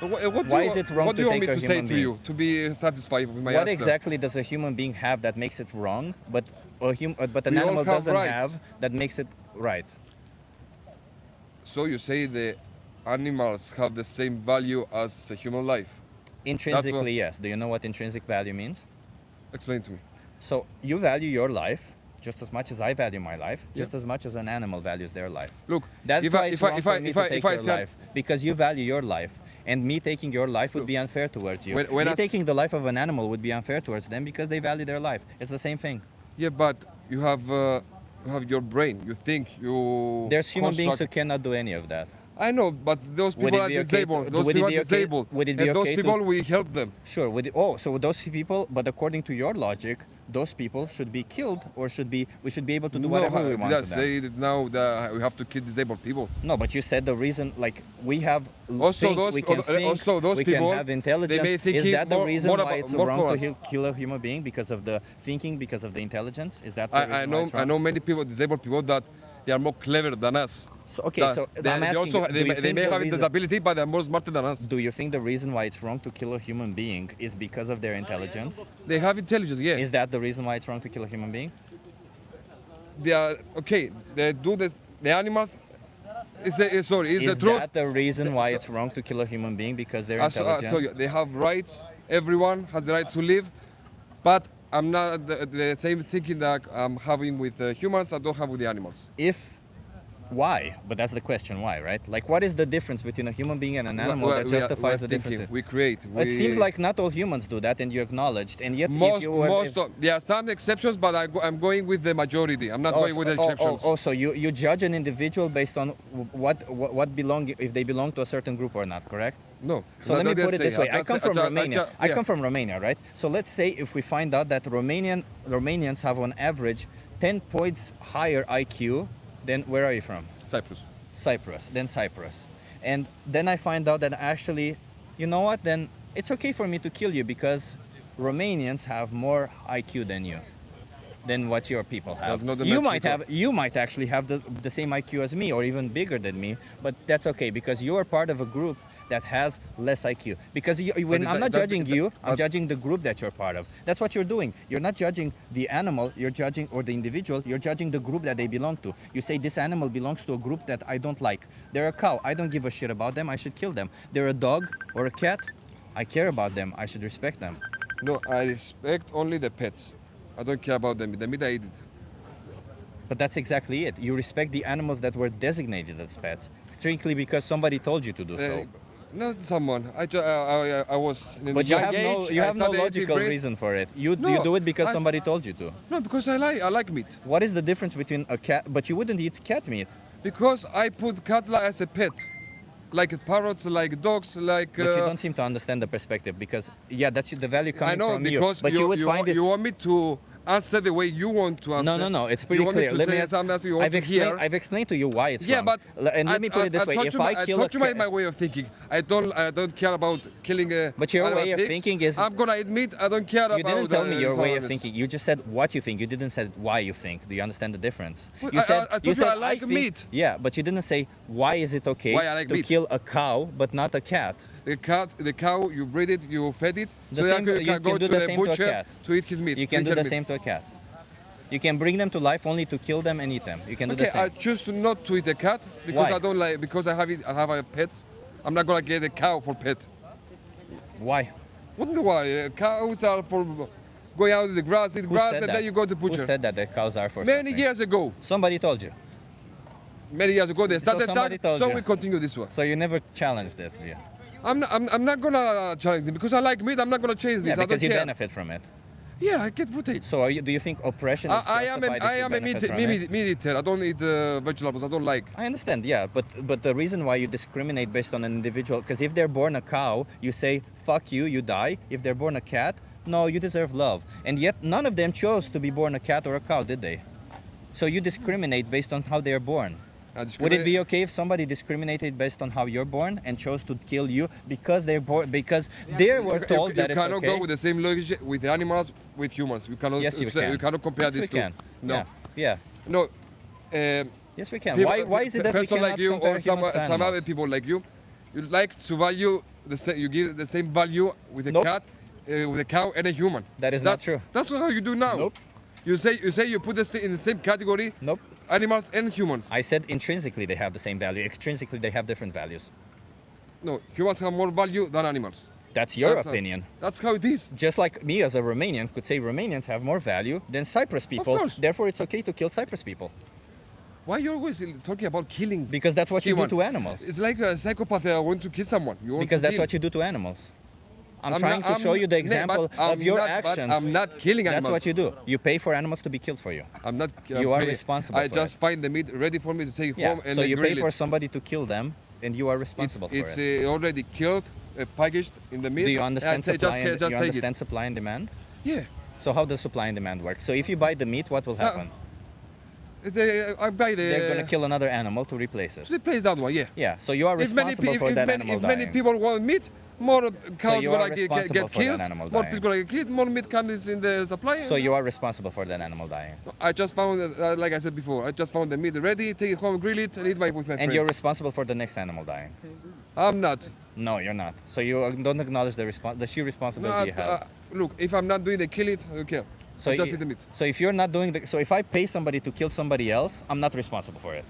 Why is it wrong What to do you want me take a to say human to being? you to be satisfied with my What answer? exactly does a human being have that makes it wrong, but but an We all animal have doesn't rights. have that makes it right? So you say the animals have the same value as a human life? Intrinsically, yes. Do you know what intrinsic value means? Explain to me. So you value your life just as much as I value my life, Yeah. just as much as an animal values their life. Look, That's if why I- it's if I- wrong if for I- me if to I- take if I your said- life, because you value your life, and me taking your life would be unfair towards you. When me I- taking the life of an animal would be unfair towards them because they value their life. It's the same thing. Yeah, but you have your brain. You think you. There's human beings who construct- cannot do any of that. I know, but those Would people it are be okay disabled. to- Those would it people be are okay- disabled. would it be and those okay to- people, we help them. Sure. So those people, but according to your logic, those people should be killed, or we should be able to do whatever we want did I to them. say that now that we have to kill disabled people? No, but you said the reason, like we have Also, think, those we can think, also those we people, can have intelligence. they may think Is that the more- reason more why about- it's more wrong for to us. kill a human being because of the thinking, because of the intelligence? Is that the reason I why know it's wrong? many people, disabled people, that they are more clever than us. So, okay, That so they, I'm they asking also you, they, do you may- they think may the have a reason- disability, but they're more smarter than us. Do you think the reason why it's wrong to kill a human being is because of their intelligence? They have intelligence, yeah. Is that the reason why it's wrong to kill a human being? They are okay. They do this. The animals. Is Is the truth? that the reason why it's wrong to kill a human being because they're I intelligent? told you, they have rights. Everyone has the right to live, but I'm not the same thinking that I'm having with humans. I don't have with the animals. Why? But that's the question, why, right? Like, what is the difference between a human being and an animal that justifies the difference? We create. It seems like not all humans do that, and you acknowledged, and yet There are some exceptions, but I'm going with the majority. I'm not going with the exceptions. So you judge an individual based on what belong, if they belong to a certain group or not, correct? No. So let me put it this way. I come from Romania. I come from Romania, right? So let's say if we find out that Romanians have on average 10 points higher IQ, then where are you from? Cyprus. Then Cyprus. And then I find out that actually, you know what, then it's okay for me to kill you because Romanians have more IQ than what your people have. That's not the You might actually have the same IQ as me or even bigger than me, but that's okay because you are part of a group that has less IQ. Because I'm not judging you, I'm judging the group that you're part of. That's what you're doing. You're not judging the animal, you're judging, or the individual, you're judging the group that they belong to. You say this animal belongs to a group that I don't like. They're a cow, I don't give a shit about them, I should kill them. They're a dog or a cat, I care about them, I should respect them. No, I respect only the pets. I don't care about them. The meat I eat it. But that's exactly it. You respect the animals that were designated as pets, strictly because somebody told you to do so. Not someone. I was in But a you young have age. you I have no studied logical grade. reason for it. You No, do it because I somebody told you to. No, because I like meat. What is the difference between a cat? But you wouldn't eat cat meat. Because I put cats as a pet, like parrots, like dogs, like. But you don't seem to understand the perspective because that's the value coming I know from because you. But you would find it. You want me to answer the way you want to answer. No. It's pretty you want clear. Me to Let me. say something you want to hear. I've explained to you why it's Yeah, wrong. but And let me put it this way: if I kill I told you my way of thinking. I don't care about killing. But your animal way of pigs. thinking is. I'm gonna admit I don't care about. You didn't tell me your way of tolerance. thinking. You just said what you think. You didn't say why you think. Do you understand the difference? Well, You said I told you I like think, meat. Yeah, but you didn't say why is it okay Why I like to meat. kill a cow but not a cat. The cow, you breed it, you fed it, The so same- you you can go can do to the the same to a butcher cat. to eat his meat. You can to do eat the her same meat. to a cat. You can bring them to life only to kill them and eat them. You can do the Okay, I same. choose to not to eat a cat because Why? I don't like because I have pets. I'm not gonna get a cow for pet. Why? Wonder why cows are for going out in the grass, eat Who grass, said and that? then you go to butcher. Who said that the cows are for Many something? years ago. Somebody told you. Many years ago, they started somebody that, told so you. we continue this one. So you never challenged this view. I'm not gonna challenge them because I like meat. I'm not gonna change this. Yeah, I don't because you care. benefit from it. Yeah, I get protein. So do you think oppression is I am justified if you a benefit from it? meat eater. I don't eat vegetables. I don't like. I understand, yeah, but the reason why you discriminate based on an individual, because if they're born a cow, you say fuck you, you die. If they're born a cat, no, you deserve love. And yet none of them chose to be born a cat or a cow, did they? So you discriminate based on how they are born. Would it be okay if somebody discriminated based on how you're born and chose to kill you because they're born because they were told that you it's cannot okay? go with the same logic with the animals with humans. You cannot. Yes, you can. You cannot compare Yes, these we two. can. No. Yeah. No. Yes, we can. People- Why is it that we person cannot like you compare or some humans to other animals? people like you like to value the same. You give the same value with a Nope. cat, with a cow, and a human. That is not true. That's not how you do now. Nope. You say you put in the same category. Nope. Animals and humans. I said intrinsically they have the same value. Extrinsically they have different values. No, humans have more value than animals. That's your That's opinion. That's how it is. Just like me as a Romanian could say Romanians have more value than Cyprus people. course. Therefore, it's okay to kill Cyprus people. Why you always talking about killing? Because that's what you human? do to animals. It's like a psychopath want to kill someone. You want Because to that's kill. what you do to animals. I'm I'm trying not- to show I'm- you the no, example but I'm of your not- but actions. I'm not killing That's animals. what you do. You pay for animals to be killed for you. I'm not. You are paying. responsible I for just it. find the meat ready for me to take Yeah. home and So then you pay grill for it. somebody to kill them, and you are responsible for It's it. already killed, packaged in the meat. Do you understand and supply and, just you take understand supply and demand? it. Yeah. So how does supply and demand work? So if you buy the meat, what will So- happen? I buy the. They're going to kill another animal to replace it. So they place that one, yeah. Yeah. So you are If many, responsible pe- for if that many, animal if many dying. people want meat, more cows you gonna are get responsible get for that killed. animal More dying. people gonna get killed. More meat comes in the supply. So you are responsible for that animal dying. I just found, like I said before, I just found the meat ready. Take it home, grill it, and eat with my And friends. you're responsible for the next animal dying. I'm not. No, you're not. So you don't acknowledge the sheer responsibility you have. Look, if I'm not doing the kill it, I don't care. So I just i- eat the meat. So if you're not doing so if I pay somebody to kill somebody else, I'm not responsible for it.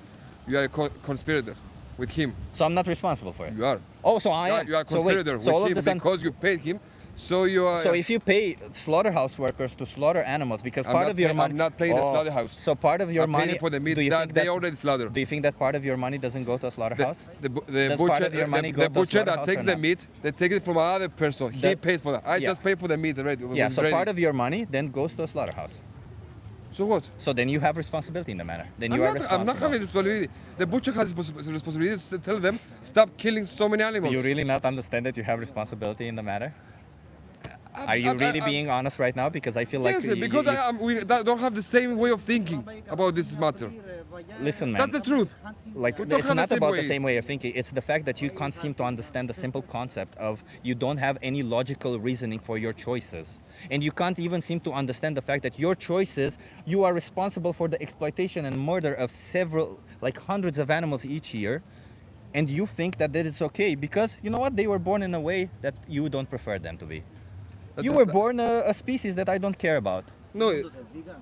You are a conspirator with him. So I'm not responsible for it. You are. Oh, so I am. You are a So wait, conspirator so all with of him a sudden, because you paid him. So you are. so if you pay slaughterhouse workers to slaughter animals because I'm part not of your pay- money, I'm not paying the slaughterhouse. So part of your I'm paying money for the meat do you that think they already slaughtered. Do you think that part of your money doesn't go to a slaughterhouse? The Does butcher, part of your money go the to a butcher that slaughterhouse takes or the not? meat, they take it from another person. He That- pays for that. I yeah. just pay for the meat ready. Yeah. it's So ready. part of your money then goes to a slaughterhouse. So what? So then you have responsibility in the matter. Then you I'm are not, responsible. I'm not having responsibility. The butcher has responsibility to tell them stop killing so many Do animals. you really not understand that you have responsibility in the matter? Are you I'm- really I'm- being honest right now? Because I feel like Yes, because we don't have the same way of thinking about this matter. listen, man. That's the truth. Like We don't it's have the not same about way. the same way of thinking. It's the fact that you can't seem to understand the simple concept of you don't have any logical reasoning for your choices, and you can't even seem to understand the fact that your choices, you are responsible for the exploitation and murder of several, like hundreds of animals each year, and you think that it's okay because you know what, they were born in a way that you don't prefer them to be. You were born a species that I don't care about. No,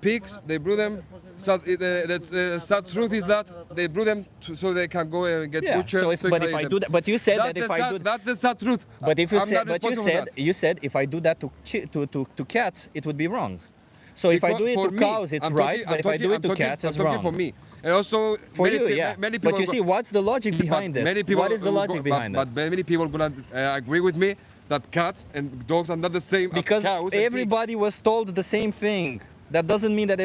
pigs, they brew them. The sad truth is that they brew them so they can go and get Yeah. butchered. So if, you but can if eat I them. do that, but you said that if I do, That's the sad truth. but if you I'm said, not but you responsible for said, that. you said if I do that to cats, it would be wrong. So if I Because do it for to me, cows, it's I'm right, talking- but if I do I'm it to talking- cats, I'm it's talking wrong. for me. And also For many you, pe- yeah. many people But you see, what's the logic behind it? Many people What is the logic behind it? But many people gonna agree with me that cats and dogs are not the same Because as cows. and pigs. everybody was told the same thing. That doesn't mean that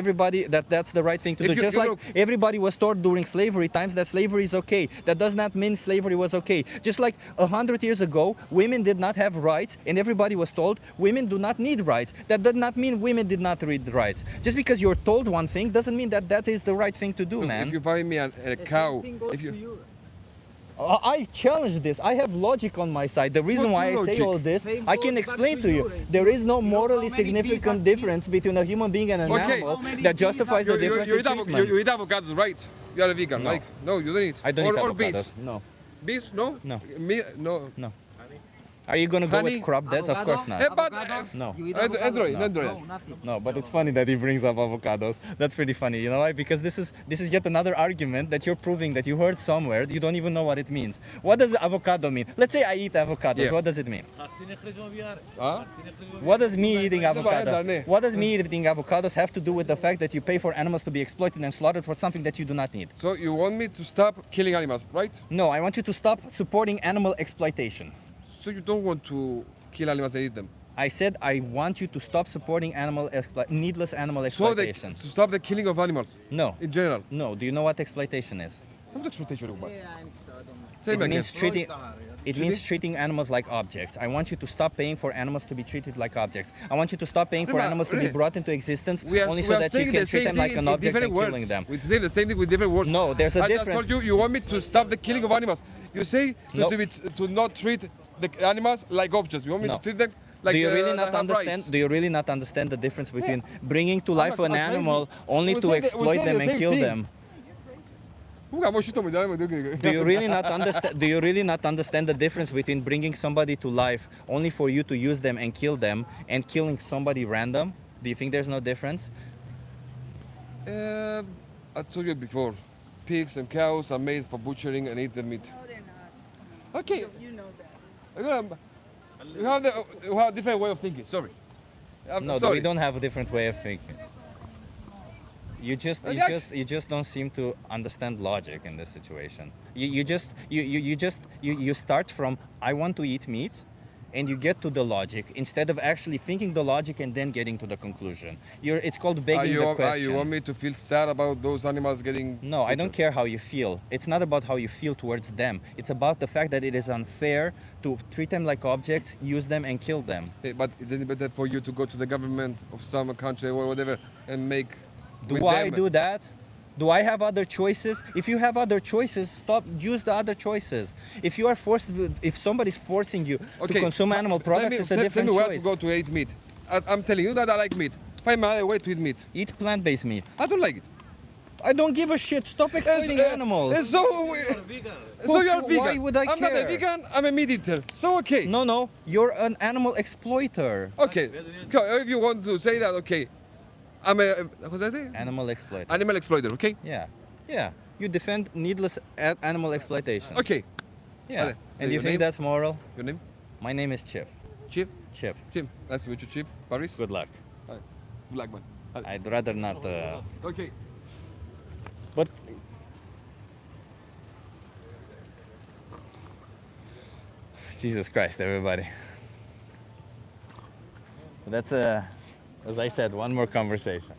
that's the right thing to If do. you- Just you like look- everybody was taught during slavery times that slavery is okay. That does not mean slavery was okay. Just like 100 years ago, women did not have rights, and everybody was told women do not need rights. That did not mean women did not read rights. Just because you're told one thing doesn't mean that that is the right thing to do, Look, man. if you find me a cow, if you I challenge this. I have logic on my side. The reason What why I say logic? all this, Same I goes can back explain to to you. urine. There is no You know morally how many bees significant are- difference between a human being and an Okay. animal How many that bees justifies are- the difference in treatment. you eat avocados, right? You are a vegan, No. like no, you don't eat. I don't or, eat or avocados. bees. No. Bees, no. No. Me, no. No. Are you gonna go Honey? with crop deads? Of Avocado? course not. Eh, but, Avocado? No. You eat Android, avocado? Android. No, nothing. No, but it's funny that he brings up avocados. That's pretty funny. You know why? Because this is yet another argument that you're proving that you heard somewhere. You don't even know what it means. What does avocado mean? Let's say I eat avocados. Yeah. What does it mean? Huh? What does me eating No, but avocado? Dane. What does me eating avocados have to do with the fact that you pay for animals to be exploited and slaughtered for something that you do not need? So you want me to stop killing animals, right? No, I want you to stop supporting animal exploitation. So you don't want to kill animals and eat them. I said I want you to stop supporting needless animal So exploitation. to stop the killing of animals No. in general. No. Do you know what exploitation is? What exploitation about? Yeah, I think so. I don't know. Same It again. means treating animals like objects. I want you to stop paying for animals to be treated like objects. I want you to stop paying for Rima, animals to be really? brought into existence We are, only we so are that you saying can the treat same them thing like an in object different and words. killing them. We say the same thing with different words. No, there's a I difference. just told you want me to stop the killing of animals. You say No. to not treat the animals like objects. You want me No. to treat them like Do you really they not have understand? rights. Do you really not understand the difference between bringing to life an I'm crazy. animal only We're to saying exploit them the and same kill thing. them? Do you really not understand? Do you really not understand the difference between bringing somebody to life only for you to use them and kill them, and killing somebody random? Do you think there's no difference? I told you before, pigs and cows are made for butchering and eat the meat. No, they're not. Okay, You know that. you have a different way of thinking. Sorry. I'm No, sorry. we don't have a different way of thinking. You just don't seem to understand logic in this situation. You start from I want to eat meat, and you get to the logic instead of actually thinking the logic and then getting to the conclusion. It's called begging the question. You want me to feel sad about those animals getting? No, I don't butchered? care how you feel. It's not about how you feel towards them. It's about the fact that it is unfair to treat them like objects, use them, and kill them. Hey, but isn't it better for you to go to the government of some country or whatever and make? with Do I them- do that? Do I have other choices? If you have other choices, use the other choices. If you are forced, if somebody's forcing you to consume animal products, it's a different tell me where choice. to go to eat meat. I'm telling you that I like meat. Find my other way to eat meat. Eat plant-based meat. I don't like it. I don't give a shit. Stop exploiting animals. And so you're vegan. Why would I I'm not a care? vegan. I'm a meat eater. So okay. No, you're an animal exploiter. Okay. If you want to say that, okay. I'm a what's that say? Animal exploiter. Animal exploiter. Okay. Yeah. You defend needless animal exploitation. Okay. Yeah. Vale. And you Your think name? that's moral? Your name? My name is Chip. Chip. Chip. Chip. Nice to meet you, Chip. Paris. Good luck. Good luck, man. I'd rather not. Okay. But Jesus Christ, everybody. That's as I said, one more conversation.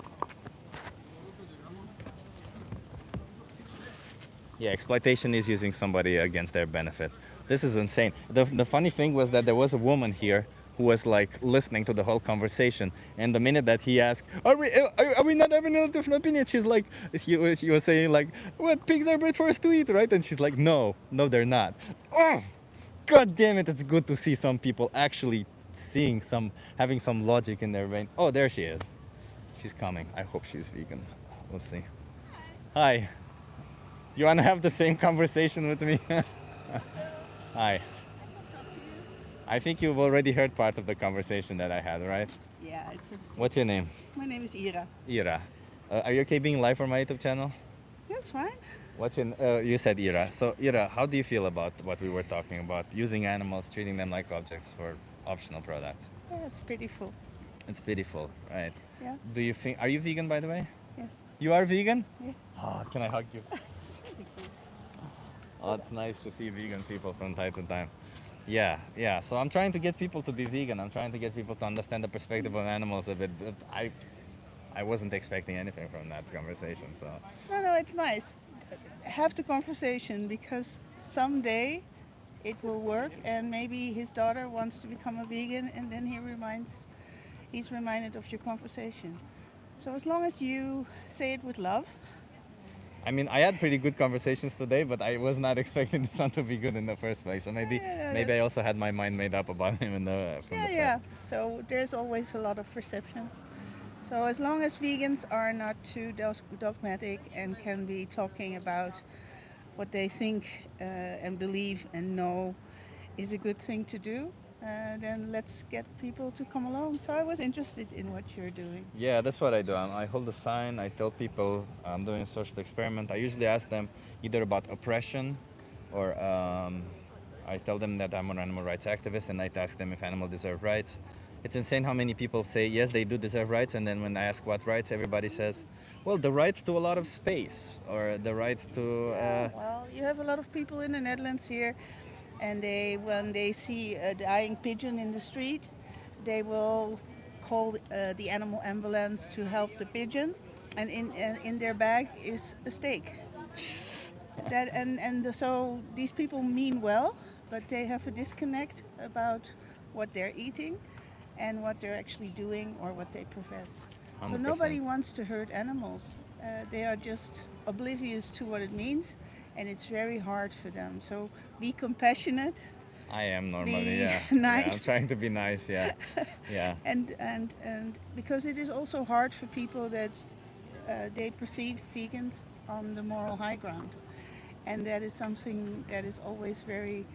Yeah, exploitation is using somebody against their benefit. This is insane. The funny thing was that there was a woman here who was like listening to the whole conversation, and the minute that he asked, are we not having a different opinion? She's like, he was saying like, what, pigs are bred for us to eat, right? And she's like, no, they're not. Oh, God damn it, it's good to see some people actually having some logic in their brain. Oh, there she is. She's coming. I hope she's vegan. We'll see. Hi. You wanna have the same conversation with me? Hi. I think you've already heard part of the conversation that I had, right? Yeah, What's your name? my name is Ira. Ira. Are you okay being live on my YouTube channel? That's fine. What's your, you said Ira. So Ira, how do you feel about what we were talking about? Using animals, treating them like objects for optional products. Yeah, it's pitiful. It's pitiful, right? Yeah. Do you think, are you vegan by the way? Yes. You are vegan? Yeah. Oh, can I hug you? Oh, it's nice to see vegan people from time to time. Yeah. So I'm trying to get people to be vegan. I'm trying to get people to understand the perspective of animals a bit. I I wasn't expecting anything from that conversation. So No, it's nice. Have the conversation because someday it will work, and maybe his daughter wants to become a vegan, and then he's reminded of your conversation. So as long as you say it with love, I mean, I had pretty good conversations today, but I was not expecting this one to be good in the first place. So maybe Yeah, maybe I that's- also had my mind made up about him from the start. yeah. So there's always a lot of perceptions. So as long as vegans are not too dogmatic and can be talking about what they think and believe and know is a good thing to do, then let's get people to come along. So I was interested in what you're doing. Yeah, that's what I do. I hold a sign. I tell people I'm doing a social experiment. I usually ask them either about oppression, or I tell them that I'm an animal rights activist, and I ask them if animals deserve rights. It's insane how many people say yes, they do deserve rights, and then when I ask what rights, everybody says, well, the right to a lot of space, or the right to. Well, you have a lot of people in the Netherlands here, and when they see a dying pigeon in the street, they will call the animal ambulance to help the pigeon, and in their bag is a steak. So these people mean well, but they have a disconnect about what they're eating and what they're actually doing or what they profess. So 100%. nobody wants to hurt animals. They are just oblivious to what it means, and it's very hard for them. So be compassionate. I am normally, Be yeah. Yeah, I'm nice. trying to be nice, yeah. Yeah. And because it is also hard for people that they perceive vegans on the moral high ground, and that is something that is always very.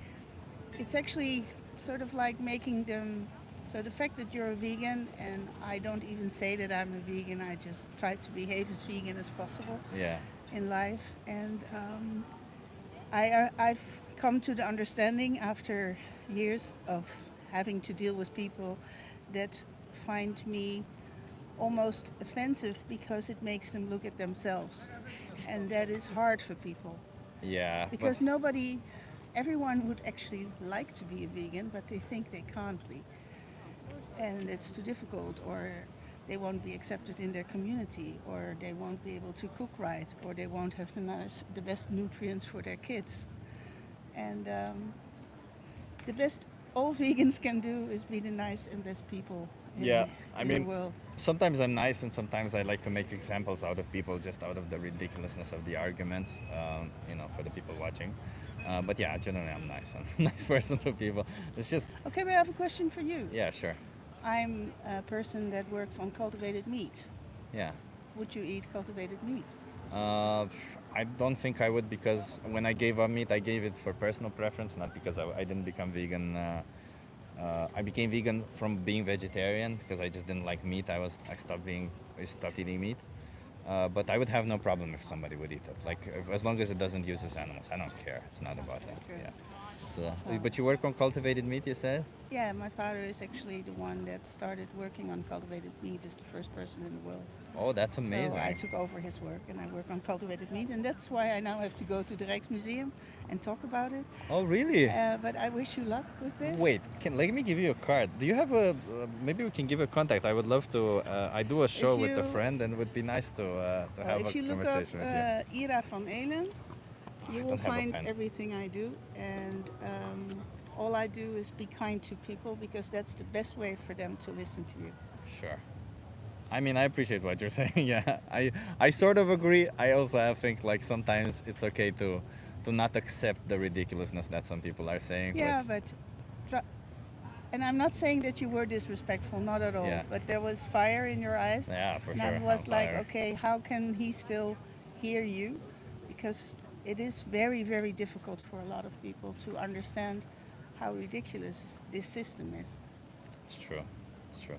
It's actually sort of like making them. So the fact that you're a vegan, and I don't even say that I'm a vegan, I just try to behave as vegan as possible Yeah. in life, and I've come to the understanding after years of having to deal with people that find me almost offensive because it makes them look at themselves, and that is hard for people Yeah. because everyone would actually like to be a vegan, but they think they can't be, and it's too difficult, or they won't be accepted in their community, or they won't be able to cook right, or they won't have the best nutrients for their kids. And the best all vegans can do is be the nice and best people in, Yeah, I in mean, the world. sometimes I'm nice, and sometimes I like to make examples out of people just out of the ridiculousness of the arguments, for the people watching. But yeah, generally I'm nice. I'm a nice person to people. It's just, Okay, but I have a question for you. yeah, sure. I'm a person that works on cultivated meat. Yeah. Would you eat cultivated meat? I don't think I would, because when I gave up meat, I gave it for personal preference, not because I didn't become vegan. I became vegan from being vegetarian because I just didn't like meat. I stopped eating meat. But I would have no problem if somebody would eat it. Like as long as it doesn't use as animals, I don't care. It's not about that. Good. Yeah. But you work on cultivated meat, you said? Yeah, my father is actually the one that started working on cultivated meat as the first person in the world. Oh, that's amazing. So I took over his work and I work on cultivated meat, and that's why I now have to go to the Rijksmuseum and talk about it. Oh, really? But I wish you luck with this. Wait, let me give you a card. Do you have maybe we can give a contact. I would love to. I do a show with a friend, and it would be nice to have a if you look up conversation with you. Ira van Elen, you will don't have a find pen. everything I do, and all I do is be kind to people because that's the best way for them to listen to you. Sure. I mean, I appreciate what you're saying. Yeah, I sort of agree. I also think like sometimes it's okay to not accept the ridiculousness that some people are saying. Yeah, and I'm not saying that you were disrespectful, not at all. Yeah. But there was fire in your eyes. Yeah, for and sure. I was On like, fire. okay, how can he still hear you? Because it is very, very difficult for a lot of people to understand how ridiculous this system is. It's true. It's true.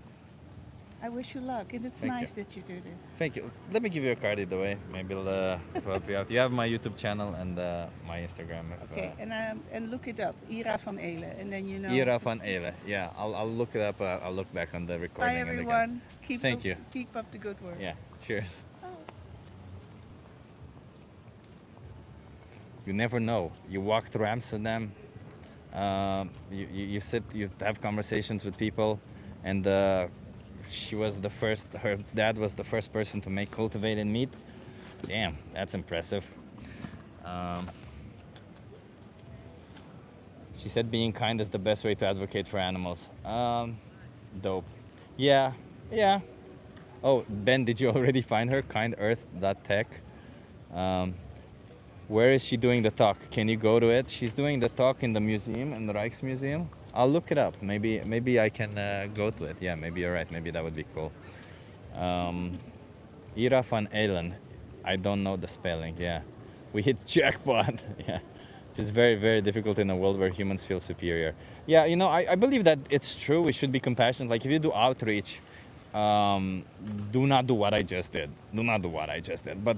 I wish you luck, and it's Thank nice you. that you do this. Thank you. Let me give you a card either way. Maybe it'll help you out. You have my YouTube channel and my Instagram. Okay, and look it up, Ira van Elen, and then you know. Ira van Elen. Yeah, I'll look it up. I'll look back on the recording. Bye, and again. everyone. Thank you. Keep up the good work. Yeah. Cheers. You never know. You walk through Amsterdam. You sit. You have conversations with people, and she was the first. Her dad was the first person to make cultivated meat. Damn, that's impressive. Um, she said being kind is the best way to advocate for animals. Dope. Yeah, yeah. Oh, Ben, did you already find her? KindEarth.tech. Um, where is she doing the talk? Can you go to it? She's doing the talk in the museum, in the Rijksmuseum. I'll look it up. Maybe I can go to it. Yeah, maybe you're right. Maybe that would be cool. Ira van Elen. I don't know the spelling. Yeah, we hit jackpot. Yeah, it's very, very difficult in a world where humans feel superior. Yeah, you know, I believe that it's true. We should be compassionate. Like if you do outreach, do not do what I just did. Do not do what I just did. But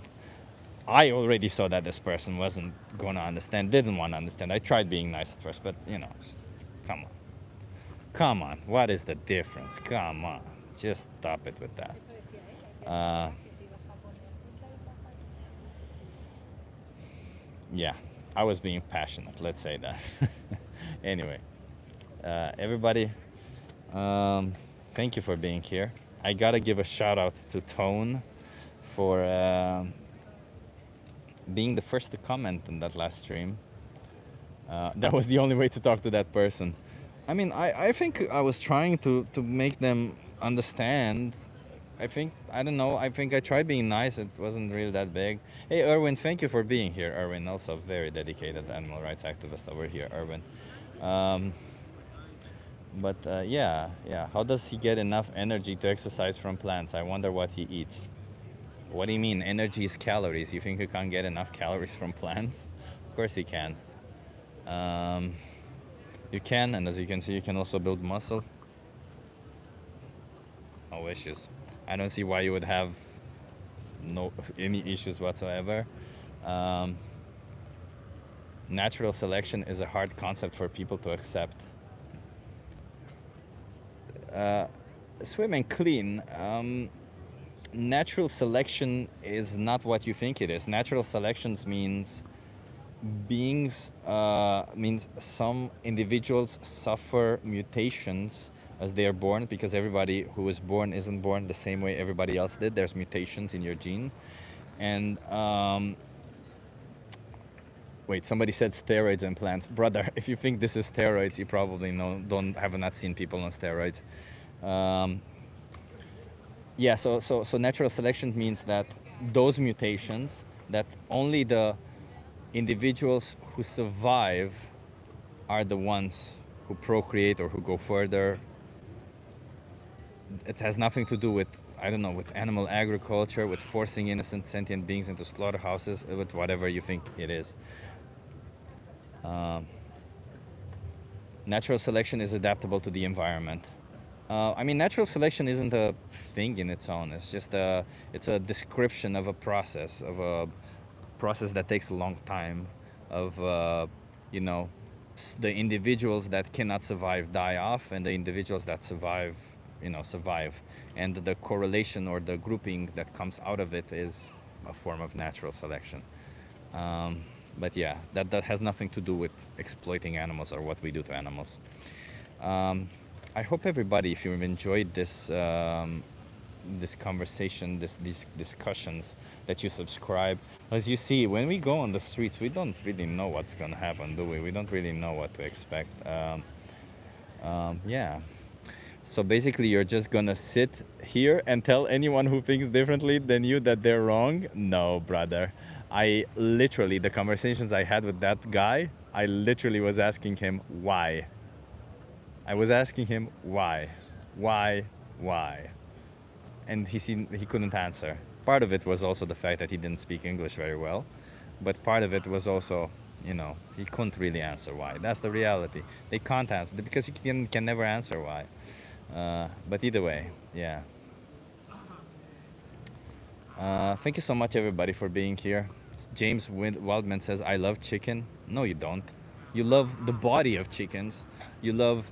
I already saw that this person wasn't gonna understand, didn't want to understand. I tried being nice at first, but you know, come on. Come on, what is the difference? Come on, just stop it with that. Yeah, I was being passionate, let's say that. Anyway, everybody, thank you for being here. I gotta give a shout out to Tone for being the first to comment on that last stream. That was the only way to talk to that person. I mean, I think I was trying to make them understand. I don't know, I think I tried being nice. It wasn't really that big. Hey, Erwin, thank you for being here. Erwin, also very dedicated animal rights activist over here, Erwin. Yeah, how does he get enough energy to exercise from plants? I wonder what he eats. What do you mean? Energy is calories. You think you can't get enough calories from plants? Of course you can. You can, and as you can see, you can also build muscle. No issues. I don't see why you would have any issues whatsoever. Natural selection is a hard concept for people to accept. Swim and clean. Natural selection is not what you think it is. Natural selections means some individuals suffer mutations as they are born, because everybody who is born isn't born the same way everybody else did. There's mutations in your gene. And wait, somebody said steroids and plants. Brother, if you think this is steroids, you probably have not seen people on steroids. Yeah, so natural selection means that those mutations, that only the individuals who survive are the ones who procreate or who go further. It has nothing to do with, I don't know, with animal agriculture, with forcing innocent sentient beings into slaughterhouses, with whatever you think it is. Natural selection is adaptable to the environment. I mean, natural selection isn't a thing in its own. It's just it's a description of a process that takes a long time, of the individuals that cannot survive die off, and the individuals that survive survive, and the correlation or the grouping that comes out of it is a form of natural selection. But yeah, that has nothing to do with exploiting animals or what we do to animals. I hope everybody, if you've enjoyed this this conversation, these discussions, that you subscribe. As you see, when we go on the streets, we don't really know what's gonna happen, do we? We don't really know what to expect. Yeah. So basically, you're just gonna sit here and tell anyone who thinks differently than you that they're wrong? No, brother. The conversations I had with that guy, I literally was asking him why. I was asking him why. And he couldn't answer. Part of it was also the fact that he didn't speak English very well, but part of it was also, he couldn't really answer why. That's the reality. They can't answer, because you can never answer why. But either way, yeah. Thank you so much, everybody, for being here. James Wildman says, I love chicken. No, you don't. You love the body of chickens. You love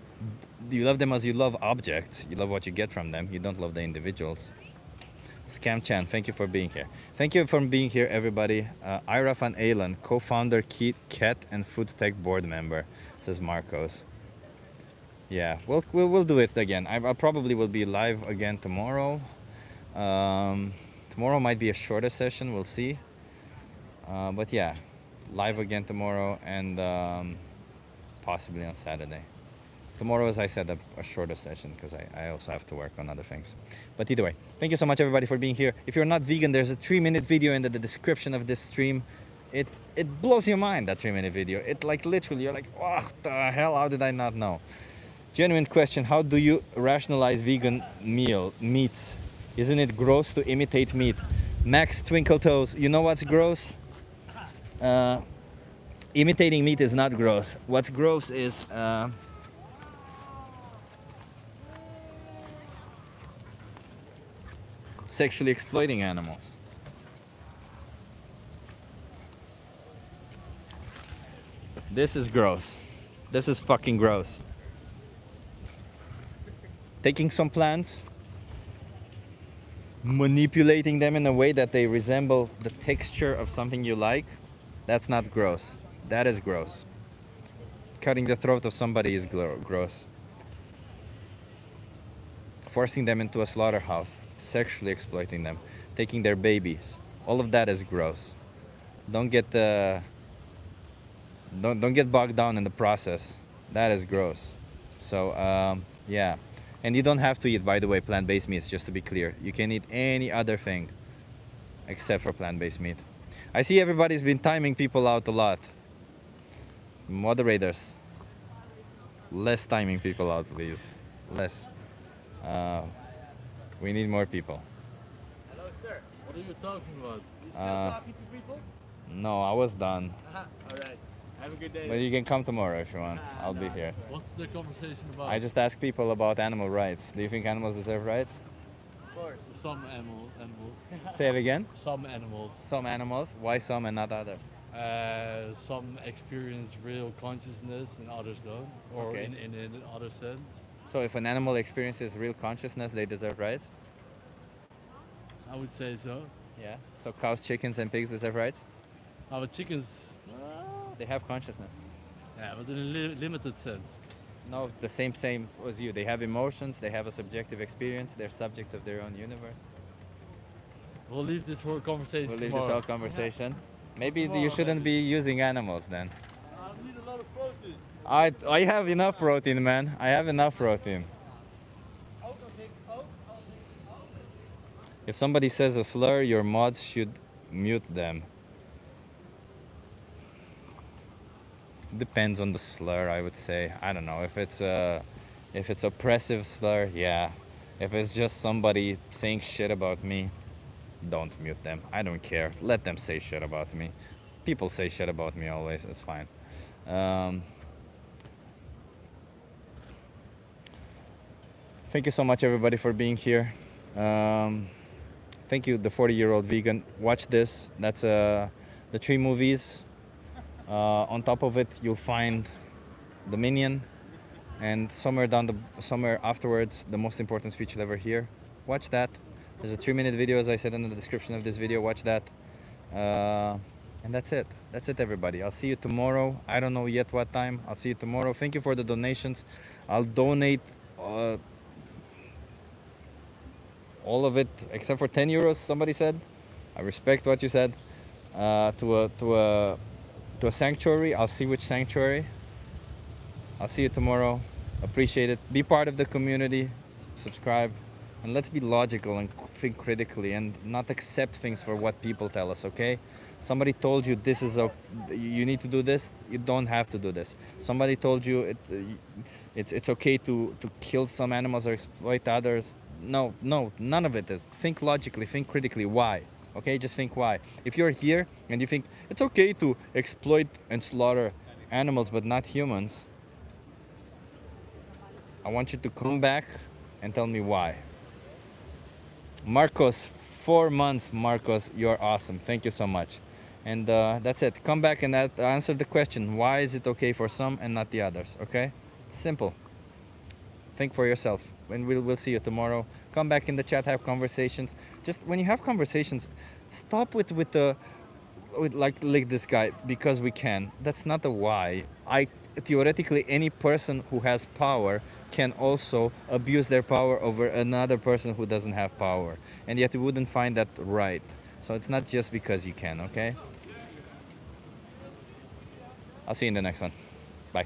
them as you love objects. You love what you get from them. You don't love the individuals. Scam Chan, thank you for being here. Thank you for being here, everybody. Ira van Alen, co-founder, cat and food tech board member, says Marcos. yeah, we'll do it again. I probably will be live again tomorrow. Tomorrow might be a shorter session. We'll see. But yeah, live again tomorrow and possibly on Saturday. Tomorrow, as I said, a shorter session because I also have to work on other things. But either way, thank you so much everybody for being here. If you're not vegan, there's a 3-minute video in the description of this stream. It blows your mind, that 3-minute video. It like literally, you're like, what the hell, how did I not know? Genuine question, how do you rationalize vegan meats? Isn't it gross to imitate meat? Max Twinkle Toes, you know what's gross? Imitating meat is not gross. What's gross is sexually exploiting animals. This is gross. This is fucking gross. Taking some plants, manipulating them in a way that they resemble the texture of something you like, that's not gross. That is gross. Cutting the throat of somebody is gross. Forcing them into a slaughterhouse, sexually exploiting them, taking their babies, all of that is gross. Don't get don't get bogged down in the process. That is gross. So yeah, and you don't have to eat, by the way, plant-based meats. Just to be clear, you can eat any other thing except for plant-based meat. I see everybody's been timing people out a lot. Moderators, less timing people out, please. Less. We need more people. Hello, sir. What are you talking about? You still talking to people? No, I was done. All right. Have a good day. But you can come tomorrow if you want. I'll be here. What's the conversation about? I just ask people about animal rights. Do you think animals deserve rights? Of course. Some animals. Say it again. Some animals. Some animals. Why some and not others? Some experience real consciousness and others don't, or Okay. in other sense. So if an animal experiences real consciousness, they deserve rights? I would say so. Yeah. So cows, chickens, and pigs deserve rights? But chickens, They have consciousness. yeah, but in a limited sense. No, the same as you. They have emotions, they have a subjective experience, they're subjects of their own universe. We'll leave this for a conversation We'll leave tomorrow. this whole conversation. Maybe you Tomorrow, shouldn't maybe. be using animals then. I need a lot of protein. I have enough protein, man. I have enough protein. If somebody says a slur, your mods should mute them. Depends on the slur, I would say. I don't know if it's oppressive slur, yeah. If it's just somebody saying shit about me, don't mute them. I don't care. Let them say shit about me. People say shit about me always. It's fine. Thank you so much, everybody, for being here. Thank you, the 40-year-old vegan. Watch this. That's the 3 movies. On top of it, you'll find the Minion, and somewhere afterwards, the most important speech you'll ever hear. Watch that. There's a 3-minute video, as I said in the description of this video. Watch that. And that's it. That's it, everybody. I'll see you tomorrow. I don't know yet what time. I'll see you tomorrow. Thank you for the donations. I'll donate all of it except for 10 euros, somebody said. I respect what you said. To a sanctuary. I'll see which sanctuary. I'll see you tomorrow. Appreciate it. Be part of the community. Subscribe. And let's be logical and think critically and not accept things for what people tell us, okay? Somebody told you this is you need to do this. You don't have to do this. Somebody told you it's okay to kill some animals or exploit others. No, none of it is. Think logically, think critically. Why? Okay, just think why. If you're here and you think it's okay to exploit and slaughter animals but not humans, I want you to come back and tell me why. Marcos, 4 months, Marcos, you're awesome. Thank you so much. And that's it. Come back and answer the question, why is it okay for some and not the others, okay? Simple. Think for yourself. And we'll see you tomorrow. Come back in the chat, have conversations. Just when you have conversations, stop with like this guy, because we can. That's not the why. theoretically any person who has power can also abuse their power over another person who doesn't have power, and yet we wouldn't find that right. So it's not just because you can, okay? I'll see you in the next one. Bye.